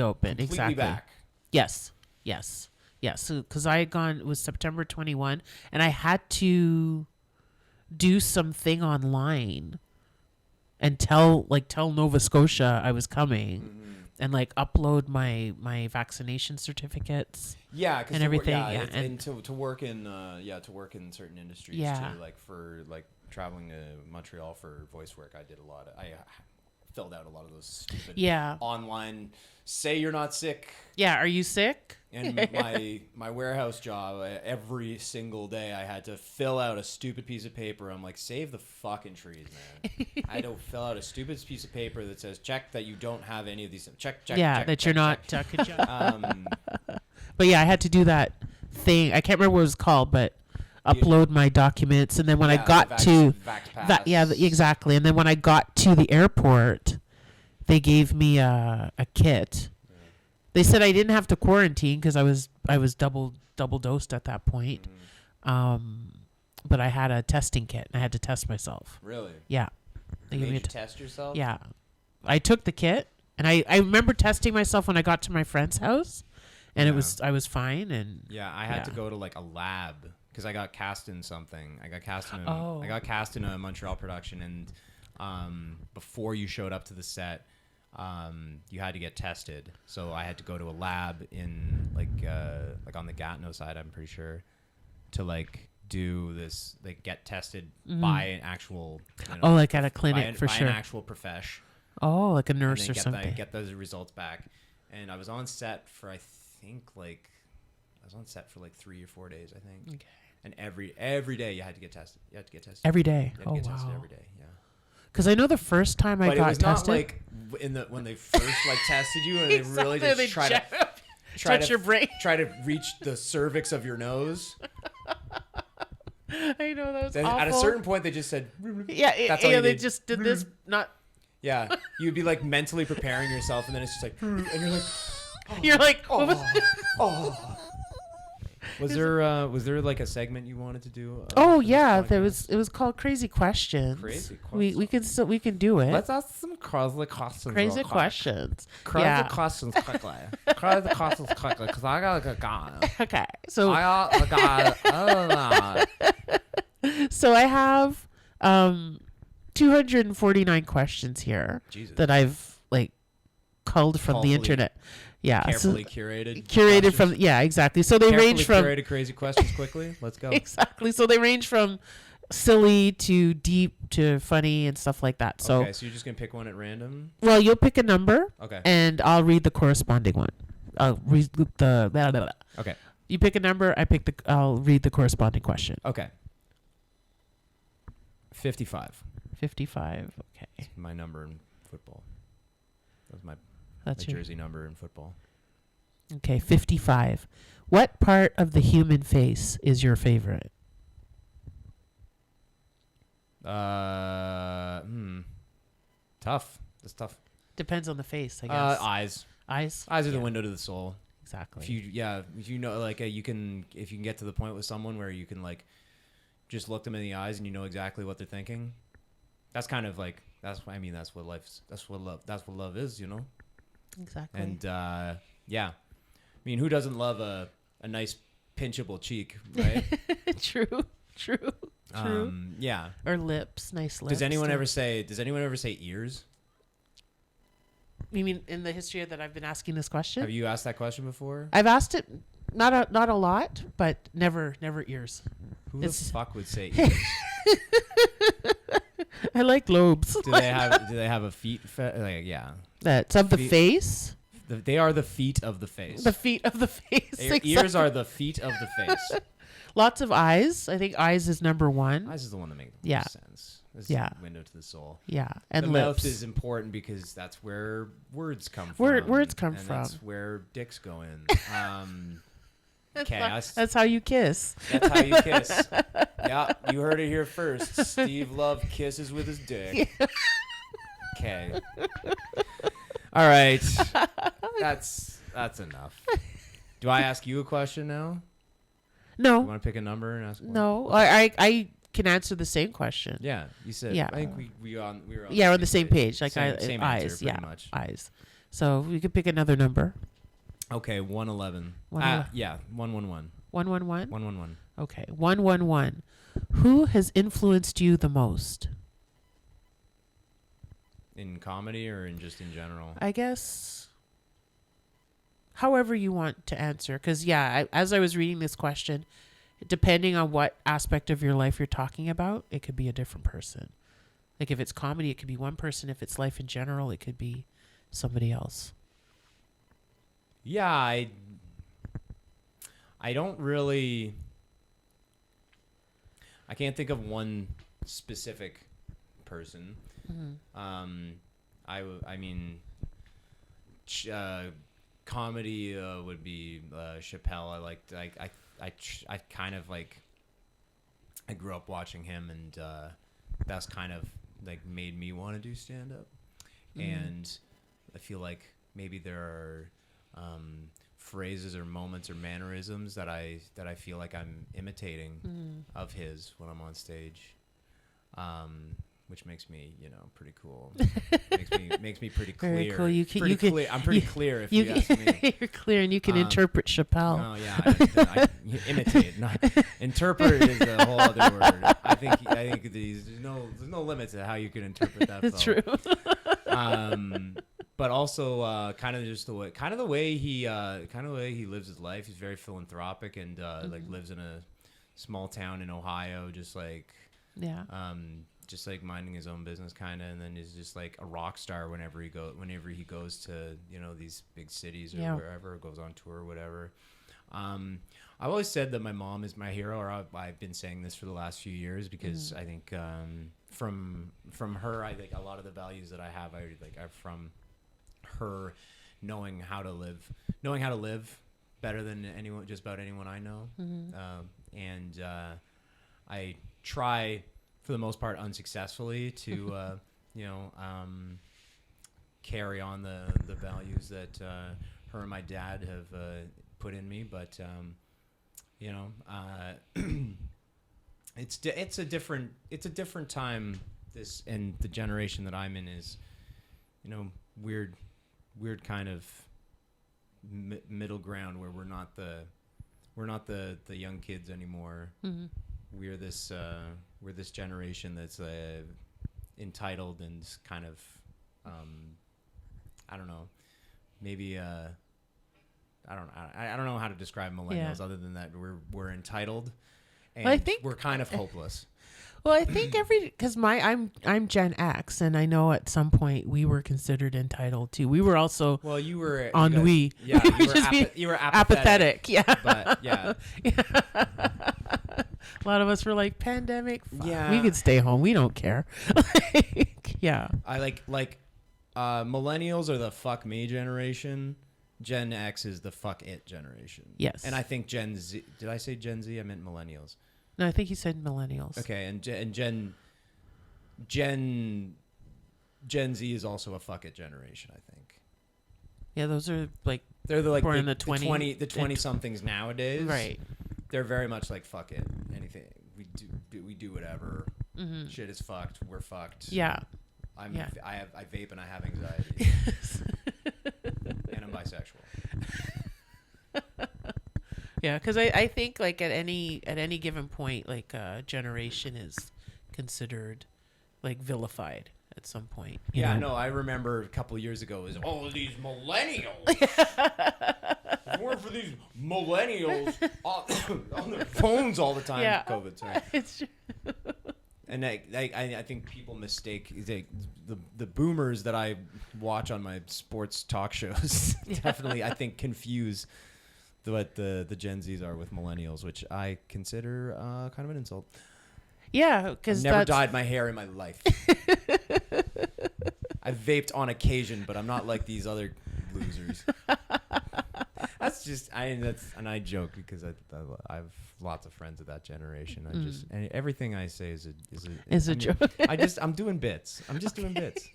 Speaker 2: open.
Speaker 1: completely
Speaker 2: Exactly.
Speaker 1: back.
Speaker 2: Yes. Yes. Yes. So, because I had gone, it was September 21, and I had to do something online and tell Nova Scotia I was coming, and like upload my vaccination certificates.
Speaker 1: Yeah,
Speaker 2: and everything.
Speaker 1: And to work in certain industries
Speaker 2: Yeah.
Speaker 1: too. Like for like traveling to Montreal for voice work, I did a lot. I filled out a lot of those stupid online. Say you're not sick.
Speaker 2: Yeah. Are you sick?
Speaker 1: And my warehouse job, every single day I had to fill out a stupid piece of paper. I'm like, save the fucking trees, man. I had to fill out a stupid piece of paper that says, check that you don't have any of these. Check.
Speaker 2: Yeah,
Speaker 1: check,
Speaker 2: that
Speaker 1: check,
Speaker 2: you're not.
Speaker 1: check.
Speaker 2: But yeah, I had to do that thing. I can't remember what it was called, but upload my documents, and then when I got to that, exactly. And then when I got to the airport, they gave me a kit. They said I didn't have to quarantine because I was double dosed at that point. But I had a testing kit and I had to test myself.
Speaker 1: Really?
Speaker 2: Yeah. They
Speaker 1: Made
Speaker 2: gave me
Speaker 1: you test yourself?
Speaker 2: Yeah. I took the kit and I remember testing myself when I got to my friend's house, and I was fine. And
Speaker 1: I had to go to like a lab because I got cast in something. I got cast in a Montreal production, and before you showed up to the set, you had to get tested. So I had to go to a lab in like on the Gatineau side, I'm pretty sure, to like do this, like get tested by an actual,
Speaker 2: like at a clinic for sure,
Speaker 1: an actual profesh.
Speaker 2: Oh, like a nurse or something.
Speaker 1: Get those results back. And I was on set for I think like 3 or 4 days, I think. Okay. And every day you had to get tested.
Speaker 2: Every day.
Speaker 1: You had to get tested every day. Yeah.
Speaker 2: Because I know the first time I got tested,
Speaker 1: not like when they first like tested you, and they really just try
Speaker 2: touch your brain,
Speaker 1: try to reach the cervix of your nose.
Speaker 2: I know that was awful.
Speaker 1: At a certain point, they just said,
Speaker 2: that's all you did. Just did this. Not.
Speaker 1: Yeah, you'd be like mentally preparing yourself, and then it's just like, and you're like,
Speaker 2: you're like,
Speaker 1: Was there like a segment you wanted to do?
Speaker 2: It was called Crazy Questions.
Speaker 1: Crazy Questions.
Speaker 2: We can do it.
Speaker 1: Let's ask some crazy questions.
Speaker 2: Crazy questions.
Speaker 1: Crazy questions quickly. Crazy questions quickly, because I got a guy.
Speaker 2: Okay, so
Speaker 1: I got a guy.
Speaker 2: So I have 249 questions here that I've like culled from the internet. Yeah,
Speaker 1: carefully curated
Speaker 2: questions. From exactly. So they range from
Speaker 1: curated crazy questions quickly. Let's go.
Speaker 2: Exactly. So they range from silly to deep to funny and stuff like that. So
Speaker 1: okay, so you're just gonna pick one at random.
Speaker 2: Well, you'll pick a number.
Speaker 1: Okay.
Speaker 2: And I'll read the corresponding one. I'll read the blah, blah, blah.
Speaker 1: Okay.
Speaker 2: You pick a number. I'll read the corresponding question.
Speaker 1: Okay. 55.
Speaker 2: 55. Okay.
Speaker 1: That's my number in football. That's my
Speaker 2: That's your
Speaker 1: jersey number in football.
Speaker 2: Okay, 55. What part of the human face is your favorite?
Speaker 1: Tough. That's tough.
Speaker 2: Depends on the face, I guess.
Speaker 1: Eyes.
Speaker 2: Eyes?
Speaker 1: Eyes are the window to the soul.
Speaker 2: exactly.
Speaker 1: If you know, like you can, if you can get to the point with someone where you can like just look them in the eyes and you know exactly what they're thinking. That's kind of like that's what love is, you know.
Speaker 2: Exactly.
Speaker 1: And yeah, I mean, who doesn't love a nice pinchable cheek, right?
Speaker 2: True.
Speaker 1: Yeah.
Speaker 2: Or lips, nice lips.
Speaker 1: Does anyone ever say ears?
Speaker 2: You mean in the history that I've been asking this question?
Speaker 1: Have you asked that question before?
Speaker 2: I've asked it, not a lot, but never ears.
Speaker 1: Who the fuck would say ears?
Speaker 2: I like lobes.
Speaker 1: Do they have a feet? Yeah.
Speaker 2: That's of the
Speaker 1: Feet.
Speaker 2: face.
Speaker 1: They are the feet of the face.
Speaker 2: The feet of the face.
Speaker 1: Ears are the feet of the face.
Speaker 2: Lots of eyes. I think eyes is number one.
Speaker 1: Eyes is the one that makes
Speaker 2: Yeah.
Speaker 1: sense. It's
Speaker 2: Yeah.
Speaker 1: the window to the soul.
Speaker 2: Yeah, and
Speaker 1: the
Speaker 2: lips.
Speaker 1: mouth is important because that's where words come from.
Speaker 2: Words come
Speaker 1: and
Speaker 2: from.
Speaker 1: That's where dicks go in. Okay,
Speaker 2: That's how you kiss.
Speaker 1: that's how you kiss. Yeah, you heard it here first. Steve Love kisses with his dick. Okay. All right. That's enough. Do I ask you a question now?
Speaker 2: No,
Speaker 1: You want to pick a number and ask one?
Speaker 2: no. I can answer the same question.
Speaker 1: Yeah, you said.
Speaker 2: Yeah.
Speaker 1: I think we were on.
Speaker 2: Yeah, we're on the same page. Like
Speaker 1: same
Speaker 2: eyes.
Speaker 1: answer,
Speaker 2: Yeah,
Speaker 1: pretty much.
Speaker 2: eyes. So we could pick another number.
Speaker 1: Okay, 111.
Speaker 2: 111.
Speaker 1: Yeah, 111.
Speaker 2: 111.
Speaker 1: 111.
Speaker 2: Okay, 111. Who has influenced you the most?
Speaker 1: In comedy or in just in general?
Speaker 2: I guess however you want to answer. Because, as I was reading this question, depending on what aspect of your life you're talking about, it could be a different person. Like if it's comedy, it could be one person. If it's life in general, it could be somebody else.
Speaker 1: Yeah, I don't really. I can't think of one specific person.
Speaker 2: Mm-hmm.
Speaker 1: I mean, comedy would be Chappelle. I kind of like. I grew up watching him, and that's kind of like made me want to do stand up. And I feel like maybe there are phrases or moments or mannerisms that I feel like I'm imitating of his when I'm on stage, which makes me pretty cool. makes me pretty clear.
Speaker 2: Very cool.
Speaker 1: I'm pretty clear if you ask me.
Speaker 2: You're clear, and you can interpret Chappelle.
Speaker 1: Oh yeah, imitate. Not interpret is a whole other word. I think there's no limit to how you can interpret that.
Speaker 2: That's
Speaker 1: fellow.
Speaker 2: true.
Speaker 1: But also kind of just the way he lives his life. He's very philanthropic and like lives in a small town in Ohio, just like minding his own business kind of, and then is just like a rock star whenever he goes to these big cities or wherever, goes on tour or whatever. I've always said that my mom is my hero, or I've been saying this for the last few years because I think from her, I think a lot of the values that I have are from her knowing how to live better than just about anyone I know. And I try for the most part unsuccessfully to carry on the values that her and my dad have put in me, but it's a different time. This and the generation that I'm in is weird kind of middle ground where we're not the young kids anymore. We're this generation that's entitled and kind of I don't know, maybe I don't know how to describe millennials other than that we're entitled, and
Speaker 2: I think
Speaker 1: we're kind of hopeless.
Speaker 2: Well, I think because I'm Gen X, and I know at some point we were considered entitled too. We were also
Speaker 1: you were
Speaker 2: ennui.
Speaker 1: Yeah, you were apathetic.
Speaker 2: Yeah,
Speaker 1: but yeah.
Speaker 2: A lot of us were like, pandemic. Fuck,
Speaker 1: Yeah,
Speaker 2: we could stay home. We don't care. Yeah,
Speaker 1: I like millennials are the fuck me generation. Gen X is the fuck it generation.
Speaker 2: Yes,
Speaker 1: and I think Gen Z. Did I say Gen Z? I meant millennials.
Speaker 2: No, I think you said millennials.
Speaker 1: Okay, and Gen Z is also a fuck it generation, I think.
Speaker 2: Yeah, those are like
Speaker 1: They're the
Speaker 2: born in
Speaker 1: the
Speaker 2: the 20
Speaker 1: 20 somethings nowadays.
Speaker 2: right.
Speaker 1: They're very much like fuck it, anything we do whatever. Shit is fucked. We're fucked.
Speaker 2: Yeah.
Speaker 1: I vape and I have anxiety. And I'm bisexual.
Speaker 2: Yeah, because I think like at any given point, like generation is considered like vilified at some point. you
Speaker 1: Yeah,
Speaker 2: know?
Speaker 1: no, I remember a couple years ago it was all of these millennials. If it weren't for these millennials on their phones all the time.
Speaker 2: Yeah.
Speaker 1: COVID, sorry.
Speaker 2: It's true.
Speaker 1: And I think people mistake the boomers that I watch on my sports talk shows definitely I think confuse what the Gen Zs are with millennials, which I consider kind of an insult.
Speaker 2: Yeah,
Speaker 1: I've
Speaker 2: because
Speaker 1: never dyed my hair in my life. I've vaped on occasion, but I'm not like these other losers. That's just I joke because I have lots of friends of that generation. And everything I say is a
Speaker 2: joke.
Speaker 1: I'm doing bits. I'm just doing bits.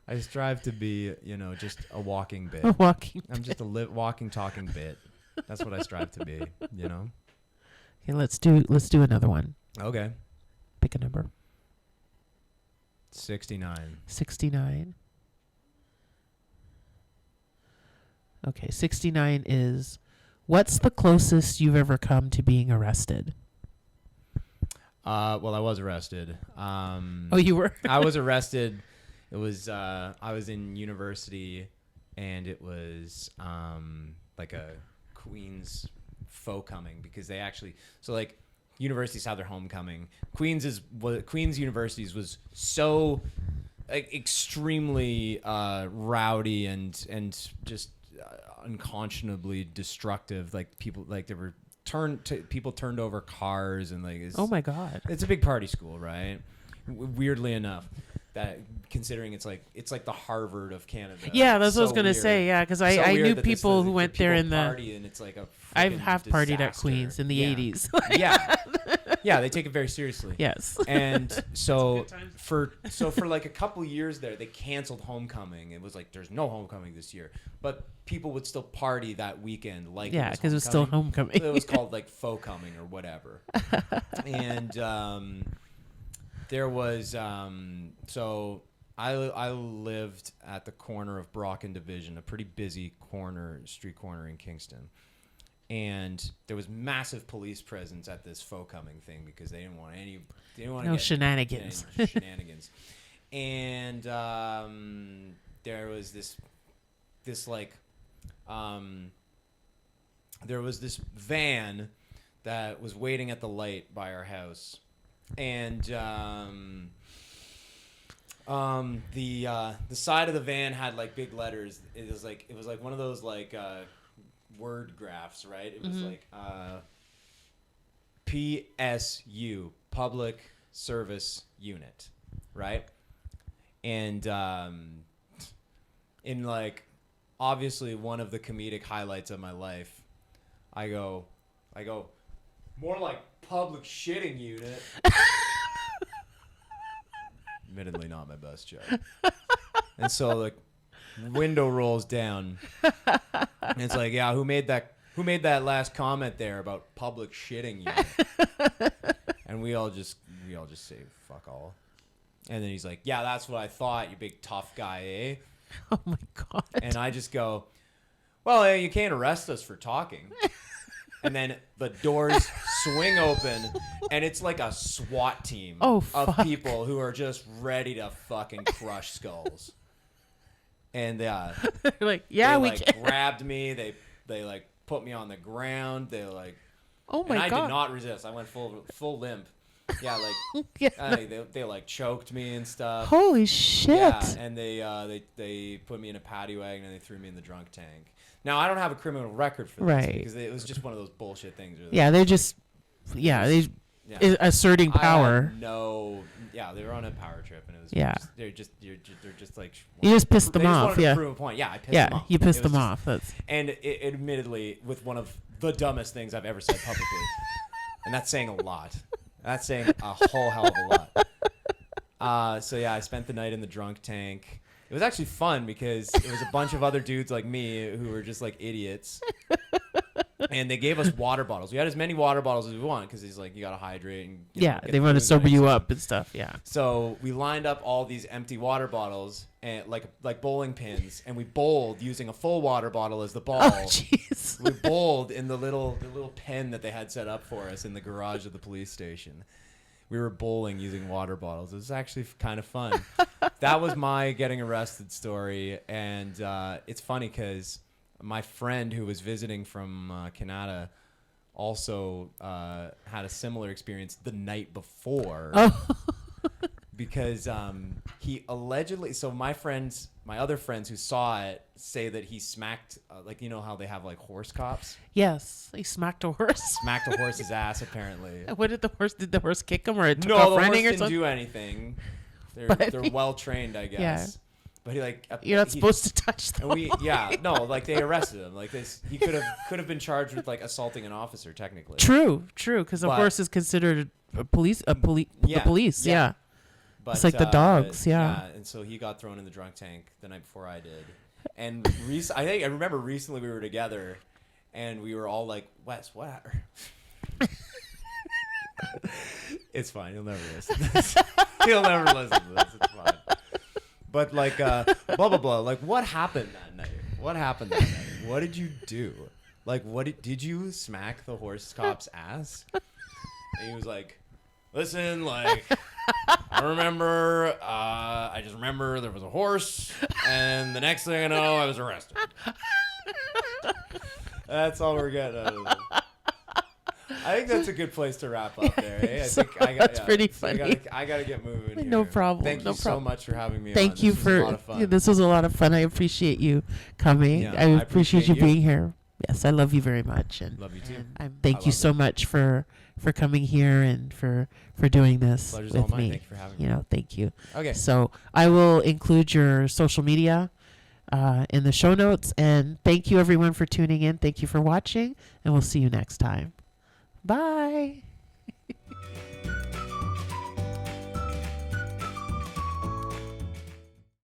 Speaker 1: I strive to be, just a walking bit. I'm just a walking, talking bit. That's what I strive to be.
Speaker 2: Okay, let's do another one.
Speaker 1: Okay.
Speaker 2: Pick a number.
Speaker 1: 69.
Speaker 2: 69. Okay, 69 is, what's the closest you've ever come to being arrested?
Speaker 1: Well, I was arrested.
Speaker 2: Oh, you were?
Speaker 1: I was arrested. It was I was in university, and it was like a Queen's faux coming because they actually universities have their homecoming. Queen's universities was so extremely rowdy and just unconscionably destructive. Like people people turned over cars and
Speaker 2: oh my God.
Speaker 1: It's a big party school, right? Weirdly enough, that considering it's like the Harvard of Canada.
Speaker 2: Yeah, that's what I was gonna
Speaker 1: weird.
Speaker 2: say. Yeah, because I knew people who went there in the
Speaker 1: party and it's like a
Speaker 2: I've half partied at
Speaker 1: disaster.
Speaker 2: Queens in the 80s.
Speaker 1: Yeah, they take it very seriously.
Speaker 2: Yes.
Speaker 1: And so for like a couple years there, they canceled homecoming. It was like there's no homecoming this year, but people would still party that weekend.
Speaker 2: Yeah, because it was still homecoming.
Speaker 1: So it was called like faux coming or whatever. And there was so I lived at the corner of Brock and Division, a pretty busy street corner in Kingston. And there was massive police presence at this faux coming thing because they didn't want
Speaker 2: no shenanigans.
Speaker 1: Shenanigans. And there was there was this van that was waiting at the light by our house, and the side of the van had like big letters. It was like one of those word graphs, right? It was like PSU, Public Service Unit, right? And in obviously one of the comedic highlights of my life, I go more like public shitting unit. Admittedly not my best joke. And so window rolls down, and it's like, yeah, who made that last comment there about public shitting unit? And we all just say fuck all. And then he's like, yeah, that's what I thought, you big tough guy, eh?
Speaker 2: Oh my God.
Speaker 1: And I just go, well, you can't arrest us for talking. And then the doors swing open, and it's like a SWAT team of people who are just ready to fucking crush skulls. And
Speaker 2: yeah,
Speaker 1: they
Speaker 2: we can.
Speaker 1: grabbed me. They put me on the ground. They
Speaker 2: oh my
Speaker 1: and
Speaker 2: God.
Speaker 1: I did not resist. I went full limp. Yeah, they choked me and stuff.
Speaker 2: Holy shit.
Speaker 1: Yeah, and they put me in a paddy wagon and they threw me in the drunk tank. Now I don't have a criminal record for this
Speaker 2: right.
Speaker 1: because it was just one of those bullshit things.
Speaker 2: Yeah, they're just asserting power.
Speaker 1: They were on a power trip and it was they're just like
Speaker 2: you just pissed them
Speaker 1: they just
Speaker 2: off.
Speaker 1: wanted
Speaker 2: Yeah,
Speaker 1: to prove a point. Yeah, I pissed them off.
Speaker 2: You pissed them off.
Speaker 1: And it admittedly with one of the dumbest things I've ever said publicly, and that's saying a lot. That's saying a whole hell of a lot. So yeah, I spent the night in the drunk tank, It was actually fun because it was a bunch of other dudes like me who were just like idiots. And they gave us water bottles. We had as many water bottles as we want because he's like, you got to hydrate. And,
Speaker 2: They want to sober you up and stuff. Yeah.
Speaker 1: So we lined up all these empty water bottles and like bowling pins, and we bowled using a full water bottle as the ball.
Speaker 2: Oh, jeez.
Speaker 1: We bowled in the little pen that they had set up for us in the garage of the police station. We were bowling using water bottles. It was actually kind of fun. That was my getting arrested story, and it's funny because my friend who was visiting from Canada also had a similar experience the night before.
Speaker 2: Oh.
Speaker 1: Because he allegedly, so my other friends who saw it say that he smacked, like, you know how they have like horse cops?
Speaker 2: Yes. He smacked a horse.
Speaker 1: Smacked a horse's ass, apparently.
Speaker 2: What did the horse kick him, or it took
Speaker 1: No,
Speaker 2: off
Speaker 1: the horse
Speaker 2: running or
Speaker 1: didn't
Speaker 2: something?
Speaker 1: do anything. They're
Speaker 2: But-
Speaker 1: well trained, I guess.
Speaker 2: Yeah.
Speaker 1: But he like
Speaker 2: You're not
Speaker 1: he-
Speaker 2: supposed to touch them.
Speaker 1: like they arrested him. Like this, he could have been charged with like assaulting an officer technically.
Speaker 2: True, because a
Speaker 1: But-
Speaker 2: horse is considered the police.
Speaker 1: Yeah.
Speaker 2: Yeah.
Speaker 1: But,
Speaker 2: It's like the dogs, yeah.
Speaker 1: And so he got thrown in the drunk tank the night before I did. And I remember recently we were together, and we were all like, "Wes, what?" It's fine. He'll never listen to this. He'll never listen to this. It's fine. But like, blah blah blah. Like, what happened that night? What happened that night? What did you do? Like, did you smack the horse cop's ass? And he was like, "Listen, like, I remember. I just remember there was a horse, and the next thing I know, I was arrested." That's all we're getting out of this. I think that's a good place to wrap up there. Eh?
Speaker 2: That's pretty funny.
Speaker 1: I gotta get moving. Here.
Speaker 2: No problem.
Speaker 1: Thank you so much for having me.
Speaker 2: Thank you
Speaker 1: This was a lot of
Speaker 2: for
Speaker 1: fun.
Speaker 2: this was a lot of fun. I appreciate you coming.
Speaker 1: Yeah,
Speaker 2: I appreciate you being here. Yes, I love you very much, and
Speaker 1: Love you too.
Speaker 2: thank you so much for coming here and for doing this
Speaker 1: Pleasure's all
Speaker 2: with
Speaker 1: mine.
Speaker 2: me.
Speaker 1: Thank you for having me.
Speaker 2: Thank you.
Speaker 1: Okay.
Speaker 2: So I will include your social media in the show notes, and thank you everyone for tuning in. Thank you for watching, and we'll see you next time. Bye.